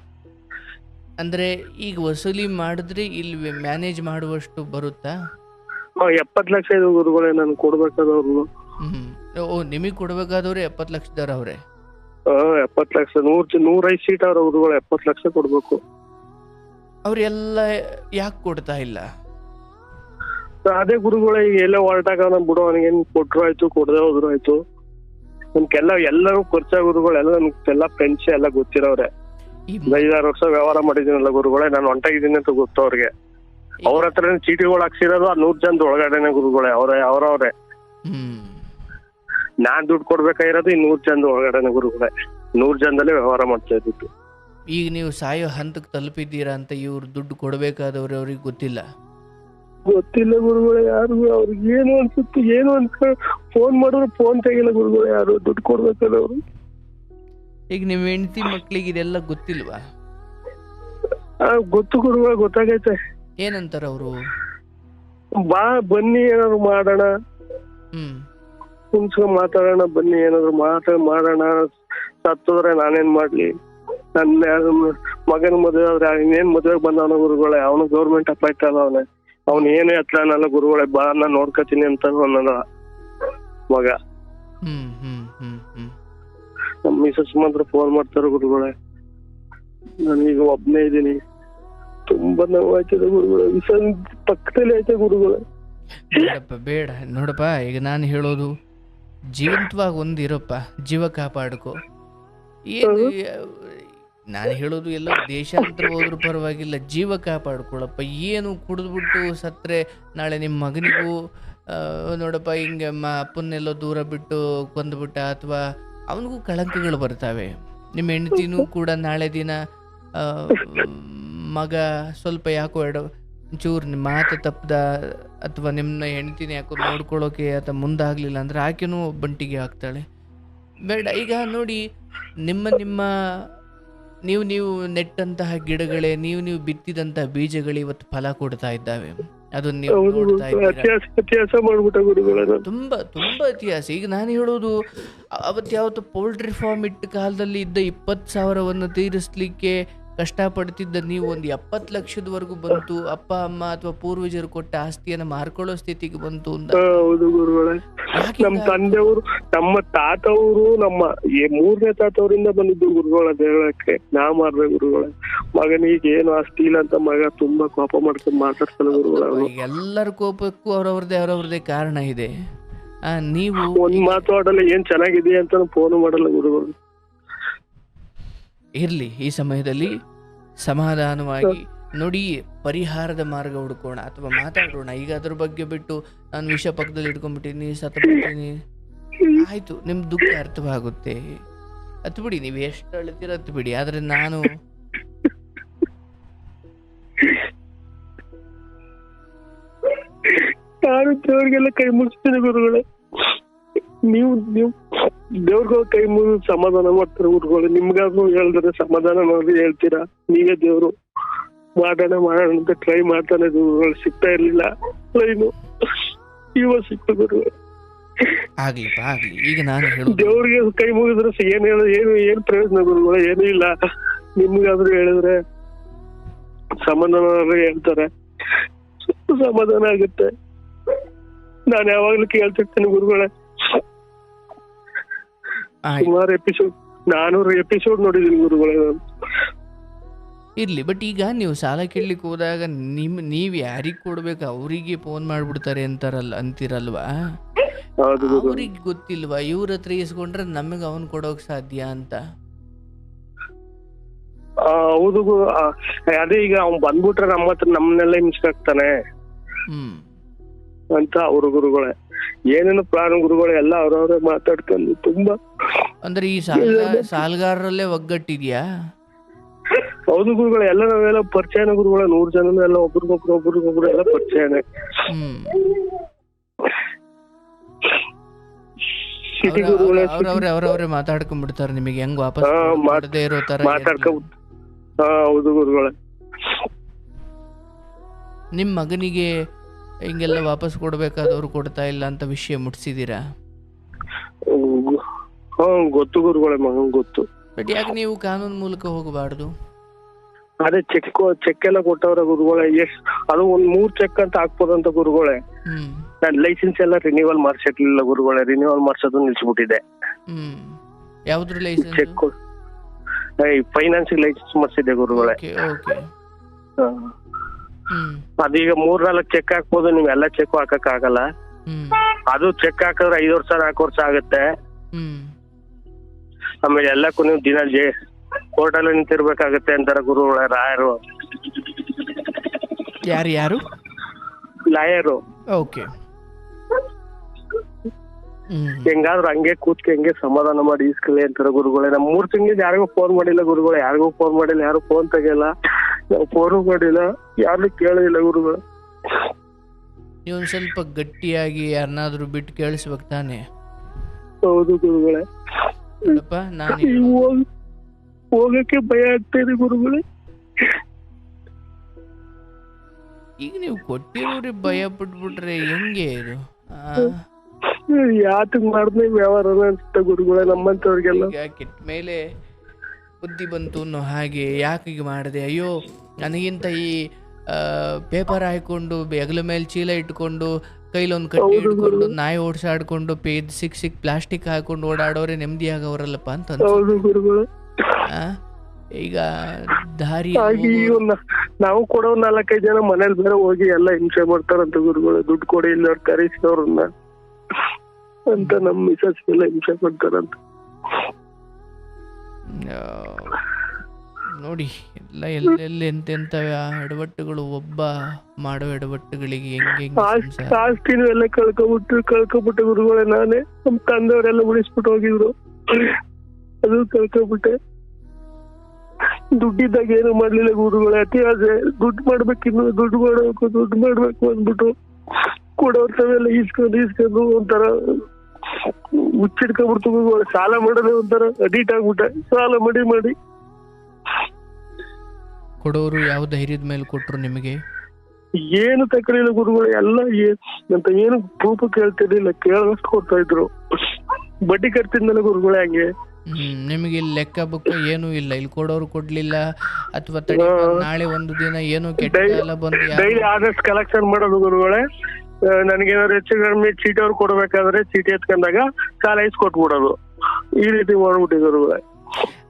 ಅಂದ್ರೆ ಈಗ ವಸೂಲಿ ಮಾಡಿದ್ರೆ ಇಲ್ಲಿ ಮ್ಯಾನೇಜ್ ಮಾಡುವಷ್ಟು ಬರುತ್ತಾ? 70 ಲಕ್ಷ ಇದೆ ಗುರುಗಳೇ ನಾನು ಕೊಡ್ಬೇಕಾದವ್ರು. ನಿಮಗ್ ಕೊಡ್ಬೇಕಾದವ್ರೆ 70 ಲಕ್ಷದವ್ರ ಅವ್ರೆ? 70 ಲಕ್ಷ 105 ಸೀಟ್ ಅವ್ರ ಗುರುಗಳೇ, 70 ಲಕ್ಷ ಕೊಡ್ಬೇಕು. ಅವ್ರೆಲ್ಲ ಯಾಕೆ ಕೊಡ್ತಾ ಇಲ್ಲ? ಅದೇ ಗುರುಗಳೇ, ಈಗ ಎಲ್ಲ ಹೊರಟಾಗ ಬಿಡು, ಅವನಿಗೇನ್ ಕೊಟ್ರು ಆಯ್ತು, ಕೊಡದೆ ಹೋದ್ರು ಆಯ್ತು. ನಮ್ಗೆಲ್ಲ ಎಲ್ಲರೂ ಖರ್ಚಾ ಗುರುಗಳೆಲ್ಲ ನಮ್ಗೆಲ್ಲ ಫ್ರೆಂಡ್ಸ್ ಎಲ್ಲ ಗೊತ್ತಿರೋರೆ. 5-6 ವರ್ಷ ವ್ಯವಹಾರ ಮಾಡಿದೀನಲ್ಲ ಗುರುಗಳೇ, ನಾನು ಹೊಂಟಾಗಿದ್ದೀನಿ ಅಂತ ಗೊತ್ತು ಅವ್ರಿಗೆ. ಅವ್ರ ಹತ್ರ ಚೀಟಿಗಳು ಹಾಕ್ಸಿರೋದು 100 ಜನದ ಒಳಗಡೆನೆ ಗುರುಗಳೇ, ಅವ್ರವ್ರೆ. ನಾನ್ ದುಡ್ಡು ಕೊಡ್ಬೇಕಾಗಿರೋದು 100 ಜನದ ಒಳಗಡೆನೆ ಗುರುಗಳೇ. 100 ಜನದಲ್ಲೇ ವ್ಯವಹಾರ ಮಾಡ್ತಾ ಇದ್ದಿತ್ತು. ಈಗ ನೀವು ಸಾಯೋ ಹಂತಕ್ಕೆ ತಲುಪಿದ್ದೀರಾ ಅಂತ ಇವ್ರು ದುಡ್ಡು ಕೊಡ್ಬೇಕಾದವ್ರೆ, ಅವ್ರಿಗೆ ಗೊತ್ತಿಲ್ಲ ಗುರುಗಳೇ. ಯಾರಿಗೂ ಅವ್ರಿಗೆ ಏನು ಅನ್ಸುತ್ತೆ, ಏನು ಅನ್ಸ್ಕೊಂಡು ಫೋನ್ ಮಾಡಿದ್ರು ಫೋನ್ ತೆಗಿಲ್ಲ ಗುರುಗಳೇ, ಯಾರು ದುಡ್ಡು ಕೊಡ್ಬೇಕಾದವ್ರು. ಈಗ ನಿಮ್ ಹೆಂಡತಿ ಮಕ್ಳಿಗೆ ಇದೆಲ್ಲ ಗೊತ್ತಿಲ್ವಾ? ಗೊತ್ತು ಗುರುಗಳೇ, ಗೊತ್ತಾಗೈತೆ. ಏನಂತಾರ ಅವರು? ಬನ್ನಿ ಏನಾದ್ರು ಮಾಡೋಣ, ಕುಂಸ್ಕೊಂಡ್ ಮಾತಾಡೋಣ, ಬನ್ನಿ ಏನಾದ್ರು ಮಾಡೋಣ. ಸತ್ತೋದ್ರೆ ನಾನೇನ್ ಮಾಡ್ಲಿ? ನನ್ನ ಮಗನ ಮದುವೆ ಆದ್ರೆ ಇನ್ನೇನ್ ಮದುವೆಗೆ ಬಂದವನ ಗುರುಗಳೇ, ಅವನು ಗೌರ್ಮೆಂಟ್ ಅಪಾಯಿಂಟ್ ಅಲ್ಲ, ಅವ್ನು ಏನೇ ಹತ್ರ ಅನ್ನಲ್ಲ ಗುರುಗಳೇ. ಬಾ ನಾನ್ ನೋಡ್ಕತೀನಿ ಅಂತ ಅನ್ನಲ್ಲ ಮಗ. ನಮ್ ಮಿಸಸ್ ಮಾತ್ರ ಫೋನ್ ಮಾಡ್ತಾರ ಗುರುಗಳೇ, ನಾನೀಗ ಒಬ್ನೇ ಇದ್ದೀನಿ, ತುಂಬಾ ನೋವಾಯ್ತದೆ ಗುರುಗಳೇ. ವಿಷ ಪಕ್ಕದಲ್ಲಿ ಐತೆ ಗುರುಗಳೇ. ಬೇಡಪ್ಪ ಬೇಡ. ನೋಡಪ್ಪ, ಈಗ ನಾನು ಹೇಳೋದು ಜೀವಂತವಾಗಿ ಒಂದಿರಪ್ಪ, ಜೀವ ಕಾಪಾಡ್ಕೊ. ಏನು ನಾನು ಹೇಳೋದು ಎಲ್ಲ ದೇಶಾಂತರ ಹೋದ್ರೂ ಪರವಾಗಿಲ್ಲ, ಜೀವ ಕಾಪಾಡ್ಕೊಳಪ್ಪ. ಏನು ಕುಡಿದ್ಬಿಟ್ಟು ಸತ್ತರೆ ನಾಳೆ ನಿಮ್ಮ ಮಗನಿಗೂ ನೋಡಪ್ಪ ಹಿಂಗೆ ಅಪ್ಪನ್ನೆಲ್ಲೋ ದೂರ ಬಿಟ್ಟು ಕೊಂದ್ಬಿಟ್ಟ ಅಥವಾ ಅವನಿಗೂ ಕಳಂಕಗಳು ಬರ್ತಾವೆ. ನಿಮ್ಮ ಹೆಂಡತಿನೂ ಕೂಡ ನಾಳೆ ದಿನ ಮಗ ಸ್ವಲ್ಪ ಯಾಕೋ ಚೂರು ನಿಮ್ಮ ಮಾತು ತಪ್ಪದ ಅಥವಾ ನಿಮ್ಮ ಹೆಂಡತಿನ ಯಾಕೋ ನೋಡ್ಕೊಳ್ಳೋಕೆ ಅಥವಾ ಮುಂದಾಗಲಿಲ್ಲ ಅಂದರೆ ಆಕೆನೂ ಬಂಟಿಗೆ ಆಗ್ತಾಳೆ. ಬೇಡ. ಈಗ ನೋಡಿ, ನಿಮ್ಮ ನೀವು ನೆಟ್ಟಂತಹ ಗಿಡಗಳೇ, ನೀವು ಬಿತ್ತಿದಂತಹ ಬೀಜಗಳು ಇವತ್ತು ಫಲ ಕೊಡ್ತಾ ಇದ್ದಾವೆ. ಅದನ್ನ ನೀವು ನೋಡ್ತಾ ಇದ್ದೀರಾ. ತುಂಬಾ ತುಂಬಾ ಇತಿಹಾಸ. ಈಗ ನಾನು ಹೇಳೋದು, ಅವತ್ತು ಯಾವತ್ತು ಪೋಲ್ಟ್ರಿ ಫಾರ್ಮ್ ಇಟ್ಟ ಕಾಲದಲ್ಲಿ ಇದ್ದ 20,000ವನ್ನು ತೀರಿಸ್ಲಿಕ್ಕೆ ಕಷ್ಟಪಡ್ತಿದ್ದ ನೀವು ಒಂದು 70 ಲಕ್ಷದವರೆಗೂ ಬಂತು. ಅಪ್ಪ ಅಮ್ಮ ಅಥವಾ ಪೂರ್ವಜರು ಕೊಟ್ಟ ಆಸ್ತಿಯನ್ನು ಮಾರ್ಕೊಳ್ಳೋ ಸ್ಥಿತಿಗೆ ಬಂತು ಅಂತ. ಹೌದು ಗುರುಗಳೇ. ನಮ್ಮ ತಂದೆಯವರು, ನಮ್ಮ ತಾತವರು, ನಮ್ಮ 3ನೇ ತಾತವರಿಂದ ಬಂದಿದ್ದು ಗುರುಗಳ ದೇವಕ್ಕೆ. ನಾ ಮಾರ್ರೆ ಗುರುಗಳೇ. ಮಗನಿಗೆ ಏನು ಆಸ್ತಿ ಇಲ್ಲ ಅಂತ ಮಗ ತುಂಬಾ ಕೋಪ ಮಾಡ್ಕೊಂಡು ಮಾತಾಡ್ತಾನೆ ಗುರುಗಳ. ಎಲ್ಲರ ಕೋಪಕ್ಕೂ ಅವ್ರವ್ರದೇ ಕಾರಣ ಇದೆ. ನೀವು ಒಂದ್ ಮಾತಾಡಲ್ಲ, ಏನ್ ಚೆನ್ನಾಗಿದೆ ಅಂತ ಫೋನ್ ಮಾಡಲ್ಲ ಗುರುಗಳು. ಇರ್ಲಿ, ಈ ಸಮಯದಲ್ಲಿ ಸಮಾಧಾನವಾಗಿ ನೋಡಿ ಪರಿಹಾರದ ಮಾರ್ಗ ಹುಡ್ಕೋಣ ಅಥವಾ ಮಾತಾಡೋಣ. ಈಗ ಅದ್ರ ಬಗ್ಗೆ ಬಿಟ್ಟು ನಾನು ವಿಷ ಪಕ್ಕದಲ್ಲಿ ಇಟ್ಕೊಂಡ್ಬಿಟ್ಟಿನಿ, ಸತ್ತಬಿಡ್ತೀನಿ, ಆಯ್ತು, ನಿಮ್ ದುಃಖ ಅರ್ಥವಾಗುತ್ತೆ, ಹತ್ತು ಬಿಡಿ. ನೀವು ಎಷ್ಟು ಅಳ್ತೀರ ಹತ್ತು ಬಿಡಿ. ಆದ್ರೆ ನಾನು ದೇವ್ರಿಗೆಲ್ಲ ಕೈ ಮುಗಿಸ್ತೀನಿ ಗುರುಗಳೇ. ನೀವು ದೇವ್ರಿಗ ಕೈ ಮುಗಿದು ಸಮಾಧಾನ ಮಾಡ್ತಾರೆ ಗುರುಗಳು. ನಿಮ್ಗಾದ್ರು ಹೇಳಿದ್ರೆ ಸಮಾಧಾನ ಮಾಡಿ ಹೇಳ್ತೀರಾ. ನೀವೇ ದೇವ್ರು. ಮಾಡೋಣ ಅಂತ ಟ್ರೈ ಮಾಡ್ತಾನೆ ಗುರುಗಳು. ಸಿಗ್ತಾ ಇರ್ಲಿಲ್ಲ ಲೈನು, ಇವಾಗ ಸಿಕ್ತು ಗುರುಗಳು. ಆಗ್ಲಿ. ಈಗ ನಾನು ದೇವ್ರಿಗೆ ಕೈ ಮುಗಿದ್ರೆ ಏನ್ ಪ್ರಯೋಜನ ಗುರುಗಳು? ಏನೂ ಇಲ್ಲ. ನಿಮ್ಗಾದ್ರು ಹೇಳಿದ್ರೆ ಸಮಾಧಾನ ಹೇಳ್ತಾರೆ, ಸಮಾಧಾನ ಆಗುತ್ತೆ. ನಾನು ಯಾವಾಗ್ಲೂ ಕೇಳ್ತಿರ್ತೀನಿ ಗುರುಗಳೇ. ಸುಮಾರು 400 ಎಪಿಸೋಡ್ ನೋಡಿದೀನಿ ಗುರುಗಳೇ. ಇರ್ಲಿ, ಬಟ್ ಈಗ ನೀವು ಸಾಲ ಕೇಳಲಿಕ್ಕೆ ಹೋದಾಗ ನೀವ್ ಯಾರಿಗ್ ಕೊಡ್ಬೇಕು ಅವ್ರಿಗೆ ಫೋನ್ ಮಾಡ್ಬಿಡ್ತಾರೆ ಅಂತಿರಲ್ವಾ? ಅವ್ರಿಗೆ ಗೊತ್ತಿಲ್ವಾ ಇವ್ರ ಹತ್ರ ಇಸ್ಕೊಂಡ್ರೆ ನಮಗೆ ಅವನ್ ಕೊಡೋಕ್ ಸಾಧ್ಯ ಅಂತ? ಹೌದು. ಅದೇ ಈಗ ಅವ್ನ್ ಬಂದ್ಬಿಟ್ರೆ ನಮ್ಮ ಹತ್ರ ನಮ್ಮನ್ನೆಲ್ಲ ಹಿಂಸಾಕ್ತಾನೆ ಅಂತ ಅವ್ರ ಗುರುಗಳೇ. ಏನೇನು ಪ್ಲಾನ್ ಗುರುಗಳು ಎಲ್ಲ ಅವ್ರವ್ರೆ ಮಾತಾಡ್ಕೊಂಡು ತುಂಬಾ. ಅಂದ್ರೆ ಈ ಸಾಲಗಾರರಲ್ಲೇ ಒಗ್ಗಟ್ಟಿದ್ಯಾ? ಹೌದು ಗುರುಗಳು. ಎಲ್ಲ ನಾವೆಲ್ಲ ಪರಿಚಯನ ಗುರುಗಳ. 100 ಜನ ಎಲ್ಲ ಒಬ್ರಿಗೊಬ್ರು ಎಲ್ಲ ಪರಿಚಯನೇ. ಅವ್ರವ್ರೆ ಮಾತಾಡ್ಕೊಂಡ್ಬಿಡ್ತಾರೆ. ನಿಮಗೆ ಹೆಂಗ್ ವಾಪಸ್ ಮಾಡದೇ ಇರೋ ತರ ಮಾತಾಡ್ಕೊಂಡ್. ಹೌದು ಗುರುಗಳೇ. ನಿಮ್ ಮಗನಿಗೆ ಹಿಂಗೆಲ್ಲ ವಾಪಸ್ ಕೊಡ್ಬೇಕಾದವ್ರು ಕೊಡ್ತಾ ಇಲ್ಲ ಅಂತ ವಿಷಯ ಮುಟ್ಸಿದೀರಾ? ಗೊತ್ತು ಗುರುಗಳೇ, ಮಗನ್ ಗೊತ್ತು. ಬಟ್ ಯಾಕೆ ನೀವು ಕಾನೂನು ಮೂಲಕ ಹೋಗಬಾರ್ದು? ಅದೇ ಚೆಕ್ ಎಲ್ಲ ಕೊಟ್ಟವ್ರ ಗುರುಗಳೇ. ಅದು 3 ಚೆಕ್ ಅಂತ ಹಾಕ್ಬೋದಂತ ಗುರುಗಳೇ. ನಾನ್ ಲೈಸೆನ್ಸ್ ಎಲ್ಲ ರಿನ್ಯೂವಲ್ ಮಾಡ್ಸಿರ್ಲಿಲ್ಲ ಗುರುಗಳೇ. ರಿನ್ಯೂವಲ್ ಮಾಡ್ಸೋದು ನಿಲ್ಸ್ಬಿಟ್ಟಿದೆ. ಯಾವ್ದ್ರ ಲೈಸೆನ್ಸ್? ಚೆಕ್ ಫೈನಾನ್ಸ್ ಲೈಸೆನ್ಸ್ ಮಾಡ್ಸಿದ್ದೆ ಗುರುಗಳೇ. ಅದೀಗ 3-4 ಚೆಕ್ ಹಾಕ್ಬೋದು. ನೀವ್ ಎಲ್ಲ ಚೆಕ್ ಹಾಕಕ್ ಆಗಲ್ಲ. ಅದು ಚೆಕ್ ಹಾಕಿದ್ರೆ 5 ವರ್ಷ 4 ವರ್ಷ ಆಗುತ್ತೆ. ಆಮೇಲೆ ಎಲ್ಲಕ್ಕೂ ನೀವು ದಿನ ಕೋರ್ಟಲ್ಲಿ ನಿಂತಿರ್ಬೇಕಾಗತ್ತೆ ಅಂತಾರ ಗುರುಗಳ ರಾಯರು. ಯಾರು? ಲಾಯರು. ಓಕೆ. ಹೆಂಗಾದ್ರು ಹಂಗೆ ಹೆಂಗೆ ಸಮಾಧಾನ ಮಾಡಿ ಇಸ್ಕಲಿ ಅಂತಾರ ಗುರುಗಳೇ. ನಮ್ 3 ತಿಂಗಳಿಗೆ ಯಾರಿಗೂ ಫೋನ್ ಮಾಡಿಲ್ಲ ಗುರುಗಳೇ. ಯಾರಿಗೂ ಫೋನ್ ಮಾಡಿಲ್ಲ, ಯಾರು ಫೋನ್ ತೆಗಿಲ್ಲ, ನಾವು ಫೋನು ಮಾಡಿಲ್ಲ, ಯಾರು ಕೇಳಿಲ್ಲ ಗುರುಗಳು. ನೀವು ಸ್ವಲ್ಪ ಗಟ್ಟಿಯಾಗಿ ಯಾರನ್ನಾದ್ರೂ ಬಿಟ್ಟು ಕೇಳಿಸ್ಬೇಕು ತಾನೆ? ಹೌದು ಗುರುಗಳೇ. ಹೋಗಕ್ಕೆ ಭಯ ಆಗ್ತಾ ಇದೆ ಗುರುಗಳೇ. ಈಗ ನೀವು ಕೊಟ್ಟಿರೋರಿಗೆ ಭಯ ಪಟ್ಬಿಟ್ರೆ ಹೆಂಗೆ ಇದು? ಯಾತಕ್ ಮಾಡಿದ್ರೆ ವ್ಯವಹಾರ ಅನ್ಸುತ್ತೆ ಗುರುಗಳೇ ನಮ್ಮಂತವ್ರಿಗೆಲ್ಲ. ಕೆಟ್ಟ ಮೇಲೆ ಬುದ್ಧಿ ಬಂತು ಅನ್ನೋ ಹಾಗೆ ಯಾಕೆ ಈಗ ಮಾಡಿದೆ? ಅಯ್ಯೋ, ನನಗಿಂತ ಈ ಪೇಪರ್ ಹಾಕೊಂಡು ಹೆಗಲ ಮೇಲೆ ಚೀಲ ಇಟ್ಕೊಂಡು ಕೈಲೊಂದು ಕಟ್ಟಿ ಇಟ್ಕೊಂಡು ನಾಯಿ ಓಡಿಸಾಡ್ಕೊಂಡು ಸಿಕ್ ಪ್ಲಾಸ್ಟಿಕ್ ಹಾಕೊಂಡು ಓಡಾಡೋರೆ ನೆಮ್ಮದಿ ಆಗವರಲ್ಲಪ್ಪ ಅಂತ. ಈಗ ದಾರಿ ಹಾಗೆ ನಾವು ಕೊಡೋ 4-5 ಜನ ಮನೇಲಿ ಬೇರೆ ಹೋಗಿ ಎಲ್ಲ ಹಿಂಸೆ ಮಾಡ್ತಾರಂತ ಗುರುಗಳು, ದುಡ್ಡು ಕೊಡಿ ಇಲ್ಲ ಕರೆಸಿದವ್ರನ್ನ ಅಂತ ನಮ್ ಮಿಸಸ್ ಎಲ್ಲ ಹಿಂಸೆ ಮಾಡ್ತಾರಂತ. ನೋಡಿ ಎಲ್ಲ ಎಲ್ಲೆಲ್ಲಿ ಎಂತೆಂತ ಎಡವಟ್ಟುಗಳು, ಒಬ್ಬ ಮಾಡೋ ಎಡವಟ್ಟುಗಳಿಗೆ ಹೆಂಗೆ ಆಸ್ತಿನೂ ಎಲ್ಲ ಕಳ್ಕೊಬಿಟ್ಟೆ ಗುರುಗಳೇ. ನಾನೇ ನಮ್ ತಂದೆಯವರೆಲ್ಲ ಉಳಿಸ್ಬಿಟ್ಟು ಹೋಗಿದ್ರು, ಅದು ಕಳ್ಕೊಬಿಟ್ಟೆ. ದುಡ್ಡಿದ್ದಾಗ ಏನು ಮಾಡ್ಲಿಲ್ಲ ಗುರುಗಳೇ, ಅತಿ ಆಸೆ, ದುಡ್ಡು ಮಾಡ್ಬೇಕಿನ್ನು, ದುಡ್ಡು ಮಾಡ್ಬೇಕು ಅಂದ್ಬಿಟ್ಟು ಕೊಡೋರ್ತಾವೆಲ್ಲ ಈಸ್ಕೊಂಡು ಒಂಥರ ಹುಚ್ಚಿಡ್ಕೊಂಡ್ಬಿಡ್ತು ಗುರುಗಳೇ. ಸಾಲ ಮಾಡೋದೇ ಒಂಥರ ಅಡಿಟ್ ಆಗ್ಬಿಟ್ಟೆ, ಸಾಲ ಮಾಡಿ. ಕೊಡೋರು ಯಾವ ಧೈರ್ಯದ ಮೇಲೆ ಕೊಟ್ರು ನಿಮಗೆ? ಏನು ತಕ್ಕಲಿಲ್ಲ ಗುರುಗಳು, ಎಲ್ಲ ಅಂತ ಏನು ಪ್ರೂಫ್ ಕೇಳ್ತಿರ್ಲಿಲ್ಲ, ಕೇಳೋಷ್ಟು ಕೊಡ್ತಾ ಇದ್ರು. ಬಡ್ಡಿ ಕಟ್ತಿದ್ನಲ್ಲ ಗುರುಗಳೇ ಹಂಗೆ. ನಿಮಗೆ ಇಲ್ಲಿ ಲೆಕ್ಕ ಬುಕ್ಕ ಏನೂ ಇಲ್ಲ, ಇಲ್ಲಿ ಕೊಡೋರು ಕೊಡ್ಲಿಲ್ಲ ಅಥವಾ ನಾಳೆ ಒಂದು ದಿನ ಏನು ಕೆಟ್ಟ ಬಂದು ಡೈಲಿ ಆದಷ್ಟು ಕಲೆಕ್ಷನ್ ಮಾಡೋದು ಗುರುಗಳೇ. ನನಗೇನಾದ್ರು ಹೆಚ್ಚು ಕಡಿಮೆ ಚೀಟಿ ಅವ್ರು ಕೊಡ್ಬೇಕಾದ್ರೆ ಚೀಟಿ ಎತ್ಕೊಂಡಾಗ ಸಾಲ ಕೊಟ್ಬಿಡೋದು, ಈ ರೀತಿ ಮಾಡ್ಬಿಟ್ಟಿದ್ರು ಗುರುಗಳೇ.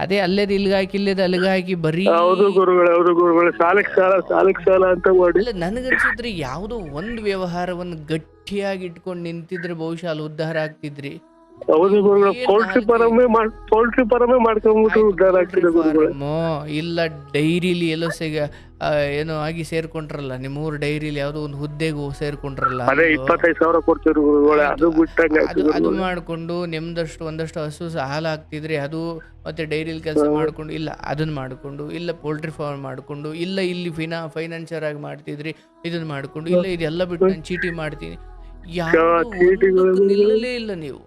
ಅದೇ ಅಲ್ಲೇದು ಇಲ್ಗಾಕಿ ಇಲ್ಲೇದು ಅಲ್ಗಾಕಿ ಬರೀ. ಹೌದು ಗುರುಗಳೇ ಸಾಲಕ್ಕೆ ಸಾಲ ಅಂತ ಮಾಡಿ. ನನಗನ್ಸಿದ್ರೆ ಯಾವುದೋ ಒಂದು ವ್ಯವಹಾರವನ್ನು ಗಟ್ಟಿಯಾಗಿ ಇಟ್ಕೊಂಡು ನಿಂತಿದ್ರೆ ಬಹುಶಃ ಅಲ್ಲಿ ಉದ್ಧಾರ ಆಗ್ತಿದ್ರಿ. ಹೌದು ಗುರುಗಳು, ಪೌಲ್ಟ್ರಿ ಫಾರಮೇ ಮಾಡ್ಕೊಂಡ್ಬಿಟ್ಟು ಉದ್ಧಾರ ಆಗ್ತಿದೆ ಗುರುಗಳೇ. ಇಲ್ಲ ಡೈರಿಲಿ ಎಲ್ಲೋ ಏನೋ ಆಗಿ ಸೇರ್ಕೊಂಡ್ರಲ್ಲ, ನಿಮ್ಮೂರ್ ಡೈರಿಲಿ ಯಾವ್ದೋ ಒಂದು ಹುದ್ದೆಗೂ ಸೇರ್ಕೊಂಡ್ರಲ್ಲ, ಅದೇ 25,000 ಕೊಡ್ತಿದ್ರು ಗುರುಗಳೇ. ಅದು ಮಾಡ್ಕೊಂಡು ನಿಮ್ದಷ್ಟು ಒಂದಷ್ಟು ಹಸು ಹಾಲು ಹಾಕ್ತಿದ್ರಿ, ಅದು ಮತ್ತೆ ಡೈರಿಲಿ ಕೆಲಸ ಮಾಡ್ಕೊಂಡು, ಇಲ್ಲ ಅದನ್ನ ಮಾಡ್ಕೊಂಡು, ಇಲ್ಲ ಪೋಲ್ಟ್ರಿ ಫಾರ್ಮ್ ಮಾಡ್ಕೊಂಡು, ಇಲ್ಲ ಇಲ್ಲಿ ಫೈನಾನ್ಷಿಯರ್ ಆಗಿ ಮಾಡ್ತಿದ್ರಿ, ಇದನ್ನ ಮಾಡ್ಕೊಂಡು, ಇಲ್ಲ ಇದೆಲ್ಲ ಬಿಟ್ಟು ನಾನು ಚೀಟಿ ಮಾಡ್ತೀನಿ, ನಿಲ್ಲಲೇ ಇಲ್ಲ ನೀವು.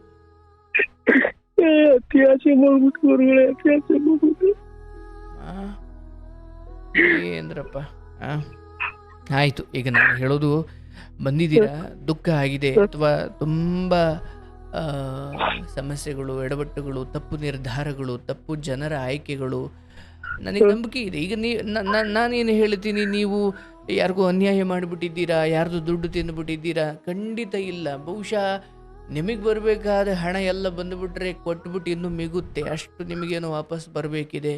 ಏನ್ರಪ್ಪ. ಆಯ್ತು, ಈಗ ನಾನು ಹೇಳೋದು ಬಂದಿದ್ದೀರಾ, ದುಃಖ ಆಗಿದೆ ಅಥವಾ ತುಂಬಾ ಸಮಸ್ಯೆಗಳು, ಎಡವಟ್ಟುಗಳು, ತಪ್ಪು ನಿರ್ಧಾರಗಳು, ತಪ್ಪು ಜನರ ಆಯ್ಕೆಗಳು, ನನಗೆ ನಂಬಿಕೆ ಇದೆ. ಈಗ ನಾನೇನು ಹೇಳ್ತೀನಿ, ನೀವು ಯಾರಿಗೂ ಅನ್ಯಾಯ ಮಾಡಿಬಿಟ್ಟಿದ್ದೀರಾ, ಯಾರ್ದು ದುಡ್ಡು ತಿಂದುಬಿಟ್ಟಿದ್ದೀರಾ? ಖಂಡಿತ ಇಲ್ಲ. ಬಹುಶಃ ನಿಮಗೆ ಬರಬೇಕಾದ ಹಣ ಎಲ್ಲ ಬಂದುಬಿಟ್ರೆ ಕೊಟ್ಬಿಟ್ಟು ಇನ್ನೂ ಮಿಗುತ್ತೆ, ಅಷ್ಟು ನಿಮಗೇನೋ ವಾಪಸ್ ಬರಬೇಕಿದೆ.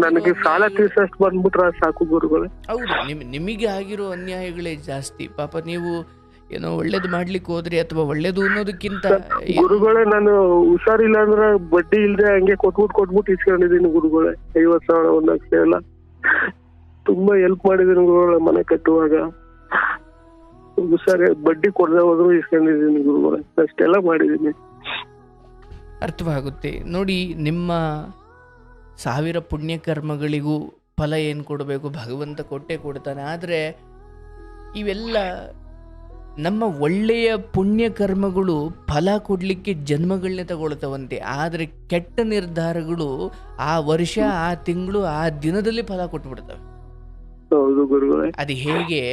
ನನಗೆ ಸಾಲ ತೀರ್ಸಷ್ಟು ಬಂದ್ಬಿಟ್ರೆ ಸಾಕು ಗುರುಗಳೇ. ಹೌದು, ನಿಮಗೆ ಆಗಿರೋ ಅನ್ಯಾಯಗಳೇ ಜಾಸ್ತಿ. ಪಾಪ ನೀವು ಏನೋ ಒಳ್ಳೇದು ಮಾಡ್ಲಿಕ್ಕೆ ಹೋದ್ರಿ, ಅಥವಾ ಒಳ್ಳೇದು ಅನ್ನೋದಕ್ಕಿಂತ ಗುರುಗಳೇ ನಾನು ಹುಷಾರಿಲ್ಲ ಅಂದ್ರೆ ಬಡ್ಡಿ ಇಲ್ದೆ ಹಂಗೆ ಕೊಟ್ಬಿಟ್ಟು ಇಸ್ಕೊಂಡಿದ್ದೀನಿ ಗುರುಗಳೇ. 50,000 1 ಲಕ್ಷ ಎಲ್ಲ ತುಂಬಾ ಹೆಲ್ಪ್ ಮಾಡಿದೀನಿ ಗುರುಗಳೇ. ಮನೆ ಕಟ್ಟುವಾಗ ಹುಷಾರಿ ಬಡ್ಡಿ ಕೊಡದೆ ಹೋದ್ರು ಇಸ್ಕೊಂಡಿದ್ದೀನಿ ಗುರುಗಳೇ, ಅಷ್ಟೆಲ್ಲ ಮಾಡಿದೀನಿ. ಅರ್ಥವಾಗುತ್ತೆ ನೋಡಿ, ನಿಮ್ಮ 1000 ಪುಣ್ಯ ಕರ್ಮಗಳಿಗೂ ಫಲ ಏನು ಕೊಡಬೇಕು, ಭಗವಂತ ಕೊಟ್ಟೇ ಕೊಡ್ತಾನೆ. ಆದರೆ ಇವೆಲ್ಲ ನಮ್ಮ ಒಳ್ಳೆಯ ಪುಣ್ಯ ಕರ್ಮಗಳು ಫಲ ಕೊಡಲಿಕ್ಕೆ ಜನ್ಮಗಳನ್ನೇ ತಗೊಳ್ತಾವಂತೆ. ಆದರೆ ಕೆಟ್ಟ ನಿರ್ಧಾರಗಳು ಆ ವರ್ಷ, ಆ ತಿಂಗಳು, ಆ ದಿನದಲ್ಲಿ ಫಲ ಕೊಟ್ಬಿಡ್ತವೆ. ಅದು ಹೇಗೆ,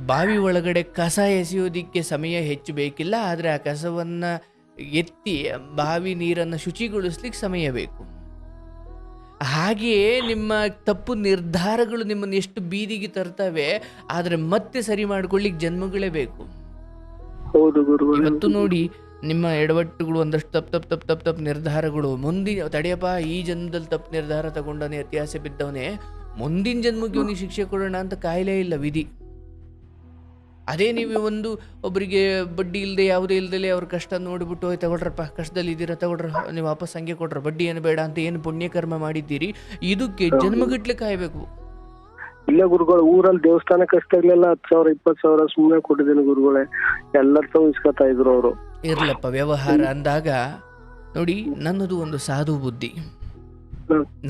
ಬಾವಿ ಒಳಗಡೆ ಕಸ ಎಸೆಯೋದಿಕ್ಕೆ ಸಮಯ ಹೆಚ್ಚು ಬೇಕಿಲ್ಲ, ಆದರೆ ಆ ಕಸವನ್ನು ಎತ್ತಿ ಬಾವಿ ನೀರನ್ನು ಶುಚಿಗೊಳಿಸ್ಲಿಕ್ಕೆ ಸಮಯ ಬೇಕು. ಹಾಗೆಯೇ ನಿಮ್ಮ ತಪ್ಪು ನಿರ್ಧಾರಗಳು ನಿಮ್ಮನ್ನು ಎಷ್ಟು ಬೀದಿಗೆ ತರ್ತವೆ, ಆದರೆ ಮತ್ತೆ ಸರಿ ಮಾಡ್ಕೊಳ್ಳಿಕ್ಕೆ ಜನ್ಮಗಳೇ ಬೇಕು. ಇವತ್ತು ನೋಡಿ, ನಿಮ್ಮ ಎಡವಟ್ಟುಗಳು, ಒಂದಷ್ಟು ತಪ್ಪು ನಿರ್ಧಾರಗಳು, ಮುಂದಿನ ತಡೆಯಪ್ಪ, ಈ ಜನ್ಮದಲ್ಲಿ ತಪ್ಪು ನಿರ್ಧಾರ ತಗೊಂಡವನೇ, ಅತ್ಯಾಸೆ ಬಿದ್ದವನೇ, ಮುಂದಿನ ಜನ್ಮಕ್ಕೆ ಅವನಿಗೆ ಶಿಕ್ಷೆ ಕೊಡೋಣ ಅಂತ ಕಾಯಿಲೆ ಇಲ್ಲ ವಿಧಿ. ಅದೇ ನೀವು ಒಬ್ಬರಿಗೆ ಬಡ್ಡಿ ಇಲ್ಲದೆ ಯಾವುದೇ ಇಲ್ದಲೇ ಅವ್ರ ಕಷ್ಟ ನೋಡಿಬಿಟ್ಟು, ತಗೊಳ್ರಪ್ಪ ಕಷ್ಟದಲ್ಲಿ ಇದ್ದೀರಾ, ತಗೊಳ್ರ, ನೀವು ವಾಪಸ್ ಹಂಗೆ ಕೊಡ್ರ, ಬಡ್ಡಿ ಏನು ಬೇಡ ಅಂತ ಏನು ಪುಣ್ಯಕರ್ಮ ಮಾಡಿದ್ದೀರಿ, ಇದಕ್ಕೆ ಜನ್ಮಗಟ್ಲೆ ಕಾಯಬೇಕು. ಇಲ್ಲ ಗುರುಗಳು, ಊರಲ್ಲಿ ದೇವಸ್ಥಾನ ಕಷ್ಟಗಳೆಲ್ಲ 10,000 20,000 ಸುಮ್ಮನೆ ಕೊಟ್ಟಿದ್ದೀನಿ ಗುರುಗಳೇ. ಎಲ್ಲರೂ ಇಸ್ಕೊತಾ ಇದ್ರು ಅವರು. ಇರ್ಲಪ್ಪ, ವ್ಯವಹಾರ ಅಂದಾಗ ನೋಡಿ, ನನ್ನದು ಒಂದು ಸಾಧು ಬುದ್ಧಿ.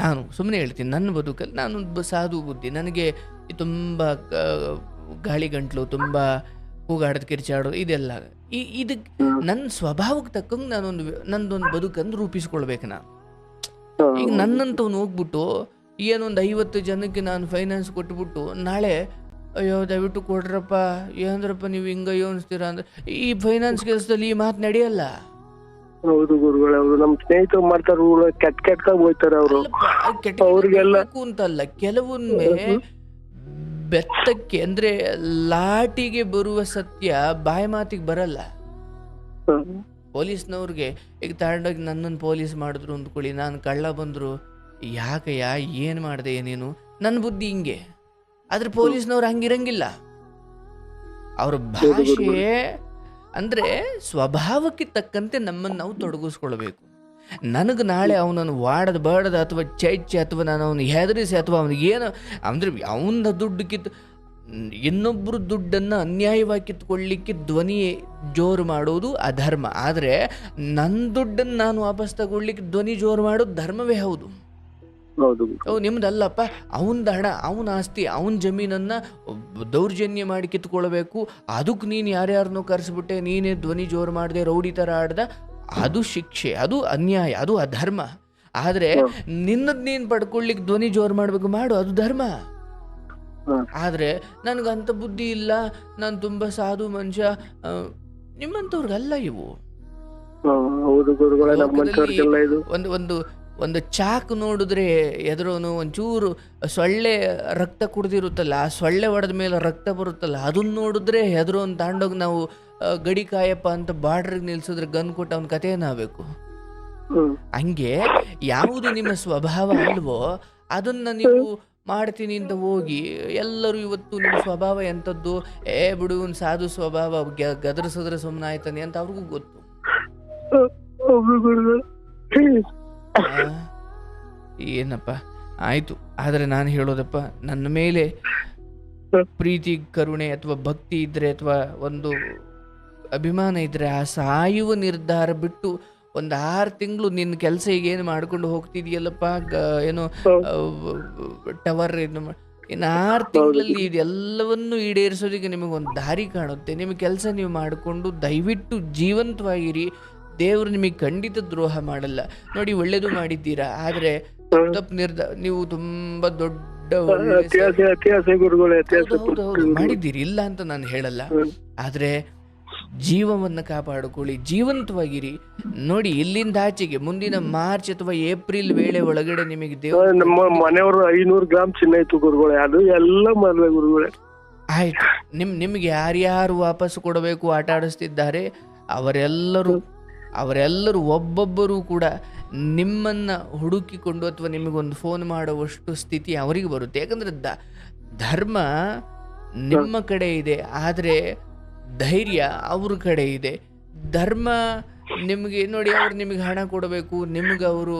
ನಾನು ಸುಮ್ಮನೆ ಹೇಳ್ತೀನಿ, ನನ್ನ ಬದುಕಲ್ಲಿ ನಾನೊಂದು ಸಾಧು ಬುದ್ಧಿ. ನನಗೆ ತುಂಬ ಗಾಳಿ ಗಂಟ್ಲು, ತುಂಬ ಕೂಗಾಡೋದು, ಕಿರ್ಚಾಡೋದು, ಇದೆಲ್ಲ ಇದಕ್ಕೆ ನನ್ನ ಸ್ವಭಾವಕ್ಕೆ ತಕ್ಕಂಗೆ ನಂದೊಂದು ಬದುಕನ್ನು ರೂಪಿಸ್ಕೊಳ್ಬೇಕು. ನಾನು ಈಗ ನನ್ನಂತವ್ನು ಹೋಗ್ಬಿಟ್ಟು ಏನೊಂದು 50 ಜನಕ್ಕೆ ನಾನು ಫೈನಾನ್ಸ್ ಕೊಟ್ಬಿಟ್ಟು ನಾಳೆ ಅಯ್ಯೋ ದಯವಿಟ್ಟು ಕೊಡ್ರಪ್ಪ, ಏನಂದ್ರಪ್ಪ ನೀವು ಹಿಂಗ ಅನಿಸ್ತೀರಾ ಅಂದ್ರೆ, ಈ ಫೈನಾನ್ಸ್ ಕೆಲಸದಲ್ಲಿ ಈ ಮಾತು ನಡೆಯಲ್ಲ. ಹೌದು ಗುರುಗಳೇ, ಹೌದು. ನಮ್ಮ ಸ್ನೇಹಿತರು ಮಾಡ್ತಾರೆ, ಕೆಟ್ಟ ಹೋಗ್ತಾರೆ ಅವರು. ಅವ್ರಿಗೆಲ್ಲ ಅಂತಲ್ಲ, ಕೆಲವೊಮ್ಮೆ ಬೆತ್ತಕ್ಕೆ ಅಂದ್ರೆ ಲಾಟಿಗೆ ಬರುವ ಸತ್ಯ ಬಾಯಿ ಮಾತಿಗೆ ಬರಲ್ಲ. ಪೊಲೀಸ್ನವ್ರಿಗೆ ಈಗ ತಗೊಂಡೋಗಿ ನನ್ನನ್ನು ಪೊಲೀಸ್ ಮಾಡಿದ್ರು ಅಂದ್ಕೊಳ್ಳಿ, ನಾನು ಕಳ್ಳ ಬಂದರು, ಯಾಕಯ್ಯ ಏನು ಮಾಡಿದೆ ನೀನು, ನನ್ನ ಬುದ್ಧಿ ಹಿಂಗೆ. ಆದರೆ ಪೊಲೀಸ್ನವ್ರು ಹಂಗಿರಂಗಿಲ್ಲ. ಅವ್ರ ಭಾಷೆ ಅಂದರೆ ಸ್ವಭಾವಕ್ಕೆ ತಕ್ಕಂತೆ ನಮ್ಮನ್ನು ನಾವು ತೊಡಗಿಸ್ಕೊಳ್ಬೇಕು. ನನಗೆ ನಾಳೆ ಅವನನ್ನು ವಾಡದ ಬಾಡದ ಅಥವಾ ಚೈಚೆ ಅಥವಾ ನಾನು ಅವನು ಹೆದರಿಸಿ ಅಥವಾ ಅವನಿಗೇನು ಅಂದರೆ ಅವನ ದುಡ್ಡು ಇನ್ನೊಬ್ಬರು ದುಡ್ಡನ್ನು ಅನ್ಯಾಯವಾಗಿ ಕಿತ್ಕೊಳ್ಳಿಕ್ಕೆ ಧ್ವನಿ ಜೋರು ಮಾಡೋದು ಅಧರ್ಮ. ಆದರೆ ನನ್ನ ದುಡ್ಡನ್ನು ನಾನು ವಾಪಸ್ ತಗೊಳ್ಳಿಕ್ಕೆ ಧ್ವನಿ ಜೋರು ಮಾಡೋದು ಧರ್ಮವೇ ಹೌದು. ನಿಮ್ದಲ್ಲಪ್ಪ, ಅವನದ ಹಣ, ಅವನ ಆಸ್ತಿ, ಅವನ ಜಮೀನನ್ನು ದೌರ್ಜನ್ಯ ಮಾಡಿ ಕಿತ್ಕೊಳ್ಬೇಕು, ಅದಕ್ಕೆ ನೀನು ಯಾರ್ಯಾರನ್ನೂ ಕರೆಸ್ಬಿಟ್ಟೆ, ನೀನೇ ಧ್ವನಿ ಜೋರು ಮಾಡಿದೆ, ರೌಡಿ ಥರ ಆಡ್ದ, ಅದು ಶಿಕ್ಷೆ, ಅದು ಅನ್ಯಾಯ, ಅದು ಅಧರ್ಮ. ಆದರೆ ನಿನ್ನದು ನೀನು ಪಡ್ಕೊಳ್ಳಿಕ್ಕೆ ಧ್ವನಿ ಜೋರು ಮಾಡಬೇಕು, ಮಾಡು, ಅದು ಧರ್ಮ. ಆದರೆ ನನಗಂಥ ಬುದ್ಧಿ ಇಲ್ಲ, ನಾನು ತುಂಬ ಸಾಧು ಮನುಷ್ಯ, ನಿಮ್ಮಂಥವ್ರಿಗಲ್ಲ ಇವು. ಒಂದು ಚಾಕು ನೋಡಿದ್ರೆ ಎದುರೋನು ಒಂಚೂರು ಸೊಳ್ಳೆ ರಕ್ತ ಕುಡ್ದಿರುತ್ತಲ್ಲ, ಆ ಸೊಳ್ಳೆ ಹೊಡೆದ ಮೇಲೆ ರಕ್ತ ಬರುತ್ತಲ್ಲ, ಅದನ್ನ ನೋಡಿದ್ರೆ ಎದುರೋನ್ ತಾಂಡೋಗಿ ನಾವು ಗಡಿ ಕಾಯಪ್ಪ ಅಂತ ಬಾರ್ಡ್ರಿಗೆ ನಿಲ್ಸಿದ್ರೆ ಗನ್ ಕೊಟ್ಟು ಅವನ ಕಥೆ ಏನಾಗಬೇಕು? ಹಂಗೆ ಯಾವುದು ನಿಮ್ಮ ಸ್ವಭಾವ ಅಲ್ವೋ ಅದನ್ನ ನೀವು ಮಾಡ್ತೀನಿ ಅಂತ ಹೋಗಿ ಎಲ್ಲರೂ ಇವತ್ತು ನಿಮ್ಮ ಸ್ವಭಾವ ಎಂಥದ್ದು, ಬಿಡು ಒಂದು ಸಾಧು ಸ್ವಭಾವ, ಗದರಿಸಿದ್ರೆ ಸುಮ್ಮನೆ ಆಯ್ತಾನೆ ಅಂತ ಅವ್ರಿಗೂ ಗೊತ್ತು. ಏನಪ್ಪ ಆಯ್ತು. ಆದರೆ ನಾನು ಹೇಳೋದಪ್ಪ, ನನ್ನ ಮೇಲೆ ಪ್ರೀತಿ, ಕರುಣೆ ಅಥವಾ ಭಕ್ತಿ ಇದ್ರೆ ಅಥವಾ ಒಂದು ಅಭಿಮಾನ ಇದ್ರೆ ಆ ಸಾಯುವ ನಿರ್ಧಾರ ಬಿಟ್ಟು ಒಂದು 6 ತಿಂಗಳು ನಿನ್ನ ಕೆಲಸ ಈಗೇನು ಮಾಡ್ಕೊಂಡು ಹೋಗ್ತಿದೆಯಲ್ಲಪ್ಪ, ಏನೋ ಟವರ್ ಇನ್ನು 6 ತಿಂಗಳಲ್ಲಿ ಇದೆಲ್ಲವನ್ನು ಈಡೇರಿಸೋದಕ್ಕೆ ನಿಮಗೊಂದು ದಾರಿ ಕಾಣುತ್ತೆ. ನಿಮ್ಮ ಕೆಲಸ ನೀವು ಮಾಡಿಕೊಂಡು ದಯವಿಟ್ಟು ಜೀವಂತವಾಗಿರಿ. ದೇವರು ನಿಮಗೆ ಖಂಡಿತ ದ್ರೋಹ ಮಾಡಲ್ಲ. ನೋಡಿ, ಒಳ್ಳೇದು ಮಾಡಿದ್ದೀರಾ, ಆದರೆ ತಪ್ಪು ನೀವು ತುಂಬಾ ದೊಡ್ಡ ಮಾಡಿದ್ದೀರಿ, ಇಲ್ಲ ಅಂತ ನಾನು ಹೇಳಲ್ಲ. ಆದರೆ ಜೀವವನ್ನು ಕಾಪಾಡಿಕೊಳ್ಳಿ, ಜೀವಂತವಾಗಿರಿ. ನೋಡಿ, ಇಲ್ಲಿಂದ ಆಚೆಗೆ ಮುಂದಿನ ಮಾರ್ಚ್ ಅಥವಾ ಏಪ್ರಿಲ್ ವೇಳೆ ಒಳಗಡೆ ನಿಮಗೆ ದೇವರು, ನಮ್ಮ ಮನೆಯವರು 500 ಗ್ರಾಮ್ ಚಿನ್ನ ಇತ್ತು ಗುರುಗಳೇ, ಅದು ಎಲ್ಲ ಮದುವೆ ಗುರುಗಳೇ ಆಯ್ತು. ನಿಮ್ಗೆ ಯಾರ್ಯಾರು ವಾಪಸ್ ಕೊಡಬೇಕು ಆಟ ಆಡಿಸ್ತಿದ್ದಾರೆ ಅವರೆಲ್ಲರೂ ಒಬ್ಬೊಬ್ಬರೂ ಕೂಡ ನಿಮ್ಮನ್ನು ಹುಡುಕಿಕೊಂಡು ಅಥವಾ ನಿಮಗೊಂದು ಫೋನ್ ಮಾಡುವಷ್ಟು ಸ್ಥಿತಿ ಅವರಿಗೆ ಬರುತ್ತೆ. ಯಾಕಂದರೆ ಧರ್ಮ ನಿಮ್ಮ ಕಡೆ ಇದೆ, ಆದರೆ ಧೈರ್ಯ ಅವ್ರ ಕಡೆ ಇದೆ. ಧರ್ಮ ನಿಮಗೆ ನೋಡಿ, ಅವ್ರು ನಿಮಗೆ ಹಣ ಕೊಡಬೇಕು, ನಿಮ್ಗೆ ಅವರು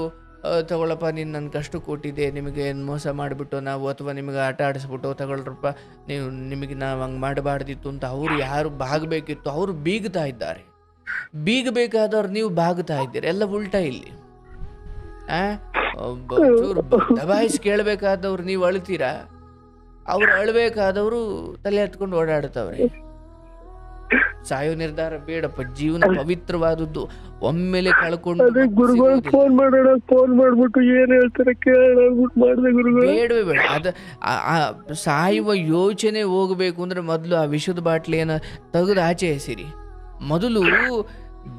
ತಗೊಳಪ್ಪ ನೀನು ನನ್ನ ಕಷ್ಟ ಕೊಟ್ಟಿದೆ, ನಿಮಗೆ ಮೋಸ ಮಾಡಿಬಿಟ್ಟು ನಾವು ಅಥವಾ ನಿಮಗೆ ಆಟ ಆಡಿಸ್ಬಿಟ್ಟು ತಗೊಳ್ರಪ್ಪ ನಿಮಗೆ ನಾವು ಹಂಗೆ ಮಾಡಬಾರ್ದಿತ್ತು ಅಂತ ಅವ್ರು ಯಾರು ಬಾಗಬೇಕಿತ್ತು ಅವರು ಬೀಗ್ತಾ ಇದ್ದಾರೆ. ಬೀಗಬೇಕಾದವ್ರು ನೀವು ಬಾಗ್ತಾ ಇದ್ದೀರಿ, ಎಲ್ಲ ಉಲ್ಟಾ ಇಲ್ಲಿ. ದಬಾಯಿಸಿ ಕೇಳಬೇಕಾದವ್ರು ನೀವು ಅಳ್ತೀರಾ, ಅವ್ರು ಅಳ್ಬೇಕಾದವರು ತಲೆ ಹತ್ಕೊಂಡು ಓಡಾಡ್ತವ್ರೆ. ಸಾಯೋ ನಿರ್ಧಾರ ಬೇಡಪ್ಪ, ಜೀವನ ಪವಿತ್ರವಾದದ್ದು, ಒಮ್ಮೆಲೆ ಕಳ್ಕೊಂಡು ಬೇಡವೇ ಬೇಡ. ಸಾಯುವ ಯೋಚನೆ ಹೋಗ್ಬೇಕು ಅಂದ್ರೆ ಮೊದಲು ಆ ವಿಷದ ಬಾಟ್ಲಿಯನ್ನು ತೆಗೆದು ಆಚೆ ಎಸಿರಿ. ಮೊದಲು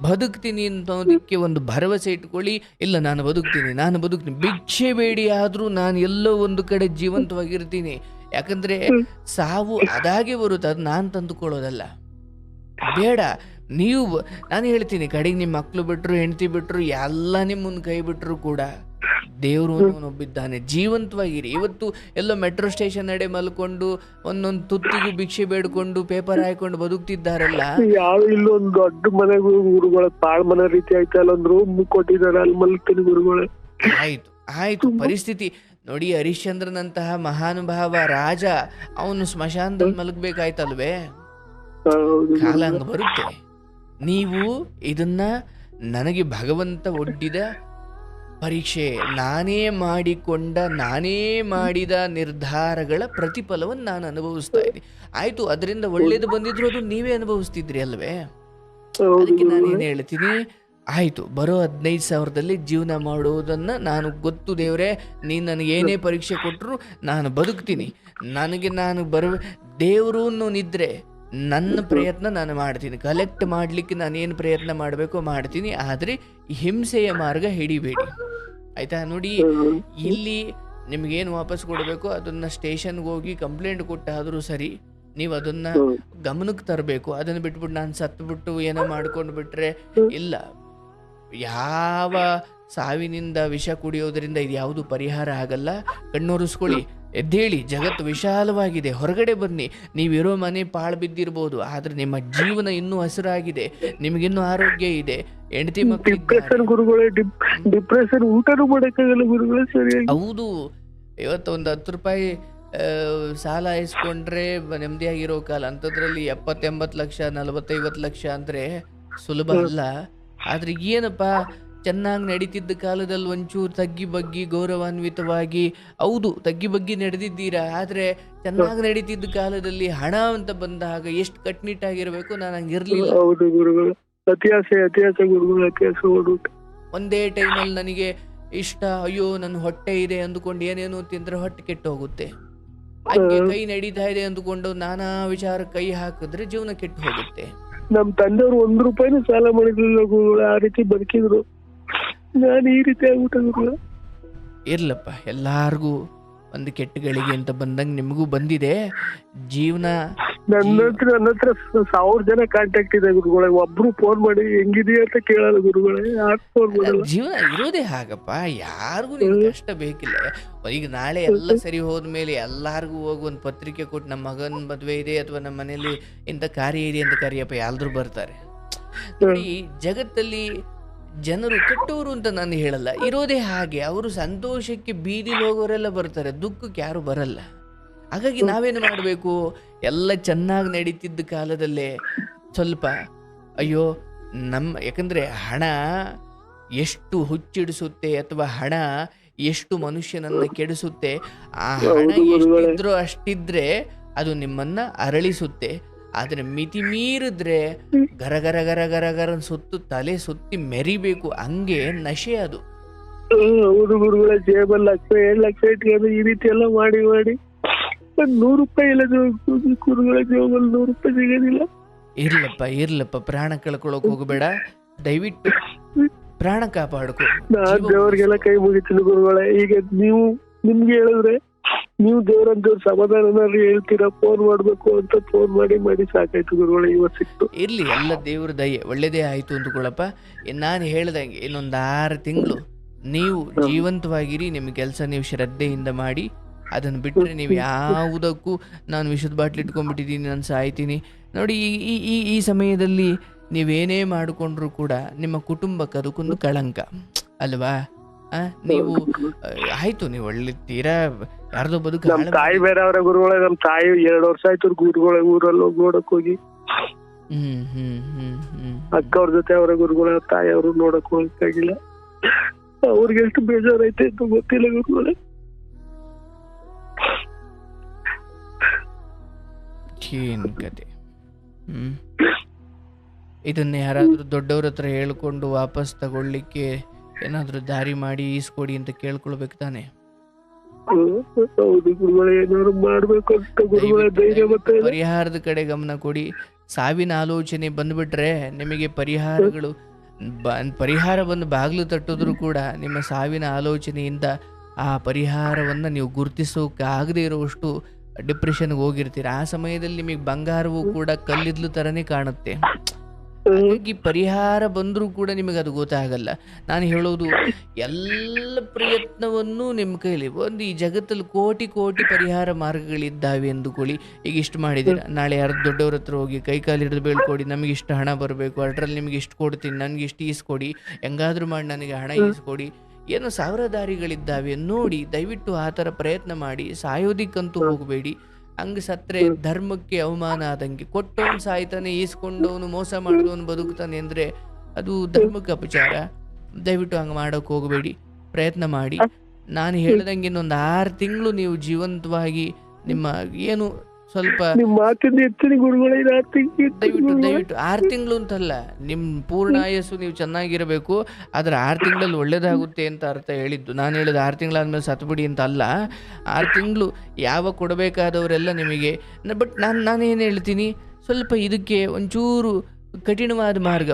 ಬದುಕ್ತೀನಿ ಅನ್ನೋದಕ್ಕೆ ಒಂದು ಭರವಸೆ ಇಟ್ಕೊಳ್ಳಿ. ಇಲ್ಲ, ನಾನು ಬದುಕ್ತೀನಿ, ಭಿಕ್ಷೆ ಬೇಡಿ ಆದರೂ ನಾನು ಎಲ್ಲೋ ಒಂದು ಕಡೆ ಜೀವಂತವಾಗಿರ್ತೀನಿ. ಯಾಕಂದ್ರೆ ಸಾವು ಅದಾಗೆ ಬರುತ್ತೆ, ಅದು ನಾನು ತಂದುಕೊಳ್ಳೋದಲ್ಲ. ಬೇಡ, ನಾನು ಹೇಳ್ತೀನಿ, ಕಡೆಗೆ ನಿಮ್ಮ ಮಕ್ಕಳು ಬಿಟ್ಟರು, ಹೆಂಡತಿ ಬಿಟ್ಟರು, ಎಲ್ಲ ನಿಮ್ಮನ್ನು ಕೈ ಬಿಟ್ಟರು ಕೂಡ ದೇವರು ಒಬ್ಬಿದ್ದಾನೆ. ಜೀವಂತವಾಗಿರಿ. ಇವತ್ತು ಎಲ್ಲೋ ಮೆಟ್ರೋ ಸ್ಟೇಷನ್ ನಡೆ ಮಲ್ಕೊಂಡು ಒಂದೊಂದು ತುತ್ತಿಗೂ ಭಿಕ್ಷೆ ಬೇಡ್ಕೊಂಡು ಪೇಪರ್ ಹಾಕೊಂಡು ಬದುಕ್ತಿದ್ದಾರಲ್ಲ. ಯಾವ ಇಲ್ಲೊಂದು ದೊಡ್ಡ ಮನೆ ಗುರುಗಳ ತಾಳ್ ಮನೆ ರೀತಿ ಆಯ್ತಲ್ಲ, ಒಂದು ರೂಮ್ ಕೊಟ್ಟಿದ್ದಾರೆ, ಅಲ್ಲಿ ಮಲ್ತೀನಿ ಗುರುಗಳೇ. ಆಯ್ತು ಪರಿಸ್ಥಿತಿ ನೋಡಿ. ಹರಿಶ್ಚಂದ್ರನಂತಹ ಮಹಾನುಭಾವ ರಾಜ ಅವನು ಸ್ಮಶಾನದಲ್ಲಿ ಮಲಗಬೇಕಾಯ್ತಲ್ವೇ? ಕಾಲ ಹಂಗ ಬರುತ್ತೆ. ನೀವು ಇದನ್ನ ನನಗೆ ಭಗವಂತ ಒಡ್ಡಿದ ಪರೀಕ್ಷೆ, ನಾನೇ ಮಾಡಿದ ನಿರ್ಧಾರಗಳ ಪ್ರತಿಫಲವನ್ನು ನಾನು ಅನುಭವಿಸ್ತಾ ಇದ್ದೀನಿ. ಆಯ್ತು, ಅದರಿಂದ ಒಳ್ಳೇದು ಬಂದಿದ್ರು ಅದು ನೀವೇ ಅನುಭವಿಸ್ತಿದ್ರಿ ಅಲ್ವೇ? ಅದಕ್ಕೆ ನಾನೇನು ಹೇಳ್ತೀನಿ, ಆಯ್ತು, ಬರೋ 15,000ದಲ್ಲಿ ಜೀವನ ಮಾಡೋದನ್ನ ನಾನು ಗೊತ್ತು ದೇವರೇ, ನೀನು ನನಗೆ ಏನೇ ಪರೀಕ್ಷೆ ಕೊಟ್ಟರು ನಾನು ಬದುಕ್ತೀನಿ. ನಾನು ದೇವರು ನಿದ್ರೆ ನನ್ನ ಪ್ರಯತ್ನ ನಾನು ಮಾಡ್ತೀನಿ, ಕಲೆಕ್ಟ್ ಮಾಡಲಿಕ್ಕೆ ನಾನೇನು ಪ್ರಯತ್ನ ಮಾಡಬೇಕೋ ಮಾಡ್ತೀನಿ. ಆದರೆ ಹಿಂಸೆಯ ಮಾರ್ಗ ಹಿಡಿಬೇಡಿ, ಆಯ್ತಾ? ನೋಡಿ, ಇಲ್ಲಿ ನಿಮಗೇನು ವಾಪಸ್ ಕೊಡಬೇಕು ಅದನ್ನು ಸ್ಟೇಷನ್ಗೆ ಹೋಗಿ ಕಂಪ್ಲೇಂಟ್ ಕೊಟ್ಟಾದರೂ ಸರಿ, ನೀವು ಅದನ್ನ ಗಮನಕ್ಕೆ ತರಬೇಕು. ಅದನ್ನು ಬಿಟ್ಬಿಟ್ಟು ನಾನು ಸತ್ಬಿಟ್ಟು ಏನೋ ಮಾಡ್ಕೊಂಡು ಬಿಟ್ರೆ ಇಲ್ಲ. ಯಾವ ಸಾವಿನಿಂದ ವಿಷ ಕುಡಿಯೋದ್ರಿಂದ ಇದು ಯಾವುದು ಪರಿಹಾರ ಆಗಲ್ಲ. ಕಣ್ಣೊರೆಸ್ಕೊಳ್ಳಿ, ಎದ್ದೇಳಿ, ಜಗತ್ತು ವಿಶಾಲವಾಗಿದೆ, ಹೊರಗಡೆ ಬನ್ನಿ. ನೀವಿರೋ ಮನೆ ಪಾಳು ಬಿದ್ದಿರ್ಬೋದು, ಆದ್ರೆ ನಿಮ್ಮ ಜೀವನ ಇನ್ನೂ ಹಸಿರಾಗಿದೆ, ನಿಮಗಿನ್ನೂ ಆರೋಗ್ಯ ಇದೆ, ಹೆಂಡತಿ ಮಕ್ಕಳು. ಡಿಪ್ರೆಷನ್ ಊಟನೂ ಮಾಡಕ್ಕಾಗಲ್ಲ ಗುರುಗಳೇ ಸರಿಯಾಗಿ. ಹೌದು, ಇವತ್ತು ಒಂದು 10 ರೂಪಾಯಿ ಸಾಲ ಇಸ್ಕೊಂಡ್ರೆ ನೆಮ್ಮದಿಯಾಗಿರೋ ಕಾಲ. ಅಂಥದ್ರಲ್ಲಿ 70-80 ಲಕ್ಷ 40-50 ಲಕ್ಷ ಅಂದ್ರೆ ಸುಲಭ ಅಲ್ಲ. ಆದ್ರೆ ಏನಪ್ಪ, ಚೆನ್ನಾಗಿ ನಡೀತಿದ್ದ ಕಾಲದಲ್ಲಿ ಒಂಚೂರು ತಗ್ಗಿ ಬಗ್ಗಿ ಗೌರವಾನ್ವಿತವಾಗಿ, ಹೌದು ತಗ್ಗಿ ಬಗ್ಗಿ ನಡೆದಿದ್ದೀರಾ, ಆದ್ರೆ ಚೆನ್ನಾಗಿ ನಡೀತಿದ್ದ ಕಾಲದಲ್ಲಿ ಹಣ ಅಂತ ಬಂದಾಗ ಎಷ್ಟು ಕಟ್ನಿಟ್ಟಾಗಿರ್ಬೇಕು. ನಾನು ಹಂಗಿರ್ಲಿಲ್ಲ. ಒಂದೇ ಟೈಮಲ್ಲಿ ನನಗೆ ಇಷ್ಟ, ಅಯ್ಯೋ ನನ್ನ ಹೊಟ್ಟೆ ಇದೆ ಅಂದುಕೊಂಡು ಏನೇನೋ ತಿಂದ್ರೆ ಹೊಟ್ಟೆ ಕೆಟ್ಟು ಹೋಗುತ್ತೆ. ಹಂಗೆ ಕೈ ನಡೀತಾ ಇದೆ ಅಂದುಕೊಂಡು ನಾನಾ ವಿಚಾರ ಕೈ ಹಾಕಿದ್ರೆ ಜೀವನ ಕೆಟ್ಟು ಹೋಗುತ್ತೆ. ನಮ್ ತಂದೆಯವರು 1 ರೂಪಾಯಿನೂ ಸಾಲ ಮಾಡಿರ್ಲಿಲ್ಲ ಗುರುಗಳು, ಆ ರೀತಿ ಬದುಕಿದ್ರು. ನಾನು ಈ ರೀತಿ ಆಗ್ಬಿಟ್ಟೆ ಗುರುಗಳು. ಇರ್ಲಪ್ಪ, ಎಲ್ಲಾರ್ಗೂ ಒಂದು ಕೆಟ್ಟ ಗಳಿಗೆ ಅಂತ ಬಂದಂಗೆ ನಿಮಗೂ ಬಂದಿದೆ. ಜೀವನ ನನ್ನ ಹತ್ರ 1000 ಜನ ಕಾಂಟ್ಯಾಕ್ಟ್ ಇದೆ ಗುರುಗಳೇ, ಒಬ್ರು ಫೋನ್ ಮಾಡಿ ಹೆಂಗಿದೆಯಾ ಅಂತ ಕೇಳಲ್ಲ ಗುರುಗಳೇ. ಫೋನ್ ಮಾಡಲ್ಲ. ಜೀವನ ಇರೋದೇ ಹಾಗಪ್ಪ, ಯಾರಿಗೂ ನಿನ್ ಕಷ್ಟ ಬೇಕಿಲ್ಲ. ಈಗ ನಾಳೆ ಎಲ್ಲ ಸರಿ ಹೋದ್ಮೇಲೆ ಎಲ್ಲಾರ್ಗು ಹೋಗಿ ಒಂದು ಪತ್ರಿಕೆ ಕೊಟ್ಟು ನಮ್ಮ ಮಗನ ಮದ್ವೆ ಇದೆ ಅಥವಾ ನಮ್ಮ ಮನೇಲಿ ಇಂಥ ಕಾರ್ಯ ಇದೆ ಅಂತ ಕರಿಯಪ್ಪ, ಎಲ್ರು ಬರ್ತಾರೆ. ನೋಡಿ, ಜಗತ್ತಲ್ಲಿ ಜನರು ಕೆಟ್ಟವರು ಅಂತ ನಾನು ಹೇಳಲ್ಲ, ಇರೋದೇ ಹಾಗೆ. ಅವರು ಸಂತೋಷಕ್ಕೆ ಬೀದಿಲಿ ಹೋಗೋರೆಲ್ಲ ಬರ್ತಾರೆ, ದುಃಖಕ್ಕೆ ಯಾರು ಬರಲ್ಲ. ಹಾಗಾಗಿ ನಾವೇನು ಮಾಡಬೇಕು, ಎಲ್ಲ ಚೆನ್ನಾಗಿ ನಡೀತಿದ್ದ ಕಾಲದಲ್ಲೇ ಸ್ವಲ್ಪ ಅಯ್ಯೋ ಯಾಕಂದ್ರೆ ಹಣ ಎಷ್ಟು ಹುಚ್ಚಿಡಿಸುತ್ತೆ ಅಥವಾ ಹಣ ಎಷ್ಟು ಮನುಷ್ಯನನ್ನ ಕೆಡಿಸುತ್ತೆ, ಆ ಹಣ ಎಷ್ಟಿದ್ರೂ ಅಷ್ಟಿದ್ರೆ ಅದು ನಿಮ್ಮನ್ನ ಅರಳಿಸುತ್ತೆ. ಆದ್ರೆ ಮಿತಿ ಮೀರಿದ್ರೆ ಗರ ಗರ ಗರ ಗರ ಗರ ಸುತ್ತು ತಲೆ ಸುತ್ತಿ ಮೆರಿಬೇಕು, ಹಂಗೆ ನಶೆ ಅದು. ಹೌದು ಗುರುಗಳ, ಜೇಬಲ್ 1 ಲಕ್ಷ 2 ಲಕ್ಷ ಇಟ್ಕೊಂಡು ಈ ರೀತಿ ಎಲ್ಲ ಮಾಡಿ 100 ರೂಪಾಯಿ ಇಲ್ಲ ಗುರುಗಳ, ಜೇಬಲ್ 100 ರೂಪಾಯಿ ಸಿಗೋದಿಲ್ಲ. ಇರ್ಲಪ್ಪ, ಪ್ರಾಣ ಕಳ್ಕೊಳಕ್ ಹೋಗಬೇಡ, ದಯವಿಟ್ಟು ಪ್ರಾಣ ಕಾಪಾಡ್ಕೊ. ನಾನ್ ದೇವ್ರಿಗೆಲ್ಲ ಕೈ ಮುಗಿತೀನಿ ಗುರುಗಳೇ. ಈಗ ನಿಮ್ಗೆ ಹೇಳಿದ್ರೆ ನೀವು ದೇವ್ರಂತವ್ರ ಸಮಾಧಾನ ಹೇಳ್ತೀರಾ, ಫೋನ್ ಮಾಡ್ಬೇಕು ಅಂತ ಫೋನ್ ಮಾಡಿ ಸಾಕಾಯ್ತು ಗುರುಗಳೇ, ಇವತ್ತು ಸಿಕ್ತು. ಇರ್ಲಿ, ಎಲ್ಲ ದೇವ್ರ ದಯೆ, ಒಳ್ಳೇದೇ ಆಯ್ತು ಅಂದ್ಕೊಳಪ್ಪ. ನಾನು ಹೇಳ್ದಂಗೆ ಇನ್ನೊಂದು 6 ತಿಂಗಳು ನೀವು ಜೀವಂತವಾಗಿರಿ, ನಿಮ್ಮ ಕೆಲಸ ನೀವು ಶ್ರದ್ಧೆಯಿಂದ ಮಾಡಿ. ಅದನ್ನು ಬಿಟ್ಟರೆ ನೀವು ಯಾವುದಕ್ಕೂ ನಾನು ವಿಷದ ಬಾಟ್ಲಿ ಇಟ್ಕೊಂಡ್ಬಿಟ್ಟಿದ್ದೀನಿ, ನಾನು ಸಾಯ್ತೀನಿ. ನೋಡಿ, ಈ ಸಮಯದಲ್ಲಿ ನೀವೇನೇ ಮಾಡಿಕೊಂಡ್ರು ಕೂಡ ನಿಮ್ಮ ಕುಟುಂಬಕ್ಕೆ ಅದಕ್ಕೊಂದು ಕಳಂಕ ಅಲ್ವಾ? ನೀವು ಆಯ್ತು, ನೀವು ಒಳ್ಳೆ ತೀರಾ ಯಾರ್ದೋ ಬದುಕು. ನಮ್ ತಾಯಿ ಬೇರೆ ಅವರ ಗುರುಗಳೇ, ನಮ್ ತಾಯಿ 2 ವರ್ಷ ಆಯ್ತು ಗುರುಗಳೇ ಊರಲ್ಲಿ ನೋಡಕ್ ಹೋಗಿ. ಅಕ್ಕ ಅವ್ರ ಜೊತೆ ಅವರ ಗುರುಗಳ ತಾಯಿ ಅವರು ನೋಡಕ್ ಹೋಗಕ್ಕಾಗಿಲ್ಲ. ಅವ್ರಿಗೆ ಎಷ್ಟು ಬೇಜಾರೈತೆ ಅಂತ ಗೊತ್ತಿಲ್ಲ ಗುರುಗಳೇ. ಏನ್ ಕತೆ. ಇದನ್ನ ಯಾರಾದ್ರೂ ದೊಡ್ಡವ್ರ ಹತ್ರ ಹೇಳ್ಕೊಂಡು ವಾಪಸ್ ತಗೊಳ್ಳಿಕ್ಕೆ ಏನಾದ್ರೂ ದಾರಿ ಮಾಡಿ ಈಸ್ಕೊಡಿ ಅಂತ ಕೇಳ್ಕೊಳ್ಬೇಕು ತಾನೆ. ಪರಿಹಾರದ ಕಡೆ ಗಮನ ಕೊಡಿ. ಸಾವಿನ ಆಲೋಚನೆ ಬಂದ್ಬಿಟ್ರೆ ನಿಮಗೆ ಪರಿಹಾರ ಬಂದು ಬಾಗಿಲು ತಟ್ಟಿದ್ರು ಕೂಡ ನಿಮ್ಮ ಸಾವಿನ ಆಲೋಚನೆಯಿಂದ ಆ ಪರಿಹಾರವನ್ನ ನೀವು ಗುರುತಿಸೋಕೆ ಆಗದೆ ಇರುವಷ್ಟು ಡಿಪ್ರೆಷನ್ಗೆ ಹೋಗಿರ್ತೀರ. ಆ ಸಮಯದಲ್ಲಿ ನಿಮಗೆ ಬಂಗಾರವೂ ಕೂಡ ಕಲ್ಲಿದ್ಲು ತರನೇ ಕಾಣುತ್ತೆ. ಹಾಗಾಗಿ ಪರಿಹಾರ ಬಂದರೂ ಕೂಡ ನಿಮಗೆ ಅದು ಗೊತ್ತಾಗಲ್ಲ. ನಾನು ಹೇಳೋದು, ಎಲ್ಲ ಪ್ರಯತ್ನವನ್ನು ನಿಮ್ಮ ಕೈಲಿ ಒಂದು ಈ ಜಗತ್ತಲ್ಲಿ ಕೋಟಿ ಪರಿಹಾರ ಮಾರ್ಗಗಳಿದ್ದಾವೆ ಅಂದುಕೊಳ್ಳಿ. ಈಗ ಇಷ್ಟು ಮಾಡಿದ್ದೀರ, ನಾಳೆ ಯಾರು ದೊಡ್ಡವ್ರ ಹತ್ರ ಹೋಗಿ ಕೈ ಕಾಲು ಹಿಡಿದು ಬೀಳ್ಕೊಡಿ, ನಮಗೆ ಇಷ್ಟು ಹಣ ಬರಬೇಕು, ಅಷ್ಟರಲ್ಲಿ ನಿಮಗೆ ಇಷ್ಟು ಕೊಡ್ತೀನಿ, ನನಗೆ ಇಷ್ಟು ಈಸ್ಕೊಡಿ, ಹೆಂಗಾದ್ರೂ ಮಾಡಿ ನನಗೆ ಹಣ ಈಸ್ಕೊಡಿ, ಏನೋ 1000 ದಾರಿಗಳಿದ್ದಾವೆ ನೋಡಿ. ದಯವಿಟ್ಟು ಆ ಥರ ಪ್ರಯತ್ನ ಮಾಡಿ. ಸಾಯೋದಿಕ್ಕಂತೂ ಹೋಗಬೇಡಿ. ಹಂಗೆ ಸತ್ರೆ ಧರ್ಮಕ್ಕೆ ಅವಮಾನ ಆದಂಗೆ. ಕೊಟ್ಟವನು ಸಾಯ್ತಾನೆ, ಈಸ್ಕೊಂಡವನು ಮೋಸ ಮಾಡಿದವನು ಬದುಕ್ತಾನೆ ಅಂದ್ರೆ ಅದು ಧರ್ಮಕ್ಕೆ ಅಪಚಾರ. ದಯವಿಟ್ಟು ಹಂಗೆ ಮಾಡೋಕೆ ಹೋಗಬೇಡಿ, ಪ್ರಯತ್ನ ಮಾಡಿ. ನಾನು ಹೇಳ್ದಂಗೆ ಇನ್ನೊಂದು 6 ತಿಂಗಳು ನೀವು ಜೀವಂತವಾಗಿ ನಿಮ್ಮ ಏನು ಸ್ವಲ್ಪ ದಯವಿಟ್ಟು 6 ತಿಂಗಳು ಅಂತಲ್ಲ, ನಿಮ್ಮ ಪೂರ್ಣ ಆಯಸ್ಸು ನೀವು ಚೆನ್ನಾಗಿರಬೇಕು. ಆದ್ರೆ 6 ತಿಂಗಳಲ್ಲಿ ಒಳ್ಳೇದಾಗುತ್ತೆ ಅಂತ ಅರ್ಥ ಹೇಳಿದ್ದು. ನಾನು ಹೇಳಿದ 6 ತಿಂಗಳಾದ್ಮೇಲೆ ಸತ್ಬಿಡಿ ಅಂತ ಅಲ್ಲ. 6 ತಿಂಗಳು ಯಾವ ಕೊಡಬೇಕಾದವರೆಲ್ಲ ನಿಮಗೆ. ಬಟ್ ನಾನೇನು ಹೇಳ್ತೀನಿ, ಸ್ವಲ್ಪ ಇದಕ್ಕೆ ಒಂಚೂರು ಕಠಿಣವಾದ ಮಾರ್ಗ.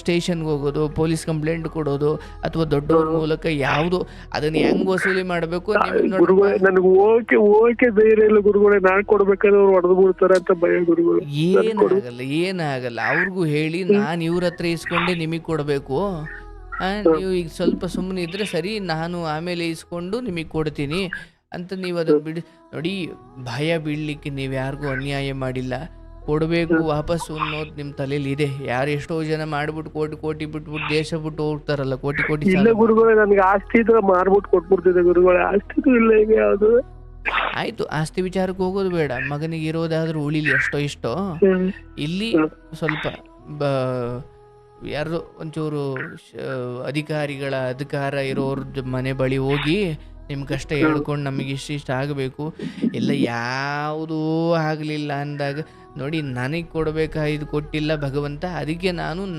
ಸ್ಟೇಷನ್ಗೆ ಹೋಗೋದು, ಪೊಲೀಸ್ ಕಂಪ್ಲೇಂಟ್ ಕೊಡೋದು, ಅಥವಾ ದೊಡ್ಡವ್ರ ಮೂಲಕ ಯಾವುದು ಅದನ್ನ ಹೆಂಗ್ ವಸೂಲಿ ಮಾಡಬೇಕು ನಿಮಗೆ ಗುರುಗಳೇ ನನಗೆ ಓಕೆ ಧೈರ್ಯ ಇಲ್ಲ ಗುರುಗಳೇ. ನಾನ್ ಕೊಡ್ಬೇಕಾದ್ರೆ ಅವ್ರು ಹೊಡೆದು ಬಿಡ್ತಾರೆ ಅಂತ ಭಯ ಗುರುಗಳು. ಏನಾಗಲ್ಲ ಅವ್ರಿಗೂ ಹೇಳಿ ನಾನು ಇವ್ರ ಹತ್ರ ಇಸ್ಕೊಂಡೆ ನಿಮಗೆ ಕೊಡಬೇಕು, ನೀವು ಈಗ ಸ್ವಲ್ಪ ಸುಮ್ಮನೆ ಇದ್ರೆ ಸರಿ, ನಾನು ಆಮೇಲೆ ಇಸ್ಕೊಂಡು ನಿಮಗೆ ಕೊಡ್ತೀನಿ ಅಂತ ನೀವು ಅದನ್ನ ಬಿಡಿ. ನೋಡಿ, ಭಯ ಬೀಳಲಿಕ್ಕೆ ನೀವು ಯಾರಿಗೂ ಅನ್ಯಾಯ ಮಾಡಿಲ್ಲ. ಕೊಡಬೇಕು ವಾಪಸ್ಸು ಅನ್ನೋದು ನಿಮ್ಮ ತಲೆಯಲ್ಲಿ ಇದೆ. ಯಾರು ಎಷ್ಟೋ ಜನ ಮಾಡ್ಬಿಟ್ಟು ಕೋಟಿ ಬಿಟ್ಬಿಟ್ಟು ದೇಶ ಬಿಟ್ಟು ಹೋಗ್ತಾರಲ್ಲ, ಕೋಟಿ ಇಲ್ಲ ಗುರುಗಳೇ, ನನಗೆ ಆಸ್ತಿ ಇದ್ರೆ ಮಾರ್ಬಿಟ್ಟು ಕೊಟ್ಬಿಡ್ತಿದ್ದೆ ಗುರುಗಳೇ. ಆಸ್ತಿ ಇಲ್ಲ ಈಗ ಯಾವ್ದು. ಆಯ್ತು, ಆಸ್ತಿ ವಿಚಾರಕ್ಕೆ ಹೋಗೋದು ಬೇಡ, ಮಗನಿಗೆ ಇರೋದಾದ್ರೂ ಉಳಿಲಿ ಅಷ್ಟೋ ಇಷ್ಟೋ. ಇಲ್ಲಿ ಸ್ವಲ್ಪ ಯಾರು ಒಂಚೂರು ಅಧಿಕಾರಿಗಳ ಅಧಿಕಾರ ಇರೋರ್ದು ಮನೆ ಬಳಿ ಹೋಗಿ ನಿಮ್ಮ ಕಷ್ಟ ಹೇಳ್ಕೊಂಡು ನಮಗೆ ಇಷ್ಟ ಆಗಬೇಕು, ಇಲ್ಲ ಯಾವುದೂ ಆಗಲಿಲ್ಲ ಅಂದಾಗ ನೋಡಿ, ನನಗೆ ಕೊಡಬೇಕಾಗಿದ್ದು ಕೊಟ್ಟಿಲ್ಲ ಭಗವಂತ, ಅದಕ್ಕೆ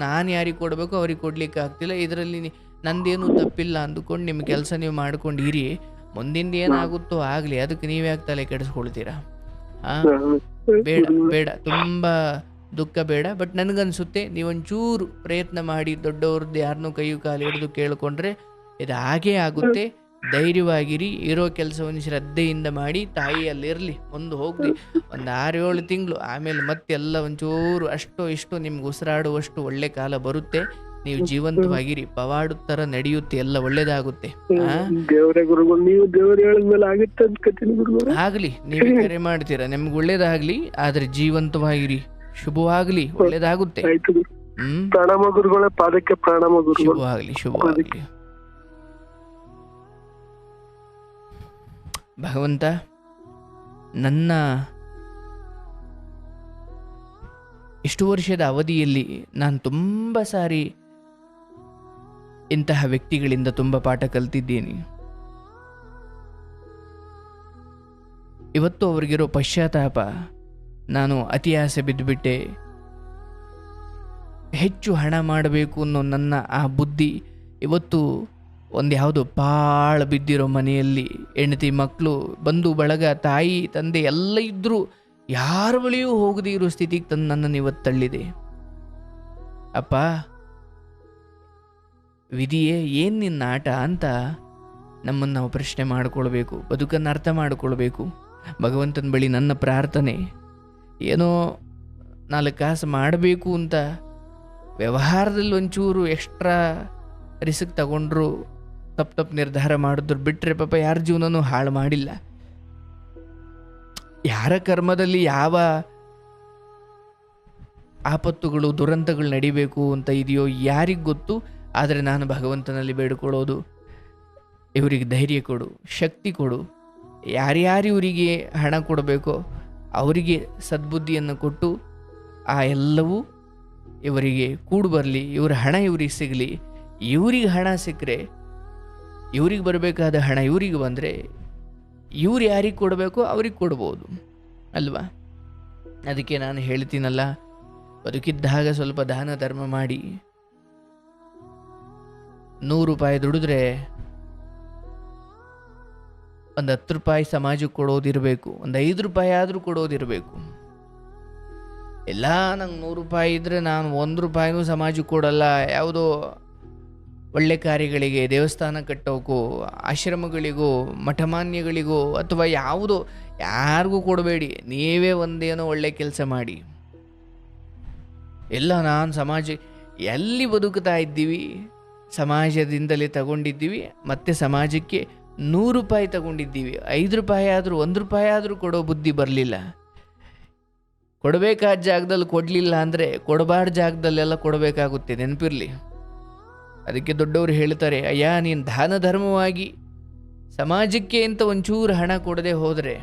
ನಾನು ಯಾರಿಗೆ ಕೊಡಬೇಕು ಅವ್ರಿಗೆ ಕೊಡ್ಲಿಕ್ಕೆ ಆಗ್ತಿಲ್ಲ, ಇದರಲ್ಲಿ ನಂದೇನು ತಪ್ಪಿಲ್ಲ ಅಂದುಕೊಂಡು ನಿಮ್ಮ ಕೆಲಸ ನೀವು ಮಾಡ್ಕೊಂಡು ಇರಿ. ಮುಂದಿಂದ ಏನಾಗುತ್ತೋ ಆಗಲಿ, ಅದಕ್ಕೆ ನೀವು ಯಾಕೆ ತಲೆ ಕೆಡಿಸ್ಕೊಳ್ತೀರಾ? ಬೇಡ ಬೇಡ, ತುಂಬ ದುಃಖ ಬೇಡ. ಬಟ್ ನನಗನ್ಸುತ್ತೆ ನೀವೊಂಚೂರು ಪ್ರಯತ್ನ ಮಾಡಿ ದೊಡ್ಡವ್ರದ್ದು ಯಾರನ್ನೂ ಕೈಯು ಕಾಲು ಹಿಡಿದು ಕೇಳಿಕೊಂಡ್ರೆ ಇದು ಹಾಗೇ ಆಗುತ್ತೆ. ಧೈರ್ಯವಾಗಿರಿ, ಇರೋ ಕೆಲಸವನ್ನು ಶ್ರದ್ಧೆಯಿಂದ ಮಾಡಿ, ತಾಯಿ ಅಲ್ಲಿರಲಿ, ಮುಂದೆ ಹೋಗ್ಲಿ ಒಂದು 6-7 ತಿಂಗಳು, ಆಮೇಲೆ ಮತ್ತೆಲ್ಲ ಒಂಚೂರು ಅಷ್ಟೋ ಇಷ್ಟು ನಿಮ್ಗೆ ಉಸಿರಾಡುವಷ್ಟು ಒಳ್ಳೆ ಕಾಲ ಬರುತ್ತೆ. ನೀವು ಜೀವಂತವಾಗಿರಿ, ಪವಾಡು ಥರ ನಡೆಯುತ್ತೆ, ಎಲ್ಲ ಒಳ್ಳೇದಾಗುತ್ತೆ. ಆಗ್ಲಿ, ನೀವು ಕರೆ ಮಾಡ್ತೀರಾ, ನಿಮ್ಗೆ ಒಳ್ಳೇದಾಗ್ಲಿ, ಆದ್ರೆ ಜೀವಂತವಾಗಿರಿ, ಶುಭವಾಗ್ಲಿ, ಒಳ್ಳೇದಾಗುತ್ತೆ. ಪ್ರಣಾಮ ಗುರುಗಳೇ, ಪಾದಕ್ಕೆ ಪ್ರಣಾಮ ಗುರುಗಳು. ಶುಭವಾಗ್ಲಿ. ಭಗವಂತ, ನನ್ನ ಇಷ್ಟು ವರ್ಷದ ಅವಧಿಯಲ್ಲಿ ನಾನು ತುಂಬ ಸಾರಿ ಇಂತಹ ವ್ಯಕ್ತಿಗಳಿಂದ ತುಂಬ ಪಾಠ ಕಲ್ತಿದ್ದೀನಿ. ಇವತ್ತು ಅವ್ರಿಗಿರೋ ಪಶ್ಚಾತ್ತಾಪ, ನಾನು ಅತಿ ಆಸೆ ಬಿದ್ದುಬಿಟ್ಟೆ, ಹೆಚ್ಚು ಹಣ ಮಾಡಬೇಕು ಅನ್ನೋ ನನ್ನ ಆ ಬುದ್ಧಿ ಇವತ್ತು ಒಂದು ಯಾವುದೋ ಪಾಳು ಬಿದ್ದಿರೋ ಮನೆಯಲ್ಲಿ ಹೆಂಡತಿ ಮಕ್ಕಳು ಬಂಧು ಬಳಗ ತಾಯಿ ತಂದೆ ಎಲ್ಲ ಇದ್ದರೂ ಯಾರ ಬಳಿಯೂ ಹೋಗದೇ ಇರೋ ಸ್ಥಿತಿಗೆ ತಂದು ನನ್ನನ್ನು ಇವತ್ತು ತಳ್ಳಿದೆ. ಅಪ್ಪ ವಿಧಿಯೇ ಏನು ನಿನ್ನ ಆಟ ಅಂತ ನಮ್ಮನ್ನು ನಾವು ಪ್ರಶ್ನೆ ಮಾಡಿಕೊಳ್ಬೇಕು, ಬದುಕನ್ನು ಅರ್ಥ ಮಾಡಿಕೊಳ್ಬೇಕು. ಭಗವಂತನ ಬಳಿ ನನ್ನ ಪ್ರಾರ್ಥನೆ, ಏನೋ 4 ಕಾಸು ಮಾಡಬೇಕು ಅಂತ ವ್ಯವಹಾರದಲ್ಲಿ ಒಂಚೂರು ಎಕ್ಸ್ಟ್ರಾ ರಿಸ್ಕ್ ತಗೊಂಡ್ರು, ತಪ್ಪು ನಿರ್ಧಾರ ಮಾಡಿದ್ರು ಬಿಟ್ಟರೆ ಪಾಪ ಯಾರ ಜೀವನನೂ ಹಾಳು ಮಾಡಿಲ್ಲ. ಯಾರ ಕರ್ಮದಲ್ಲಿ ಯಾವ ಆಪತ್ತುಗಳು ದುರಂತಗಳು ನಡಿಬೇಕು ಅಂತ ಇದೆಯೋ ಯಾರಿಗೆ ಗೊತ್ತು. ಆದರೆ ನಾನು ಭಗವಂತನಲ್ಲಿ ಬೇಡಿಕೊಳ್ಳೋದು, ಇವರಿಗೆ ಧೈರ್ಯ ಕೊಡು, ಶಕ್ತಿ ಕೊಡು. ಯಾರ್ಯಾರು ಇವರಿಗೆ ಹಣ ಕೊಡಬೇಕೋ ಅವರಿಗೆ ಸದ್ಬುದ್ಧಿಯನ್ನು ಕೊಟ್ಟು ಆ ಎಲ್ಲವೂ ಇವರಿಗೆ ಕೂಡು ಬರಲಿ, ಇವರ ಹಣ ಇವ್ರಿಗೆ ಸಿಗಲಿ. ಇವ್ರಿಗೆ ಹಣ ಸಿಕ್ಕರೆ, ಇವ್ರಿಗೆ ಬರಬೇಕಾದ ಹಣ ಇವ್ರಿಗೆ ಬಂದರೆ, ಇವ್ರು ಯಾರಿಗೆ ಕೊಡಬೇಕೋ ಅವ್ರಿಗೆ ಕೊಡ್ಬೋದು ಅಲ್ವಾ? ಅದಕ್ಕೆ ನಾನು ಹೇಳ್ತೀನಲ್ಲ, ಬದುಕಿದ್ದಾಗ ಸ್ವಲ್ಪ ದಾನ ಧರ್ಮ ಮಾಡಿ. 100 ರೂಪಾಯಿ ದುಡಿದ್ರೆ ಒಂದು 10 ರೂಪಾಯಿ ಸಮಾಜಕ್ಕೆ ಕೊಡೋದಿರಬೇಕು, ಒಂದು 5 ರೂಪಾಯಿ ಆದರೂ ಕೊಡೋದಿರಬೇಕು. ಎಲ್ಲ ನಂಗೆ 100 ರೂಪಾಯಿ ಇದ್ದರೆ ನಾನು 1 ರೂಪಾಯಿನೂ ಸಮಾಜಕ್ಕೆ ಕೊಡಲ್ಲ, ಯಾವುದೋ ಒಳ್ಳೆ ಕಾರ್ಯಗಳಿಗೆ, ದೇವಸ್ಥಾನ ಕಟ್ಟೋಕ್ಕೋ, ಆಶ್ರಮಗಳಿಗೋ, ಮಠಮಾನ್ಯಗಳಿಗೋ, ಅಥವಾ ಯಾವುದೋ ಯಾರಿಗೂ ಕೊಡಬೇಡಿ. ನೀವೇ ಒಂದೇನೋ ಒಳ್ಳೆ ಕೆಲಸ ಮಾಡಿ. ಎಲ್ಲ ನಾನು ಸಮಾಜ ಎಲ್ಲಿ ಬದುಕ್ತಾ ಇದ್ದೀವಿ, ಸಮಾಜದಿಂದಲೇ ತಗೊಂಡಿದ್ದೀವಿ, ಮತ್ತು ಸಮಾಜಕ್ಕೆ 100 ರೂಪಾಯಿ ತಗೊಂಡಿದ್ದೀವಿ. 5 ರೂಪಾಯಿ ಆದರೂ 1 ರೂಪಾಯಿ ಆದರೂ ಕೊಡೋ ಬುದ್ಧಿ ಬರಲಿಲ್ಲ. ಕೊಡಬೇಕಾದ ಜಾಗದಲ್ಲಿ ಕೊಡಲಿಲ್ಲ ಅಂದರೆ ಕೊಡಬಾರ್ದ ಜಾಗದಲ್ಲೆಲ್ಲ ಕೊಡಬೇಕಾಗುತ್ತೆ, ನೆನಪಿರಲಿ. ಅದಕ್ಕೆ ದೊಡ್ಡವರು ಹೇಳ್ತಾರೆ, ಅಯ್ಯ ನೀನು ದಾನ ಧರ್ಮವಾಗಿ ಸಮಾಜಕ್ಕೆ ಅಂತ ಒಂಚೂರು ಹಣ ಕೊಡದೆ ಹೋದರೆ,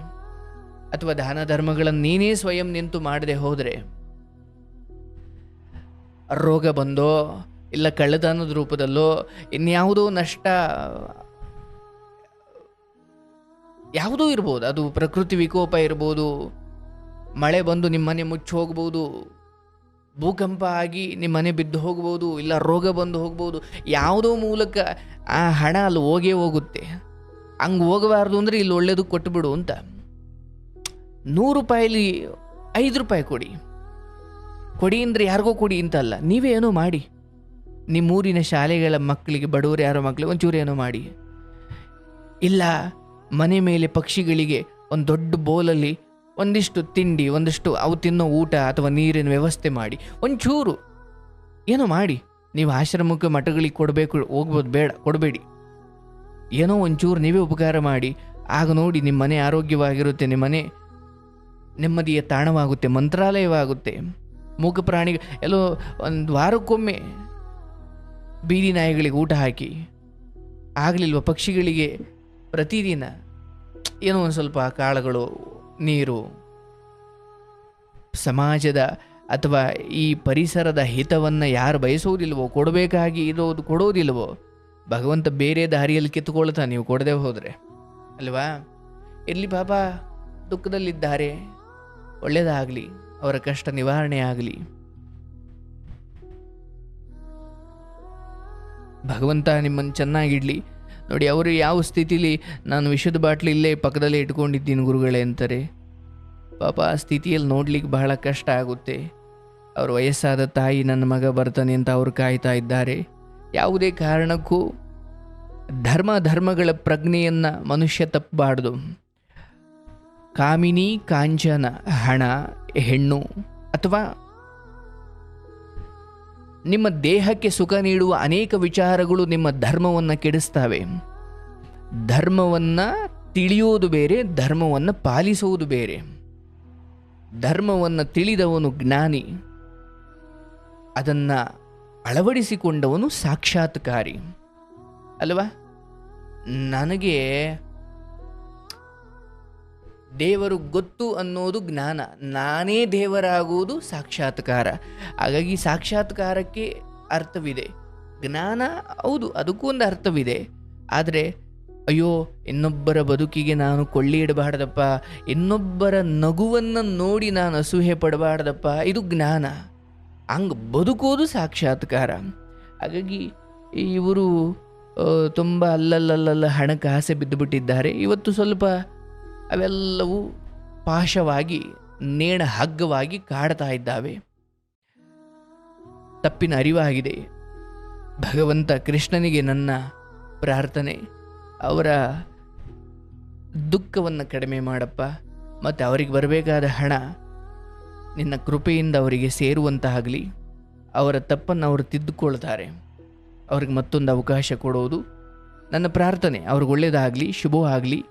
ಅಥವಾ ದಾನ ಧರ್ಮಗಳನ್ನು ನೀನೇ ಸ್ವಯಂ ನಿಂತು ಮಾಡದೆ ಹೋದರೆ, ರೋಗ ಬಂದೋ ಇಲ್ಲ ಕಳ್ಳತನದ ರೂಪದಲ್ಲೋ ಇನ್ಯಾವುದೋ ನಷ್ಟ ಯಾವುದೂ ಇರ್ಬೋದು, ಅದು ಪ್ರಕೃತಿ ವಿಕೋಪ ಇರ್ಬೋದು, ಮಳೆ ಬಂದು ನಿಮ್ಮನೆ ಮುಚ್ಚಿ ಹೋಗ್ಬೋದು, ಭೂಕಂಪ ಆಗಿ ನಿಮ್ಮನೆ ಬಿದ್ದು ಹೋಗ್ಬೋದು, ಇಲ್ಲ ರೋಗ ಬಂದು ಹೋಗ್ಬೋದು. ಯಾವುದೋ ಮೂಲಕ ಆ ಹಣ ಅಲ್ಲಿ ಹೋಗೇ ಹೋಗುತ್ತೆ. ಹಂಗೆ ಹೋಗಬಾರ್ದು ಅಂದರೆ ಇಲ್ಲಿ ಒಳ್ಳೇದು ಕೊಟ್ಟುಬಿಡು ಅಂತ. 100 ರೂಪಾಯಿಲಿ 5 ರೂಪಾಯಿ ಕೊಡಿ, ಕೊಡಿ ಅಂದರೆ ಯಾರಿಗೋ ಕೊಡಿ ಅಂತ ಅಲ್ಲ, ನೀವೇ ಏನೋ ಮಾಡಿ. ನಿಮ್ಮೂರಿನ ಶಾಲೆಗಳ ಮಕ್ಕಳಿಗೆ, ಬಡವರು ಯಾರೋ ಮಕ್ಕಳಿಗೆ ಒಂಚೂರು ಏನೋ ಮಾಡಿ. ಇಲ್ಲ ಮನೆ ಮೇಲೆ ಪಕ್ಷಿಗಳಿಗೆ ಒಂದು ದೊಡ್ಡ ಬೋಲಲ್ಲಿ ಒಂದಿಷ್ಟು ತಿಂಡಿ, ಒಂದಿಷ್ಟು ಅವು ತಿನ್ನೋ ಊಟ ಅಥವಾ ನೀರಿನ ವ್ಯವಸ್ಥೆ ಮಾಡಿ, ಒಂಚೂರು ಏನೋ ಮಾಡಿ. ನೀವು ಆಶ್ರಮಕ್ಕೆ ಮಠಗಳಿಗೆ ಕೊಡಬೇಕು ಹೋಗ್ಬೋದು, ಬೇಡ ಕೊಡಬೇಡಿ. ಏನೋ ಒಂಚೂರು ನೀವೇ ಉಪಕಾರ ಮಾಡಿ. ಆಗ ನೋಡಿ ನಿಮ್ಮ ಮನೆ ಆರೋಗ್ಯವಾಗಿರುತ್ತೆ, ನಿಮ್ಮ ಮನೆ ನೆಮ್ಮದಿಯ ತಾಣವಾಗುತ್ತೆ, ಮಂತ್ರಾಲಯವಾಗುತ್ತೆ. ಮೂಕ ಪ್ರಾಣಿ ಎಲ್ಲೋ ಒಂದು ವಾರಕ್ಕೊಮ್ಮೆ ಬೀದಿ ನಾಯಿಗಳಿಗೆ ಊಟ ಹಾಕಿ, ಆಗಲಿಲ್ವ ಪಕ್ಷಿಗಳಿಗೆ ಪ್ರತಿದಿನ ಏನೋ ಒಂದು ಸ್ವಲ್ಪ ಕಾಳುಗಳು, ನೀರು. ಸಮಾಜದ ಅಥವಾ ಈ ಪರಿಸರದ ಹಿತವನ್ನು ಯಾರು ಬಯಸೋದಿಲ್ವೋ, ಕೊಡಬೇಕಾಗಿ ಇರೋದು ಕೊಡೋದಿಲ್ವೋ, ಭಗವಂತ ಬೇರೆ ದಾರಿಯಲ್ಲಿ ಕಿತ್ತುಕೊಳ್ತಾ ನೀವು ಕೊಡದೆ ಹೋದರೆ ಅಲ್ವಾ. ಇರಲಿ ಪಾಪ, ದುಃಖದಲ್ಲಿದ್ದಾರೆ, ಒಳ್ಳೆಯದಾಗಲಿ, ಅವರ ಕಷ್ಟ ನಿವಾರಣೆ ಆಗಲಿ. ಭಗವಂತ ನಿಮ್ಮನ್ನು ಚೆನ್ನಾಗಿಡಲಿ. ನೋಡಿ, ಅವರು ಯಾವ ಸ್ಥಿತಿಲಿ, ನಾನು ವಿಷದ ಬಾಟ್ಲಿ ಇಲ್ಲೇ ಪಕ್ಕದಲ್ಲೇ ಇಟ್ಕೊಂಡಿದ್ದೀನಿ ಗುರುಗಳೇ ಅಂತಾರೆ. ಪಾಪ ಆ ಸ್ಥಿತಿಯಲ್ಲಿ ನೋಡ್ಲಿಕ್ಕೆ ಬಹಳ ಕಷ್ಟ ಆಗುತ್ತೆ. ಅವ್ರ ವಯಸ್ಸಾದ ತಾಯಿ ನನ್ನ ಮಗ ಬರ್ತಾನೆ ಅಂತ ಅವರು ಕಾಯ್ತಾ ಇದ್ದಾರೆ. ಯಾವುದೇ ಕಾರಣಕ್ಕೂ ಧರ್ಮಗಳ ಪ್ರಜ್ಞೆಯನ್ನು ಮನುಷ್ಯ ತಪ್ಪಬಾರ್ದು. ಕಾಮಿನಿ ಕಾಂಚನ, ಹಣ, ಹೆಣ್ಣು ಅಥವಾ ನಿಮ್ಮ ದೇಹಕ್ಕೆ ಸುಖ ನೀಡುವ ಅನೇಕ ವಿಚಾರಗಳು ನಿಮ್ಮ ಧರ್ಮವನ್ನು ಕೆಡಿಸ್ತವೆ. ಧರ್ಮವನ್ನು ತಿಳಿಯೋದು ಬೇರೆ, ಧರ್ಮವನ್ನು ಪಾಲಿಸುವುದು ಬೇರೆ. ಧರ್ಮವನ್ನು ತಿಳಿದವನು ಜ್ಞಾನಿ, ಅದನ್ನು ಅಳವಡಿಸಿಕೊಂಡವನು ಸಾಕ್ಷಾತ್ಕಾರಿ ಅಲ್ವಾ. ನನಗೆ ದೇವರು ಗೊತ್ತು ಅನ್ನೋದು ಜ್ಞಾನ, ನಾನೇ ದೇವರಾಗುವುದು ಸಾಕ್ಷಾತ್ಕಾರ. ಹಾಗಾಗಿ ಸಾಕ್ಷಾತ್ಕಾರಕ್ಕೆ ಅರ್ಥವಿದೆ, ಜ್ಞಾನ ಹೌದು ಅದಕ್ಕೂ ಒಂದು ಅರ್ಥವಿದೆ. ಆದರೆ ಅಯ್ಯೋ ಇನ್ನೊಬ್ಬರ ಬದುಕಿಗೆ ನಾನು ಕೊಳ್ಳಿ ಇಡಬಾರ್ದಪ್ಪ, ಇನ್ನೊಬ್ಬರ ನಗುವನ್ನು ನೋಡಿ ನಾನು ಅಸೂಹೆ ಪಡಬಾರ್ದಪ್ಪ, ಇದು ಜ್ಞಾನ. ಹಂಗೆ ಬದುಕೋದು ಸಾಕ್ಷಾತ್ಕಾರ. ಹಾಗಾಗಿ ಇವರು ತುಂಬ ಅಲ್ಲಲ್ಲಲ್ಲ ಹಣಕ್ಕೆ ಆಸೆ ಬಿದ್ದುಬಿಟ್ಟಿದ್ದಾರೆ. ಇವತ್ತು ಸ್ವಲ್ಪ ಅವೆಲ್ಲವೂ ಪಾಶವಾಗಿ, ನೇಣ ಹಗ್ಗವಾಗಿ ಕಾಡ್ತಾ ಇದ್ದಾವೆ. ತಪ್ಪಿನ ಅರಿವಾಗಿದೆ. ಭಗವಂತ ಕೃಷ್ಣನಿಗೆ ನನ್ನ ಪ್ರಾರ್ಥನೆ, ಅವರ ದುಃಖವನ್ನು ಕಡಿಮೆ ಮಾಡಪ್ಪ, ಮತ್ತು ಅವರಿಗೆ ಬರಬೇಕಾದ ಹಣ ನಿನ್ನ ಕೃಪೆಯಿಂದ ಅವರಿಗೆ ಸೇರುವಂತಾಗಲಿ. ಅವರ ತಪ್ಪನ್ನು ಅವರು ತಿದ್ದುಕೊಳ್ತಾರೆ, ಅವ್ರಿಗೆ ಮತ್ತೊಂದು ಅವಕಾಶ ಕೊಡೋದು ನನ್ನ ಪ್ರಾರ್ಥನೆ. ಅವ್ರಿಗೆ ಒಳ್ಳೆಯದಾಗಲಿ, ಶುಭವಾಗಲಿ.